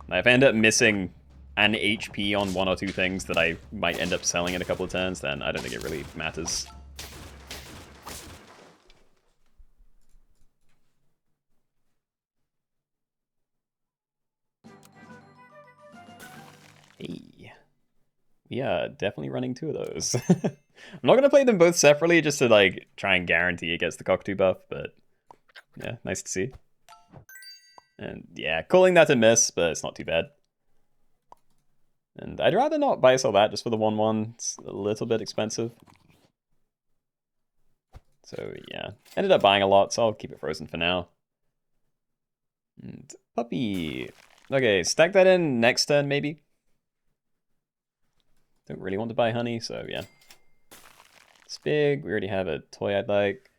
Now, if I end up missing an HP on 1 or 2 things that I might end up selling in a couple of turns, then I don't think it really matters. Hey. We are definitely running 2 of those. I'm not going to play them both separately just to like try and guarantee it gets the Cockatoo buff, but yeah, nice to see. And yeah, calling that a miss, but it's not too bad. And I'd rather not buy sell that just for the 1/1. It's a little bit expensive. So yeah, ended up buying a lot, so I'll keep it frozen for now. And puppy. Okay, stack that in next turn maybe. Don't really want to buy honey, so yeah. It's big. We already have a toy I'd like.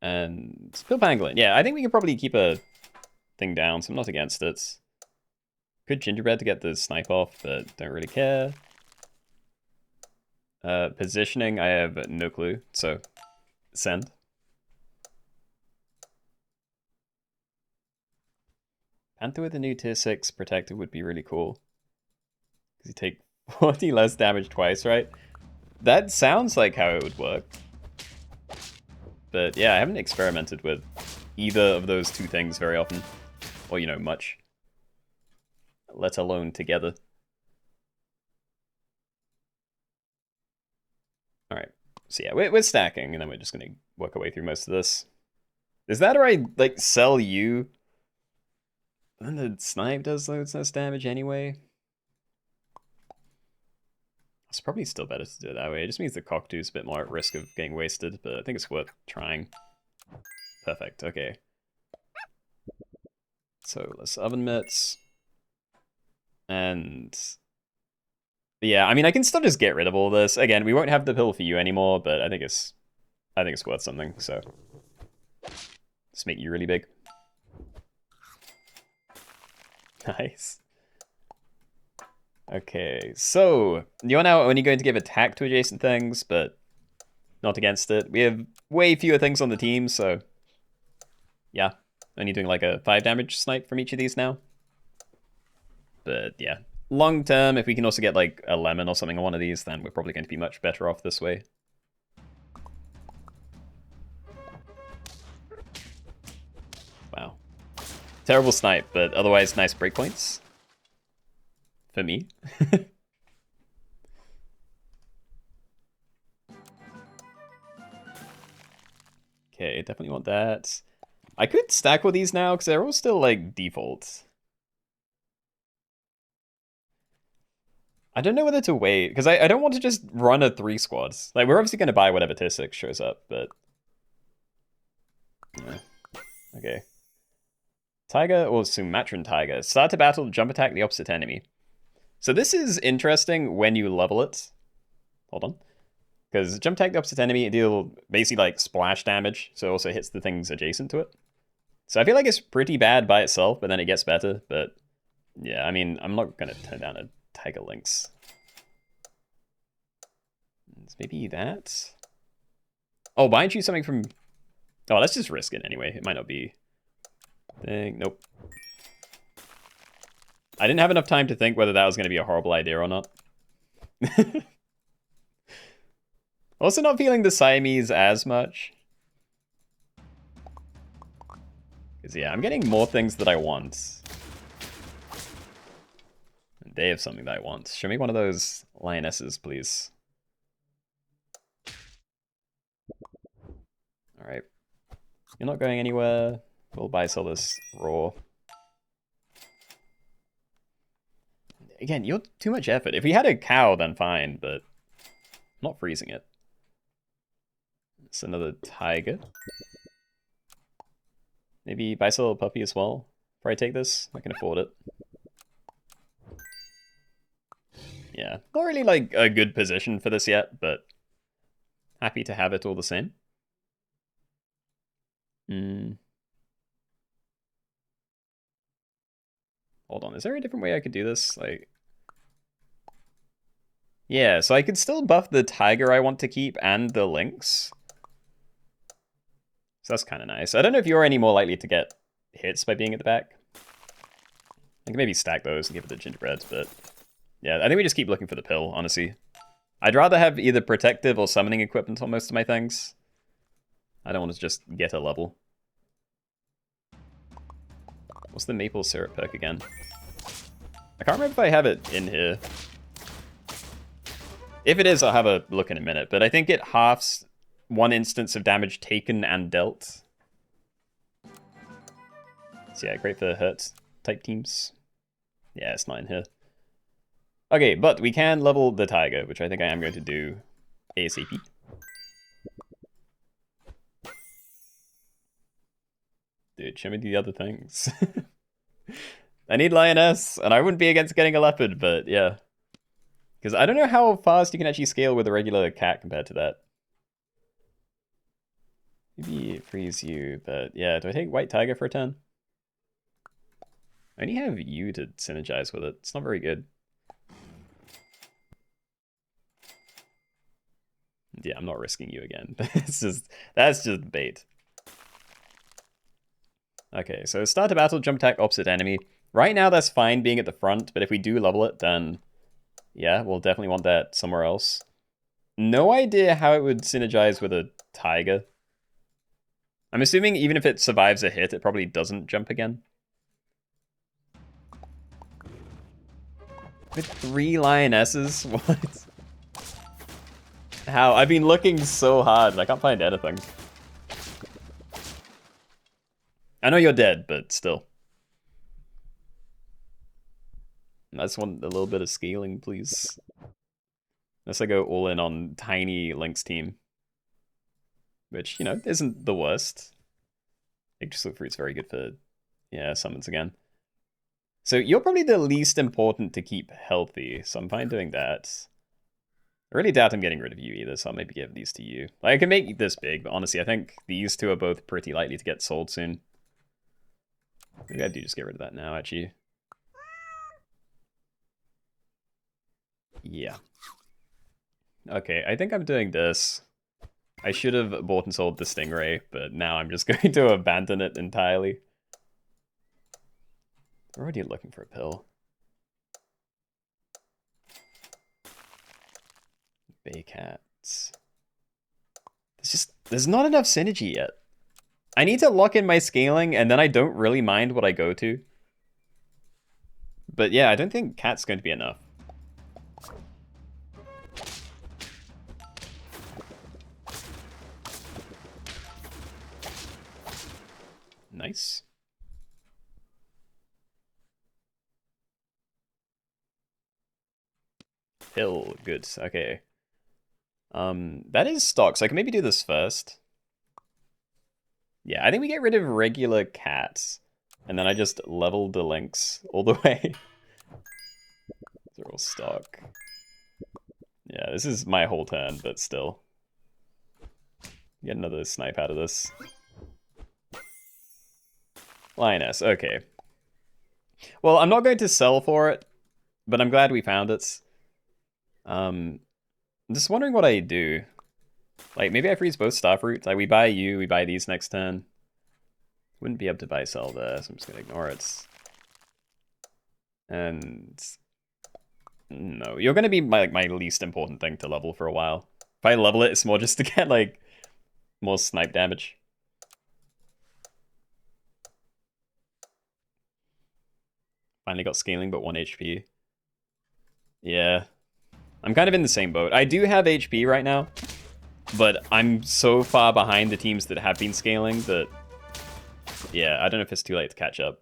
And still pangolin. Yeah, I think we can probably keep a thing down, so I'm not against it. Good gingerbread to get the snipe off, but don't really care. Positioning, I have no clue, so send. Panther with a new tier 6 protector would be really cool. Because you take 40 less damage twice, right? That sounds like how it would work. But yeah, I haven't experimented with either of those two things very often. Or, you know, much. Let alone together. Alright, so yeah, we're stacking, and then we're just going to work our way through most of this. Is that or I, like, sell you? Then the snipe does loads less damage anyway. It's probably still better to do it that way. It just means the cockatoo's a bit more at risk of getting wasted, but I think it's worth trying. Perfect, okay. So let's oven mitts. And yeah, I mean I can still just get rid of all this. Again, we won't have the pill for you anymore, but I think it's worth something, so let's make you really big. Nice. Okay, so you're now only going to give attack to adjacent things, but not against it. We have way fewer things on the team, so yeah. Only doing like a 5 damage snipe from each of these now. But yeah, long term, if we can also get like a lemon or something on one of these, then we're probably going to be much better off this way. Wow. Terrible snipe, but otherwise nice breakpoints. For me. Okay, definitely want that. I could stack with these now, because they're all still, like, default. I don't know whether to wait, because I don't want to just run a 3 squads. Like, we're obviously going to buy whatever tier 6 shows up, but... Yeah. Okay. Tiger, or Sumatran Tiger. Start to battle, jump attack the opposite enemy. So this is interesting when you level it. Hold on. Because jump attack the opposite enemy, it deals basically like splash damage, so it also hits the things adjacent to it. So I feel like it's pretty bad by itself, but then it gets better. But yeah, I mean, I'm not going to turn down a Tiger Lynx. It's maybe that? Oh, why don't you something from... Oh, let's just risk it anyway. It might not be... Nope. I didn't have enough time to think whether that was going to be a horrible idea or not. Also not feeling the Siamese as much. Because yeah, I'm getting more things that I want. And they have something that I want. Show me one of those lionesses, please. Alright. You're not going anywhere. We'll buy sell this raw. Again, you're too much effort. If we had a cow, then fine, but I'm not freezing it. It's another tiger. Maybe buy sell a puppy as well. Before I take this, I can afford it. Yeah, not really like a good position for this yet, but happy to have it all the same. Hold on, is there a different way I could do this? Like, yeah, so I could still buff the tiger I want to keep and the lynx. So that's kind of nice. I don't know if you're any more likely to get hits by being at the back. I can maybe stack those and give it the gingerbread, but yeah, I think we just keep looking for the pill, honestly. I'd rather have either protective or summoning equipment on most of my things. I don't want to just get a level. What's the maple syrup perk again? I can't remember if I have it in here. If it is, I'll have a look in a minute, but I think it halves 1 instance of damage taken and dealt. So yeah, great for hurt type teams. Yeah, it's not in here. Okay, but we can level the tiger, which I think I am going to do ASAP. Dude, show me the other things. I need lioness, and I wouldn't be against getting a leopard, but yeah. Because I don't know how fast you can actually scale with a regular cat compared to that. Maybe freeze you, but yeah, do I take white tiger for a turn? I only have you to synergize with it. It's not very good. Yeah, I'm not risking you again. That's just bait. Okay, so start a battle, jump attack, opposite enemy. Right now that's fine being at the front, but if we do level it, then yeah, we'll definitely want that somewhere else. No idea how it would synergize with a tiger. I'm assuming even if it survives a hit, it probably doesn't jump again. With 3 lionesses? What? How? I've been looking so hard and I can't find anything. I know you're dead, but still. I just want a little bit of scaling, please. Unless I go all in on tiny Lynx team. Which, you know, isn't the worst. Yggdrasil Fruit's very good for, yeah, summons again. So you're probably the least important to keep healthy, so I'm fine doing that. I really doubt I'm getting rid of you either, so I'll maybe give these to you. Like, I can make this big, but honestly, I think these two are both pretty likely to get sold soon. Maybe I do just get rid of that now, actually. Yeah. Okay, I think I'm doing this. I should have bought and sold the Stingray, but now I'm just going to abandon it entirely. We're already looking for a pill. Baycats. There's not enough synergy yet. I need to lock in my scaling, and then I don't really mind what I go to. But yeah, I don't think cat's going to be enough. Nice. Pill, good, okay. That is stock, so I can maybe do this first. Yeah, I think we get rid of regular cats. And then I just level the Lynx all the way. They're all stock. Yeah, this is my whole turn, but still. Get another snipe out of this. Lioness, okay. Well, I'm not going to sell for it, but I'm glad we found it. I'm just wondering what I do. Like, maybe I freeze both Starfruit. Like, we buy you, we buy these next turn. Wouldn't be able to buy sell there, so I'm just gonna ignore it. And no, you're gonna be my least important thing to level for a while. If I level it, it's more just to get like more snipe damage. Finally got scaling, but 1 HP. Yeah, I'm kind of in the same boat. I do have HP right now, but I'm so far behind the teams that have been scaling that, yeah, I don't know if it's too late to catch up.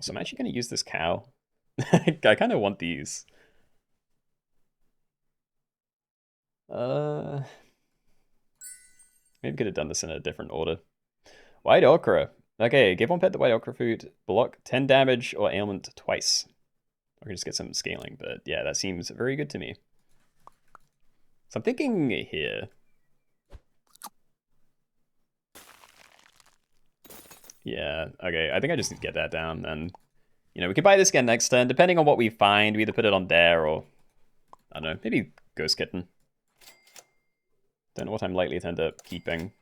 So I'm actually going to use this cow. I kind of want these. Maybe could have done this in a different order. White Okra. Okay, give one pet the White Okra food. Block 10 damage or ailment twice. I can just get some scaling, but yeah, that seems very good to me. So I'm thinking here. Yeah, okay, I think I just need to get that down, and you know, we can buy this again next turn, depending on what we find. We either put it on there or, I don't know, maybe Ghost Kitten. Don't know what I'm likely to end up keeping.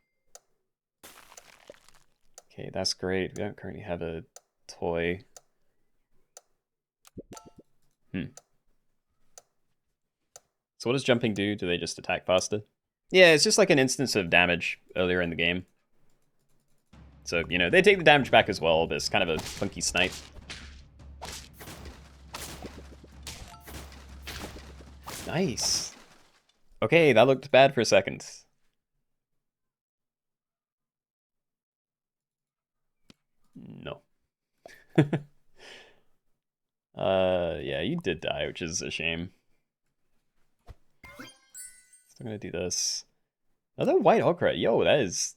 Okay, that's great. We don't currently have a toy. So what does jumping do? Do they just attack faster? Yeah, it's just like an instance of damage earlier in the game. So, you know, they take the damage back as well, but it's kind of a funky snipe. Nice. Okay, that looked bad for a second. Yeah, you did die, which is a shame. Still gonna do this. Another white okra. Yo, that is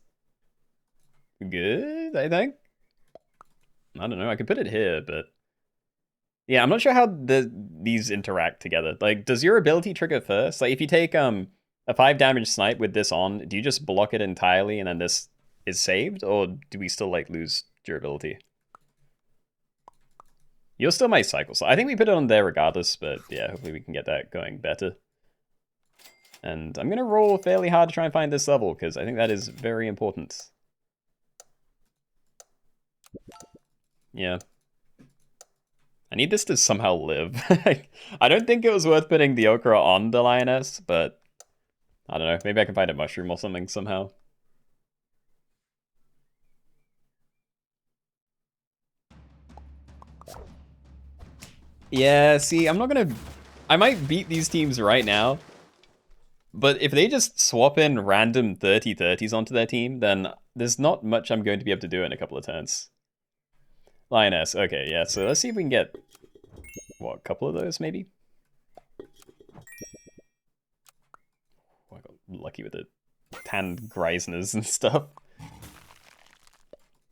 good, I think. I don't know. I could put it here, but yeah, I'm not sure how these interact together. Like, does your ability trigger first? Like, if you take a 5 damage snipe with this on, do you just block it entirely and then this is saved, or do we still like lose durability? You're still my cycle, so I think we put it on there regardless. But yeah, hopefully we can get that going better. And I'm gonna roll fairly hard to try and find this level because I think that is very important. Yeah. I need this to somehow live. I don't think it was worth putting the okra on the lioness, but I don't know. Maybe I can find a mushroom or something somehow. Yeah, see, I'm not gonna... I might beat these teams right now, but if they just swap in random 30-30s onto their team, then there's not much I'm going to be able to do in a couple of turns. Lioness, okay, yeah, so let's see if we can get, what, a couple of those, maybe? Oh, I got lucky with the tan Greisners and stuff.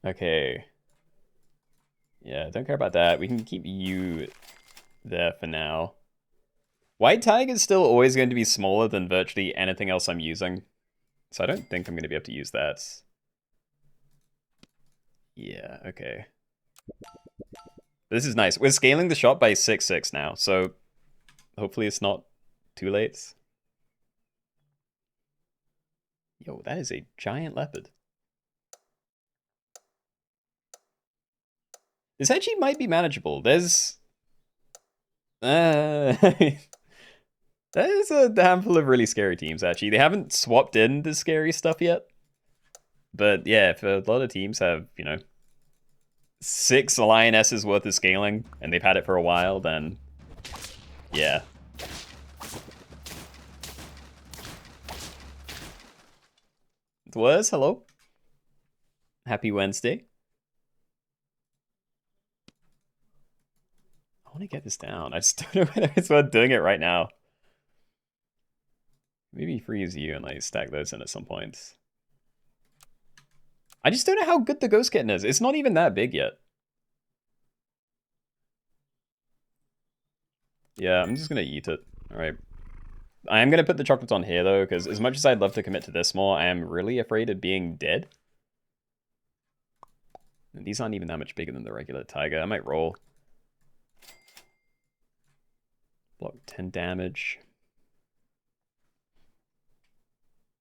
Okay. Yeah, don't care about that. We can keep you there for now. White Tiger is still always going to be smaller than virtually anything else I'm using. So I don't think I'm going to be able to use that. Yeah, okay. This is nice. We're scaling the shot by 6/6 now, so hopefully it's not too late. Yo, that is a giant leopard. This actually might be manageable. There's... There's a handful of really scary teams, actually. They haven't swapped in the scary stuff yet. But yeah, if a lot of teams have, you know, 6 lionesses worth of scaling, and they've had it for a while, then yeah. It was, hello. Happy Wednesday. I want to get this down. I just don't know whether it's worth doing it right now. Maybe freeze you and like stack those in at some point. I just don't know how good the Ghost Kitten is. It's not even that big yet. Yeah, I'm just gonna eat it. Alright. I am gonna put the chocolates on here though, because as much as I'd love to commit to this more, I am really afraid of being dead. And these aren't even that much bigger than the regular tiger. I might roll. Block 10 damage.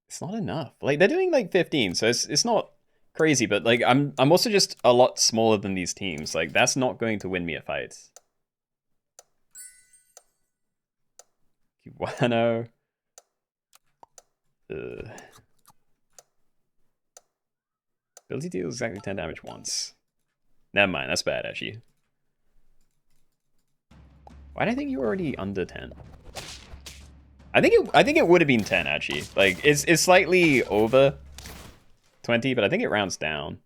It's not enough. Like, they're doing like 15, so it's not crazy, but like I'm also just a lot smaller than these teams. Like, that's not going to win me a fight. Keenoe. Ability deals exactly 10 damage once. Never mind, that's bad actually. Why did I think you were already under 10? I think it would have been 10 actually. Like it's slightly over 20, but I think it rounds down.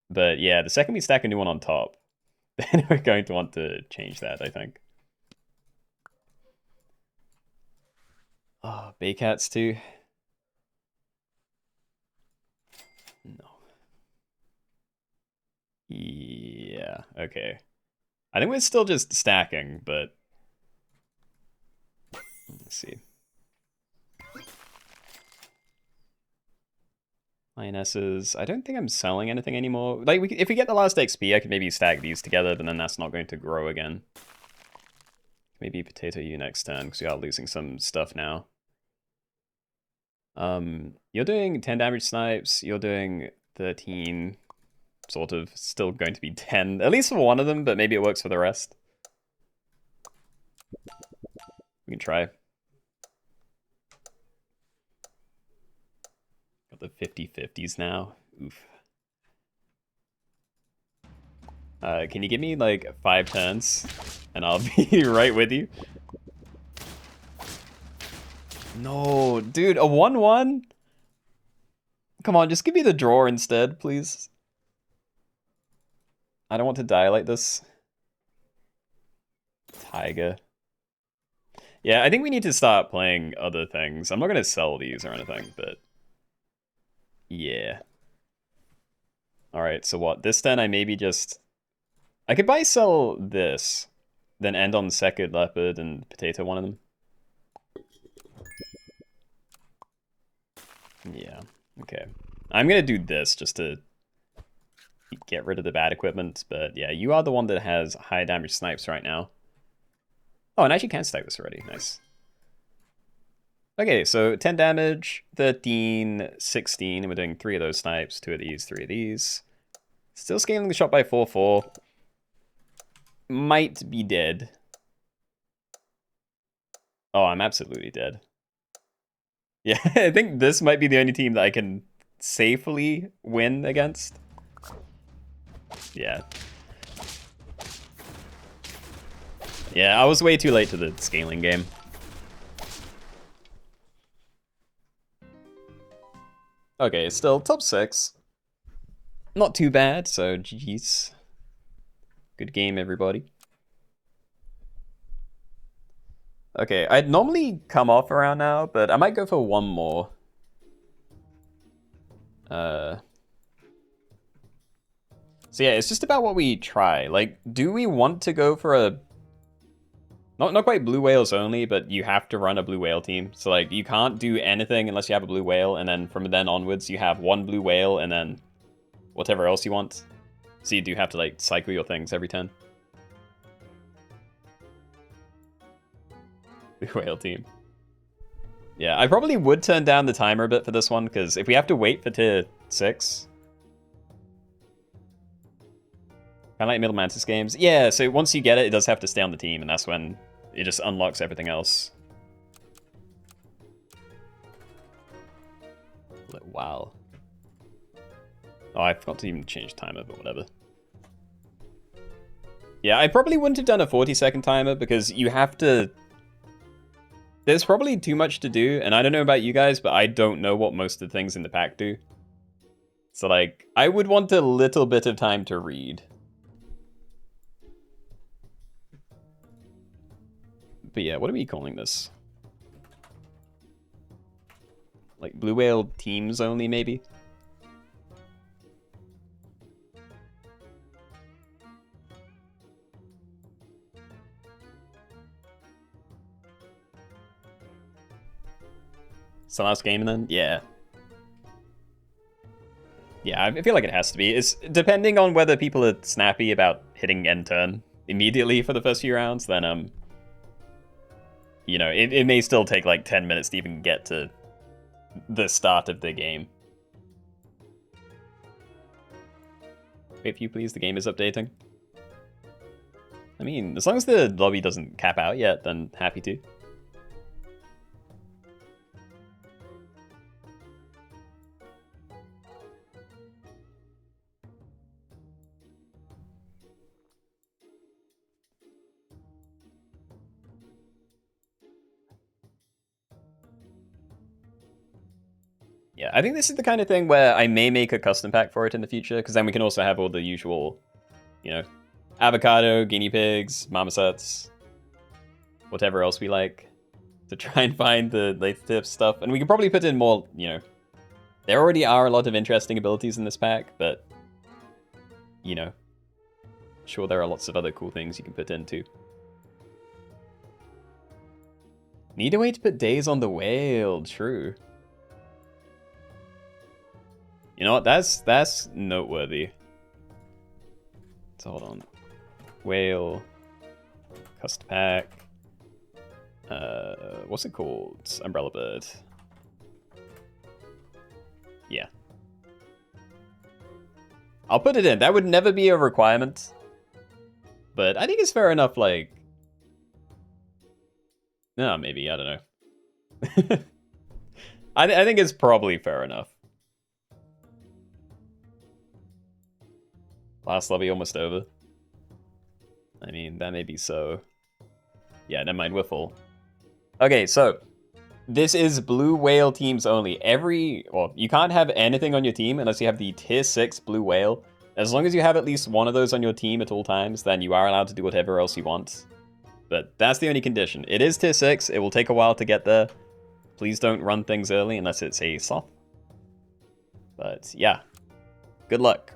But yeah, the second we stack a new one on top, then we're going to want to change that, I think. Oh, Baycats too. No. Yeah, okay. I think we're still just stacking, but let's see. Lionesses. I don't think I'm selling anything anymore. Like, if we get the last XP, I could maybe stack these together, but then that's not going to grow again. Maybe potato you next turn, because we are losing some stuff now. You're doing 10 damage snipes, you're doing 13, sort of, still going to be 10, at least for one of them, but maybe it works for the rest. We can try. Got the 50-50s now. Oof. Can you give me like 5 turns and I'll be right with you? No, dude, a 1-1? Come on, just give me the draw instead, please. I don't want to die like this. Tiger. Yeah, I think we need to start playing other things. I'm not going to sell these or anything, but... yeah. Alright, so what? This then I maybe just... I could buy sell this, then end on second leopard and potato one of them. Yeah, okay. I'm going to do this just to get rid of the bad equipment, but yeah, you are the one that has high damage snipes right now. Oh, and I actually can stack this already. Nice. Okay, so 10 damage, 13, 16, and we're doing 3 of those snipes, 2 of these, 3 of these. Still scaling the shot by 4-4. Might be dead. Oh, I'm absolutely dead. Yeah, I think this might be the only team that I can safely win against. Yeah. Yeah, I was way too late to the scaling game. Okay, still top 6. Not too bad, so GG's. Good game, everybody. Okay, I'd normally come off around now, but I might go for one more. So yeah, it's just about what we try. Like, do we want to go for a... Not quite blue whales only, but you have to run a blue whale team. So like, you can't do anything unless you have a blue whale, and then from then onwards you have one blue whale and then whatever else you want. So you do have to like cycle your things every turn. Blue whale team. Yeah, I probably would turn down the timer a bit for this one, because if we have to wait for tier 6... Kind of like Middle Mantis games. Yeah, so once you get it, it does have to stay on the team, and that's when it just unlocks everything else. Wow. Oh, I forgot to even change timer, but whatever. Yeah, I probably wouldn't have done a 40-second timer, because you have to... There's probably too much to do, and I don't know about you guys, but I don't know what most of the things in the pack do. So, like, I would want a little bit of time to read. But yeah, what are we calling this? Like blue whale teams only, maybe? Some last game then? Yeah. Yeah, I feel like it has to be. It's depending on whether people are snappy about hitting end turn immediately for the first few rounds, then you know, it may still take like 10 minutes to even get to the start of the game. Wait for you, please. The game is updating. I mean, as long as the lobby doesn't cap out yet, then happy to. Yeah, I think this is the kind of thing where I may make a custom pack for it in the future, because then we can also have all the usual, you know, avocado, guinea pigs, marmosets, whatever else we like, to try and find the later tips stuff. And we can probably put in more, you know, there already are a lot of interesting abilities in this pack, but, you know, sure there are lots of other cool things you can put in too. Need a way to put days on the whale, true. You know what, that's noteworthy. So hold on. Whale. Custom pack. What's it called? Umbrella bird. Yeah. I'll put it in. That would never be a requirement. But I think it's fair enough, like... No, maybe, I don't know. I think it's probably fair enough. Last lobby almost over. I mean, that may be so. Yeah, never mind, we're full. Okay, so this is blue whale teams only. Well, you can't have anything on your team unless you have the tier 6 blue whale. As long as you have at least one of those on your team at all times, then you are allowed to do whatever else you want. But that's the only condition. It is tier 6. It will take a while to get there. Please don't run things early unless it's a soft. But yeah, good luck.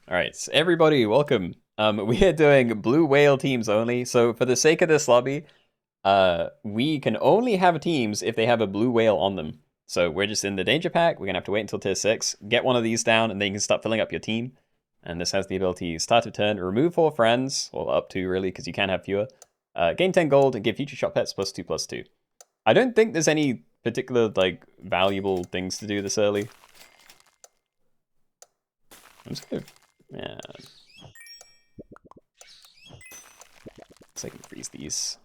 Alright, so everybody, welcome. We are doing blue whale teams only. So for the sake of this lobby, we can only have teams if they have a blue whale on them. So we're just in the danger pack. We're going to have to wait until tier 6, get one of these down, and then you can start filling up your team. And this has the ability start of turn, remove 4 friends, well up to really, because you can have fewer. Gain 10 gold and give future shot pets +2/+2. I don't think there's any particular like valuable things to do this early. I'm just gonna, yeah. So I can freeze these.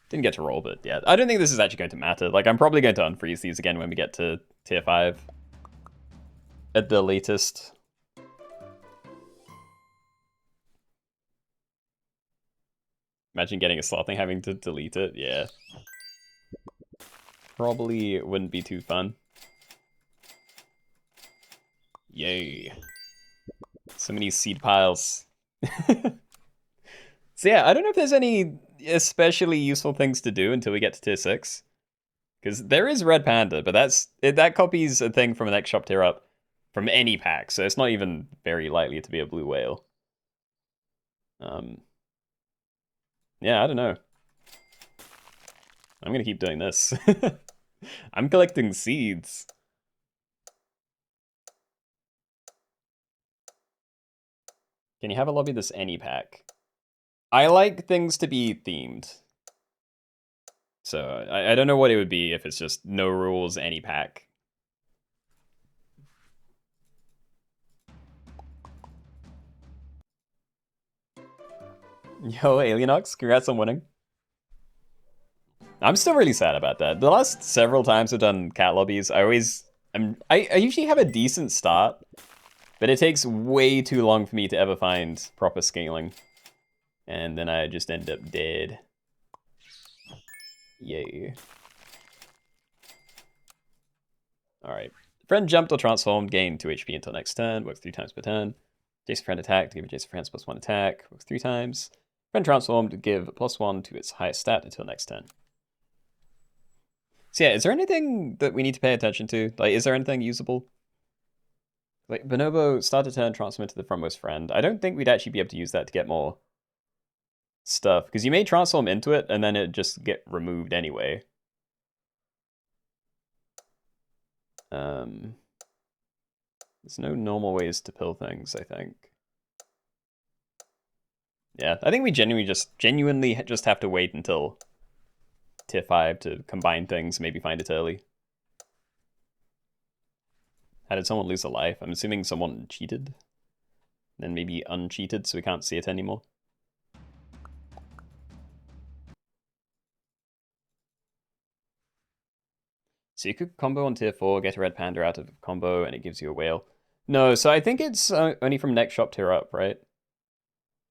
Didn't get to roll, but yeah. I don't think this is actually going to matter. Like, I'm probably going to unfreeze these again when we get to tier 5. At the latest. Imagine getting a slot thing, having to delete it. Yeah. Probably wouldn't be too fun. Yay. So many seed piles. So yeah, I don't know if there's any especially useful things to do until we get to tier 6. Because there is Red Panda, but that copies a thing from the next shop tier up from any pack, so it's not even very likely to be a blue whale. Yeah, I don't know. I'm gonna keep doing this. I'm collecting seeds. Can you have a lobby this any pack? I like things to be themed. So I don't know what it would be if it's just no rules, any pack. Yo, Alienox, congrats on winning. I'm still really sad about that. The last several times I've done cat lobbies, I usually have a decent start, but it takes way too long for me to ever find proper scaling. And then I just end up dead. Yay. Alright. Friend jumped or transformed, gained 2 HP until next turn, works 3 times per turn. Jason friend attacked, give Jason friends +1 attack, works 3 times. Friend transformed, give +1 to its highest stat until next turn. So yeah, is there anything that we need to pay attention to? Like, is there anything usable? Like, Bonobo, start a turn, transform into the frontmost friend. I don't think we'd actually be able to use that to get more stuff, because you may transform into it, and then it just get removed anyway. There's no normal ways to pill things, I think. Yeah, I think we genuinely just have to wait until tier 5 to combine things, maybe find it early. How did someone lose a life? I'm assuming someone cheated. Then maybe uncheated so we can't see it anymore. So you could combo on tier 4, get a red panda out of combo, and it gives you a whale. No, so I think it's only from next shop tier up, right?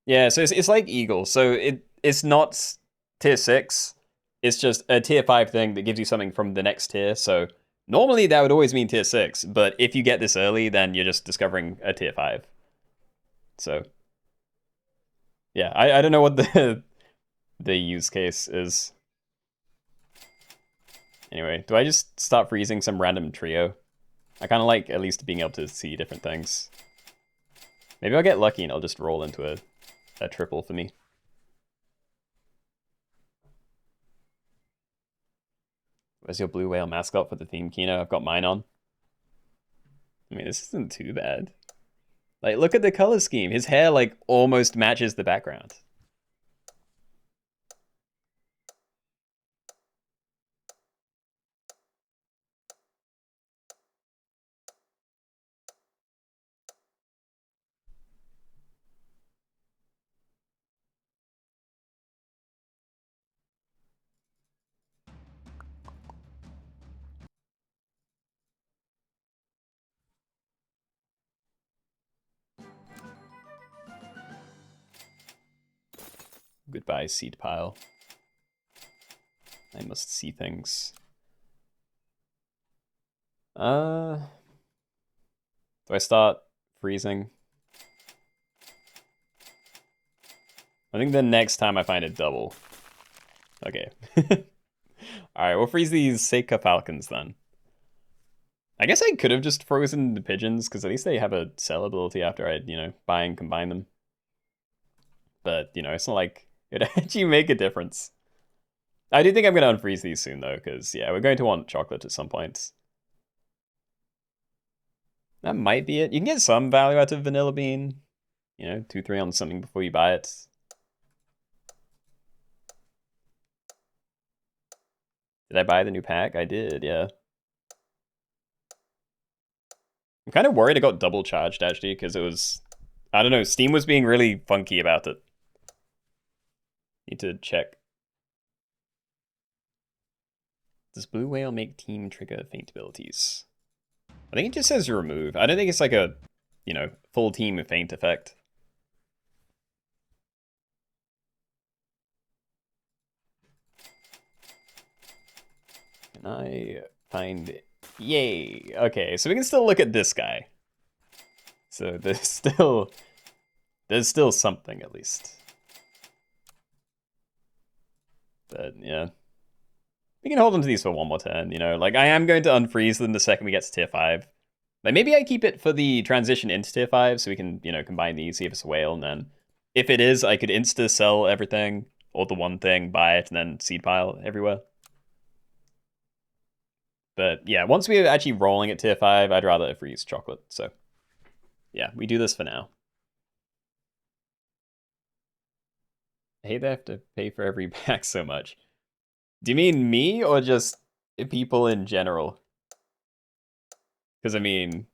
Yeah, so it's like Eagle. So it's not tier 6. It's just a tier 5 thing that gives you something from the next tier. So normally that would always mean tier 6, but if you get this early, then you're just discovering a tier 5. So yeah, I don't know what the use case is. Anyway, do I just start freezing some random trio? I kind of like at least being able to see different things. Maybe I'll get lucky and I'll just roll into a triple for me. Where's your blue whale mascot for the theme, Keenoe? I've got mine on. I mean, this isn't too bad. Like, look at the color scheme. His hair, like, almost matches the background. Goodbye, seed pile. I must see things. Do I start freezing? I think the next time I find a double. Okay. Alright, we'll freeze these Seika Falcons then. I guess I could have just frozen the pigeons, because at least they have a sell ability after I, buy and combine them. But, it's not like it actually make a difference. I do think I'm going to unfreeze these soon, though, because, yeah, we're going to want chocolate at some point. That might be it. You can get some value out of Vanilla Bean. 2-3 on something before you buy it. Did I buy the new pack? I did, yeah. I'm kind of worried I got double charged, actually, because it was... I don't know, Steam was being really funky about it. Need to check. Does Blue Whale make team trigger faint abilities? I think it just says remove. I don't think it's like a, full team faint effect. Can I find it? Yay. Okay, so we can still look at this guy. So there's still something at least. But yeah. We can hold on to these for one more turn, Like, I am going to unfreeze them the second we get to tier 5. Like, maybe I keep it for the transition into tier 5, so we can, combine these, see if it's a whale, and then... If it is, I could insta-sell everything, or the one thing, buy it, and then seed pile everywhere. But, yeah, once we're actually rolling at tier 5, I'd rather freeze chocolate, so... Yeah, we do this for now. I hate they have to pay for every pack so much. Do you mean me, or just people in general? Because, I mean,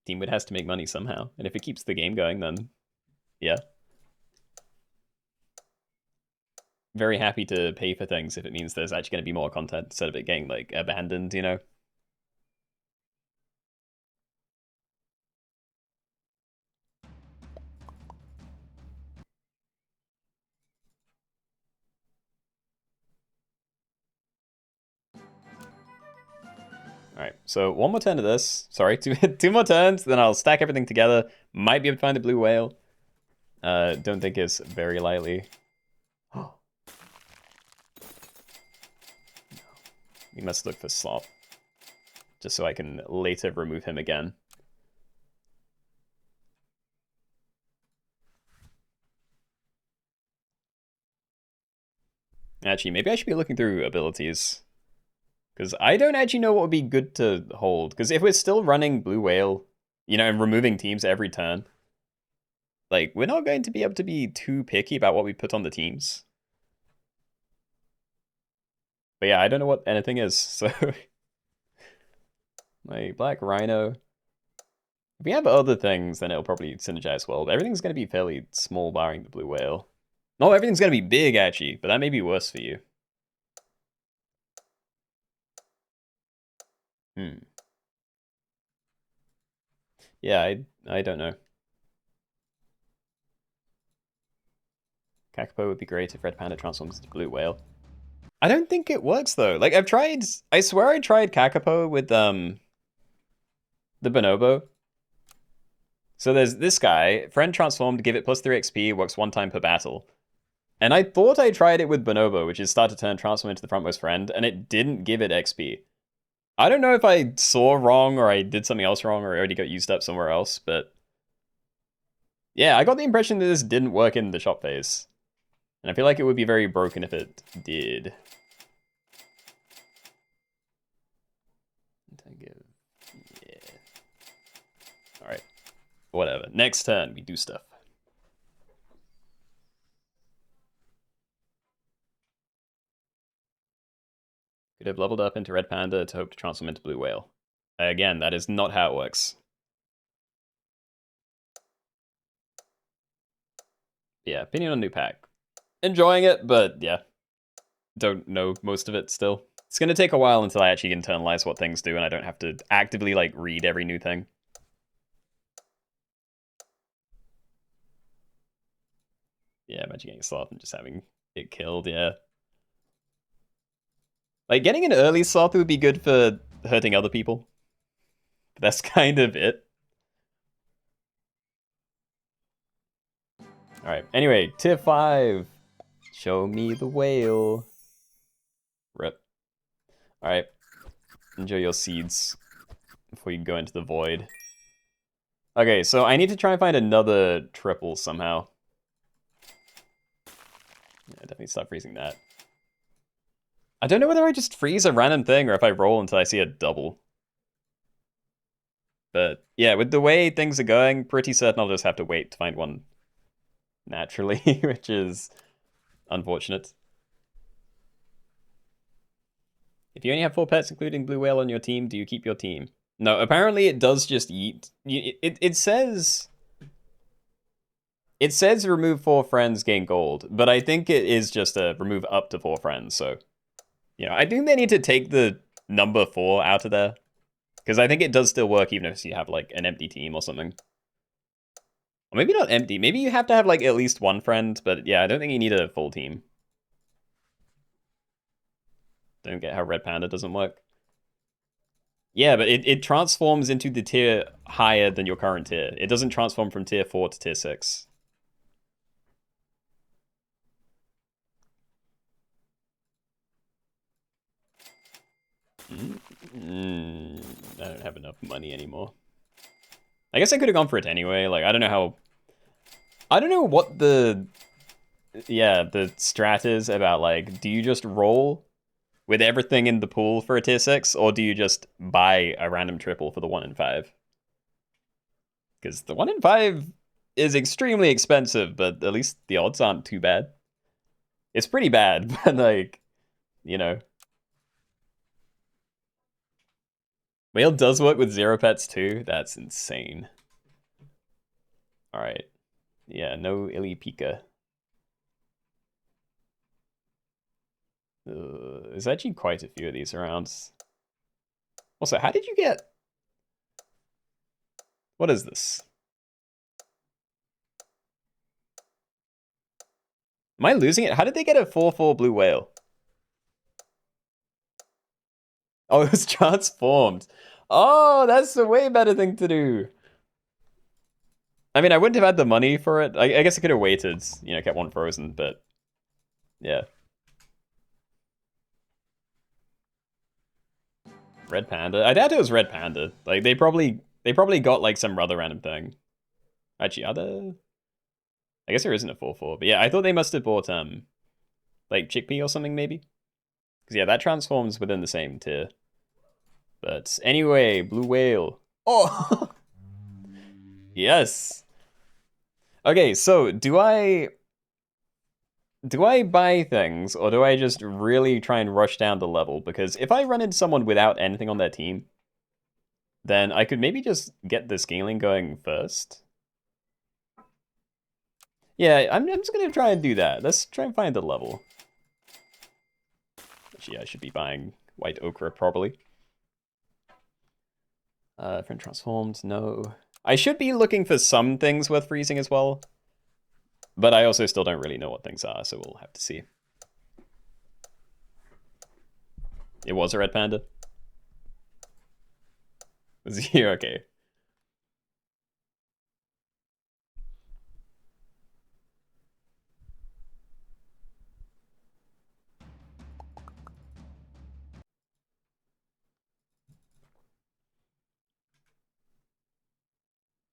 Teamwood has to make money somehow. And if it keeps the game going, then yeah. Very happy to pay for things if it means there's actually going to be more content instead of it getting, like, abandoned, Alright, so one more turn of this. Sorry, two more turns, then I'll stack everything together. Might be able to find the blue whale. Don't think it's very likely. We must look for slop. Just so I can later remove him again. Actually, maybe I should be looking through abilities. Because I don't actually know what would be good to hold. Because if we're still running Blue Whale, and removing teams every turn, like, we're not going to be able to be too picky about what we put on the teams. But yeah, I don't know what anything is, so... My Black Rhino... If we have other things, then it'll probably synergize well. But everything's going to be fairly small, barring the Blue Whale. No, everything's going to be big, actually, but that may be worse for you. Yeah, I don't know. Kakapo would be great if Red Panda transforms into Blue Whale. I don't think it works, though. Like, I swear I tried Kakapo with, the Bonobo. So there's this guy, friend transformed, give it +3 XP, works 1 time per battle. And I thought I tried it with Bonobo, which is start to turn, transform into the frontmost friend, and it didn't give it XP. I don't know if I saw wrong or I did something else wrong or I already got used up somewhere else, but... Yeah, I got the impression that this didn't work in the shop phase. And I feel like it would be very broken if it did. Yeah. Alright. Whatever. Next turn, we do stuff. Could have leveled up into Red Panda to hope to transform into Blue Whale. Again, that is not how it works. Yeah, opinion on new pack. Enjoying it, but yeah. Don't know most of it still. It's going to take a while until I actually internalize what things do and I don't have to actively, like, read every new thing. Yeah, imagine getting a sloth and just having it killed, yeah. Like, getting an early sloth would be good for hurting other people. But that's kind of it. Alright, anyway, tier 5. Show me the whale. Rip. Alright. Enjoy your seeds before you go into the void. Okay, so I need to try and find another triple somehow. Yeah, definitely stop freezing that. I don't know whether I just freeze a random thing or if I roll until I see a double. But yeah, with the way things are going, pretty certain I'll just have to wait to find one naturally, which is unfortunate. If you only have 4 pets, including Blue Whale on your team, do you keep your team? No, apparently it does just eat. It says remove 4 friends, gain gold, but I think it is just a remove up to 4 friends. So, you know, I think they need to take the number 4 out of there, because I think it does still work even if you have like an empty team or something. Or maybe not empty. Maybe you have to have like at least 1 friend, but yeah, I don't think you need a full team. Don't get how Red Panda doesn't work. Yeah, but it transforms into the tier higher than your current tier. It doesn't transform from tier 4 to tier 6. I don't have enough money anymore. I guess I could have gone for it anyway. Like, I don't know how... I don't know what the... Yeah, the strat is about, like, do you just roll with everything in the pool for a tier 6, or do you just buy a random triple for the 1 in 5? Because the 1 in 5 is extremely expensive, but at least the odds aren't too bad. It's pretty bad, but like, you know. Whale does work with 0 pets too? That's insane. Alright. Yeah, no Illy Pika. There's actually quite a few of these around. Also, how did you get... What is this? Am I losing it? How did they get a 4/4 blue whale? Oh, it was transformed. Oh, that's a way better thing to do. I mean, I wouldn't have had the money for it. I guess I could have waited, you know, kept one frozen, but yeah. Red Panda. I doubt it was Red Panda. Like they probably got like some other random thing. Actually, other. I guess there isn't a 4/4, but yeah, I thought they must have bought like chickpea or something maybe. Because yeah, that transforms within the same tier. But anyway, blue whale. Oh, yes. Okay, so do I buy things or do I just really try and rush down the level? Because if I run into someone without anything on their team, then I could maybe just get the scaling going first. Yeah, I'm just gonna try and do that. Let's try and find the level. Actually, I should be buying white ochre probably. Friend transformed, no. I should be looking for some things worth freezing as well. But I also still don't really know what things are, so we'll have to see. It was a red panda? Was he okay?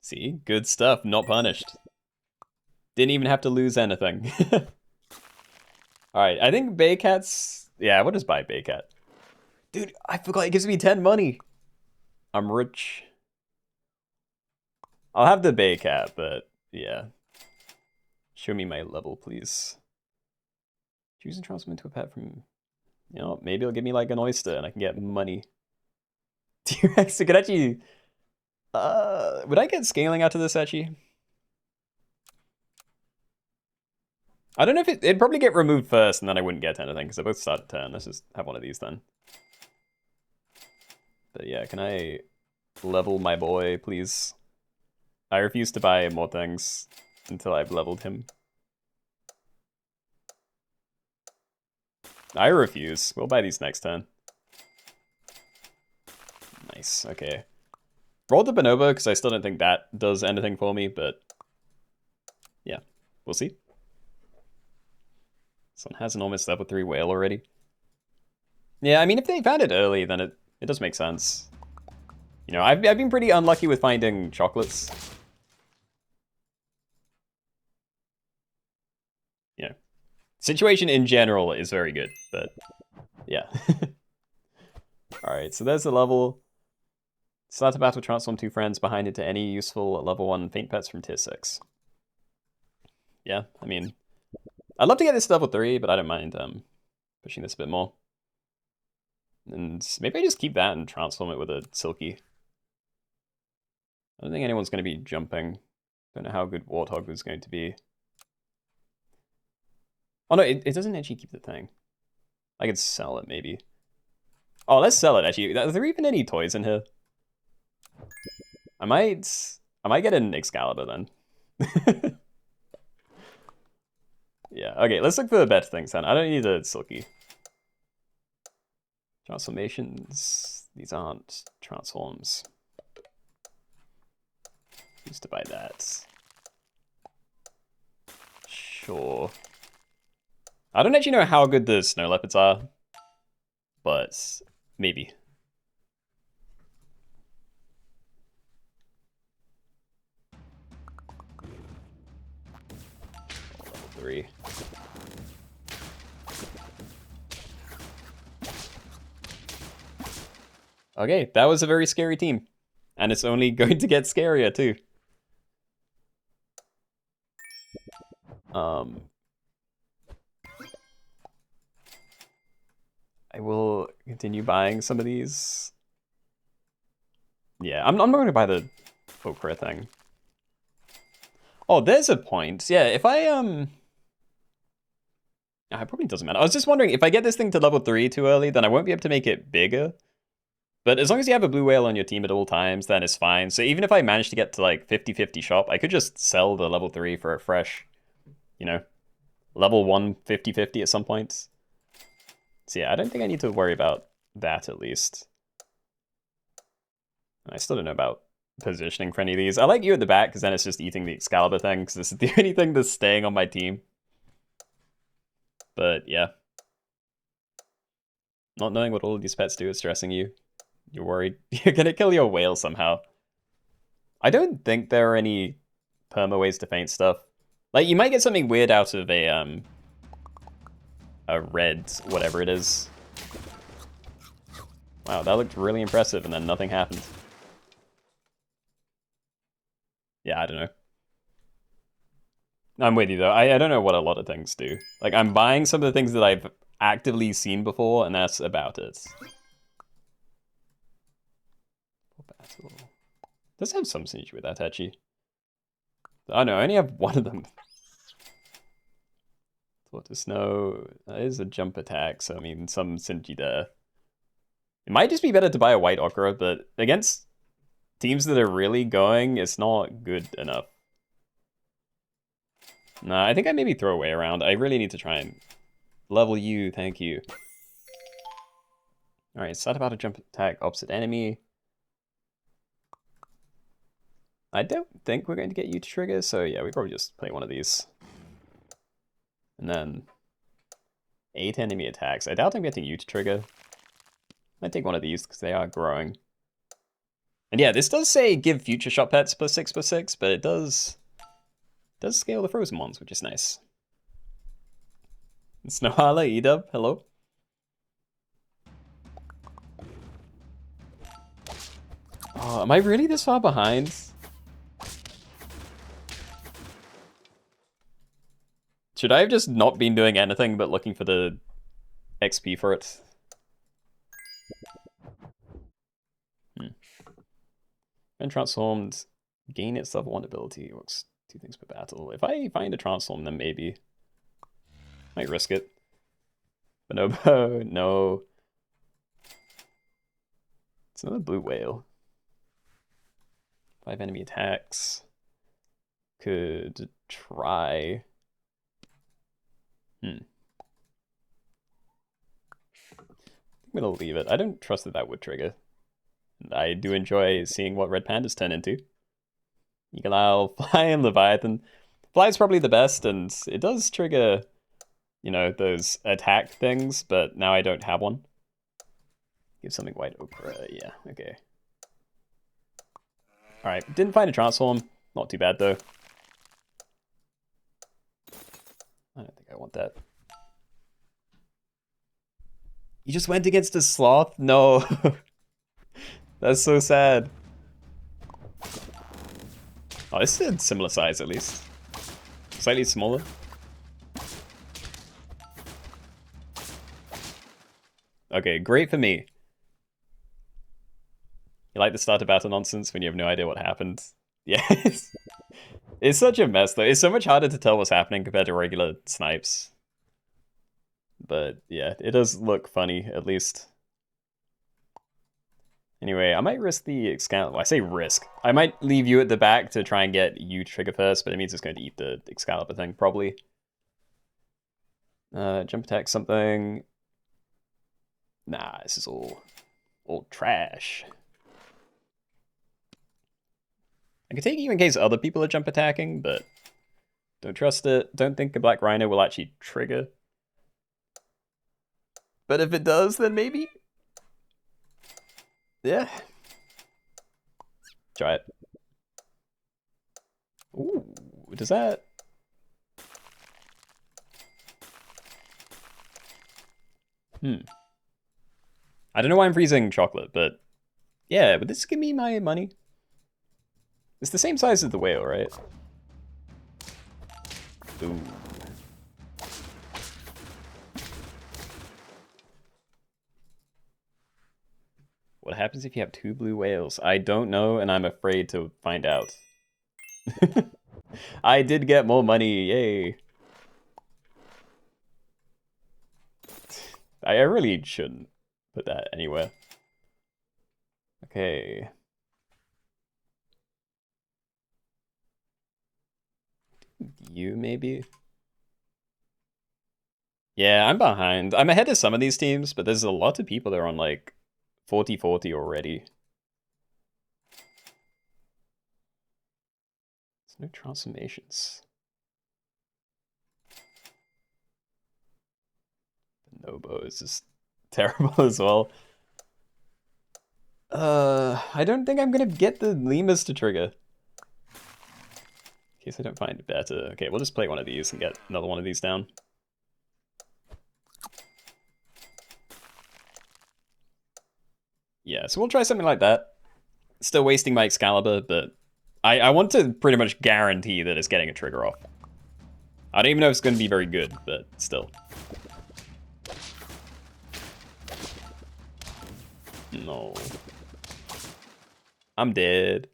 See? Good stuff, not punished. Didn't even have to lose anything. Alright, I think Baycat's... Yeah, what does buy Baycat? Dude, I forgot it gives me 10 money. I'm rich. I'll have the Baycat, but yeah. Show me my level, please. Choose and transform into a pet from... You know, maybe it'll give me like an oyster and I can get money. T-Rex, it could actually... would I get scaling out of this actually? I don't know if it'd probably get removed first and then I wouldn't get anything because they both start at turn. Let's just have one of these then. But yeah, can I level my boy, please? I refuse to buy more things until I've leveled him. I refuse. We'll buy these next turn. Nice, okay. Roll the bonobo, because I still don't think that does anything for me, but yeah, we'll see. Someone has an almost level 3 whale already. Yeah, I mean, if they found it early, then it does make sense. You know, I've been pretty unlucky with finding chocolates. Yeah. Situation in general is very good, but yeah. Alright, so there's the level. Start a battle, transform 2 friends behind into any useful level 1 faint pets from tier 6. Yeah, I mean, I'd love to get this to level 3, but I don't mind pushing this a bit more. And maybe I just keep that and transform it with a Silky. I don't think anyone's going to be jumping. Don't know how good Warthog is going to be. Oh no, it doesn't actually keep the thing. I could sell it maybe. Oh, let's sell it actually. Are there even any toys in here? I might get an Excalibur then. Yeah, okay, let's look for the best things then. I don't need a Silky. Transformations. These aren't transforms. Used to buy that. Sure. I don't actually know how good the snow leopards are, but maybe. Level 3. Okay, that was a very scary team. And it's only going to get scarier too. I will continue buying some of these. Yeah, I'm not going to buy the Okra thing. Oh, there's a point. Yeah, if I it probably doesn't matter. I was just wondering, if I get this thing to level 3 too early, then I won't be able to make it bigger. But as long as you have a blue whale on your team at all times, then it's fine. So even if I manage to get to like 50-50 shop, I could just sell the level 3 for a fresh, you know, level 1 50-50 at some point. So yeah, I don't think I need to worry about that at least. I still don't know about positioning for any of these. I like you at the back because then it's just eating the Excalibur thing because this is the only thing that's staying on my team. But yeah. Not knowing what all of these pets do is stressing you. You're worried. You're gonna kill your whale somehow. I don't think there are any perma ways to feint stuff. Like, you might get something weird out of a red, whatever it is. Wow, that looked really impressive, and then nothing happened. Yeah, I don't know. I'm with you, though. I don't know what a lot of things do. Like, I'm buying some of the things that I've actively seen before, and that's about it. Battle. Does have some synergy with that, actually. Oh no, I only have one of them. What to snow? That is a jump attack, so I mean, some synergy there. It might just be better to buy a white Okra, but against teams that are really going, it's not good enough. Nah, I think I maybe throw away around. I really need to try and level you, thank you. Alright, start about a jump attack opposite enemy. I don't think we're going to get you to trigger, so yeah, we probably just play one of these. And then 8 enemy attacks. I doubt I'm getting you to trigger. Might take one of these because they are growing. And yeah, this does say give future shot pets +6/+6, but it does scale the frozen ones, which is nice. Snowhala, Edub, hello. Oh, am I really this far behind? Should I have just not been doing anything but looking for the XP for it? When transformed, gain its level 1 ability. Works 2 things per battle. If I find a transform, then maybe. Might risk it. Bonobo, no. It's another blue whale. 5 enemy attacks. Could try. I'm gonna leave it. I don't trust that would trigger. I do enjoy seeing what red pandas turn into. Eagle Owl, Fly, and Leviathan. Fly's probably the best, and it does trigger, you know, those attack things, but now I don't have one. Give something white ochre, yeah, okay. Alright, didn't find a transform. Not too bad, though. I don't think I want that. You just went against a sloth? No. That's so sad. Oh, this is a similar size, at least. Slightly smaller. Okay, great for me. You like the start of battle nonsense when you have no idea what happened? Yes. It's such a mess, though. It's so much harder to tell what's happening compared to regular snipes. But yeah, it does look funny, at least. Anyway, I might risk the Excalibur. Well, I say risk. I might leave you at the back to try and get you trigger first, but it means it's going to eat the Excalibur thing, probably. Jump attack something. Nah, this is all trash. I can take you in case other people are jump attacking, but don't trust it. Don't think a Black Rhino will actually trigger. But if it does, then maybe. Yeah. Try it. Ooh, does that? I don't know why I'm freezing chocolate, but yeah, would this give me my money? It's the same size as the whale, right? Ooh. What happens if you have 2 blue whales? I don't know, and I'm afraid to find out. I did get more money, yay. I really shouldn't put that anywhere. Okay. You, maybe? Yeah, I'm behind. I'm ahead of some of these teams, but there's a lot of people that are on, like, 40-40 already. There's no transformations. The Nobo is just terrible as well. I don't think I'm gonna get the lemurs to trigger. In case I don't find it better. Okay, we'll just play one of these and get another one of these down. Yeah, so we'll try something like that. Still wasting my Excalibur, but I want to pretty much guarantee that it's getting a trigger off. I don't even know if it's going to be very good, but still. No. I'm dead.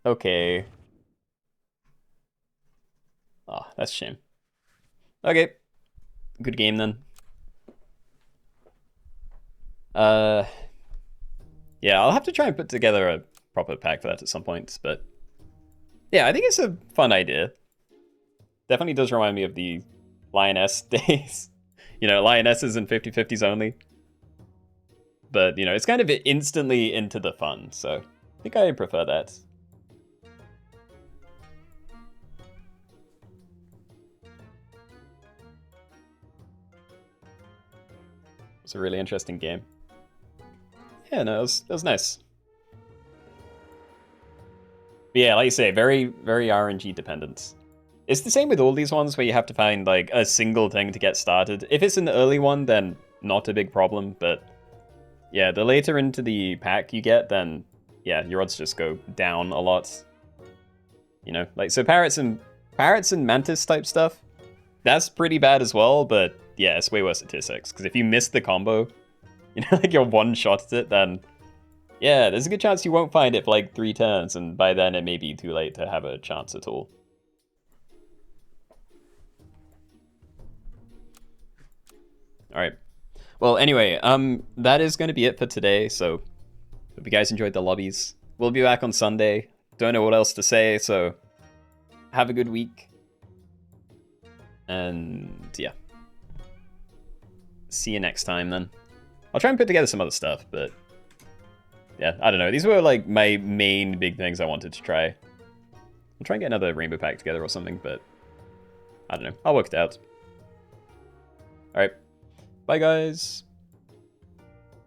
Okay. Ah, oh, that's a shame. Okay. Good game then. Yeah, I'll have to try and put together a proper pack for that at some point, but yeah, I think it's a fun idea. Definitely does remind me of the Lioness days. You know, Lionesses and 50/50s only. But, you know, it's kind of instantly into the fun, so I think I prefer that. It's a really interesting game. Yeah, no, it was nice. But yeah, like you say, very, very RNG dependent. It's the same with all these ones where you have to find like a single thing to get started. If it's an early one, then not a big problem, but yeah, the later into the pack you get, then yeah, your odds just go down a lot. You know, like so parrots and mantis type stuff, that's pretty bad as well, but yeah, it's way worse at tier 6, because if you miss the combo, you know, like you're one shot at it, then yeah, there's a good chance you won't find it for like 3 turns, and by then it may be too late to have a chance at all. Alright. Well, anyway, that is going to be it for today, so hope you guys enjoyed the lobbies. We'll be back on Sunday. Don't know what else to say, so have a good week. And yeah. See you next time then. I'll try and put together some other stuff, but yeah, I don't know. These were like my main big things I wanted to try. I'll try and get another rainbow pack together or something, but I don't know. I'll work it out. All right. Bye, guys.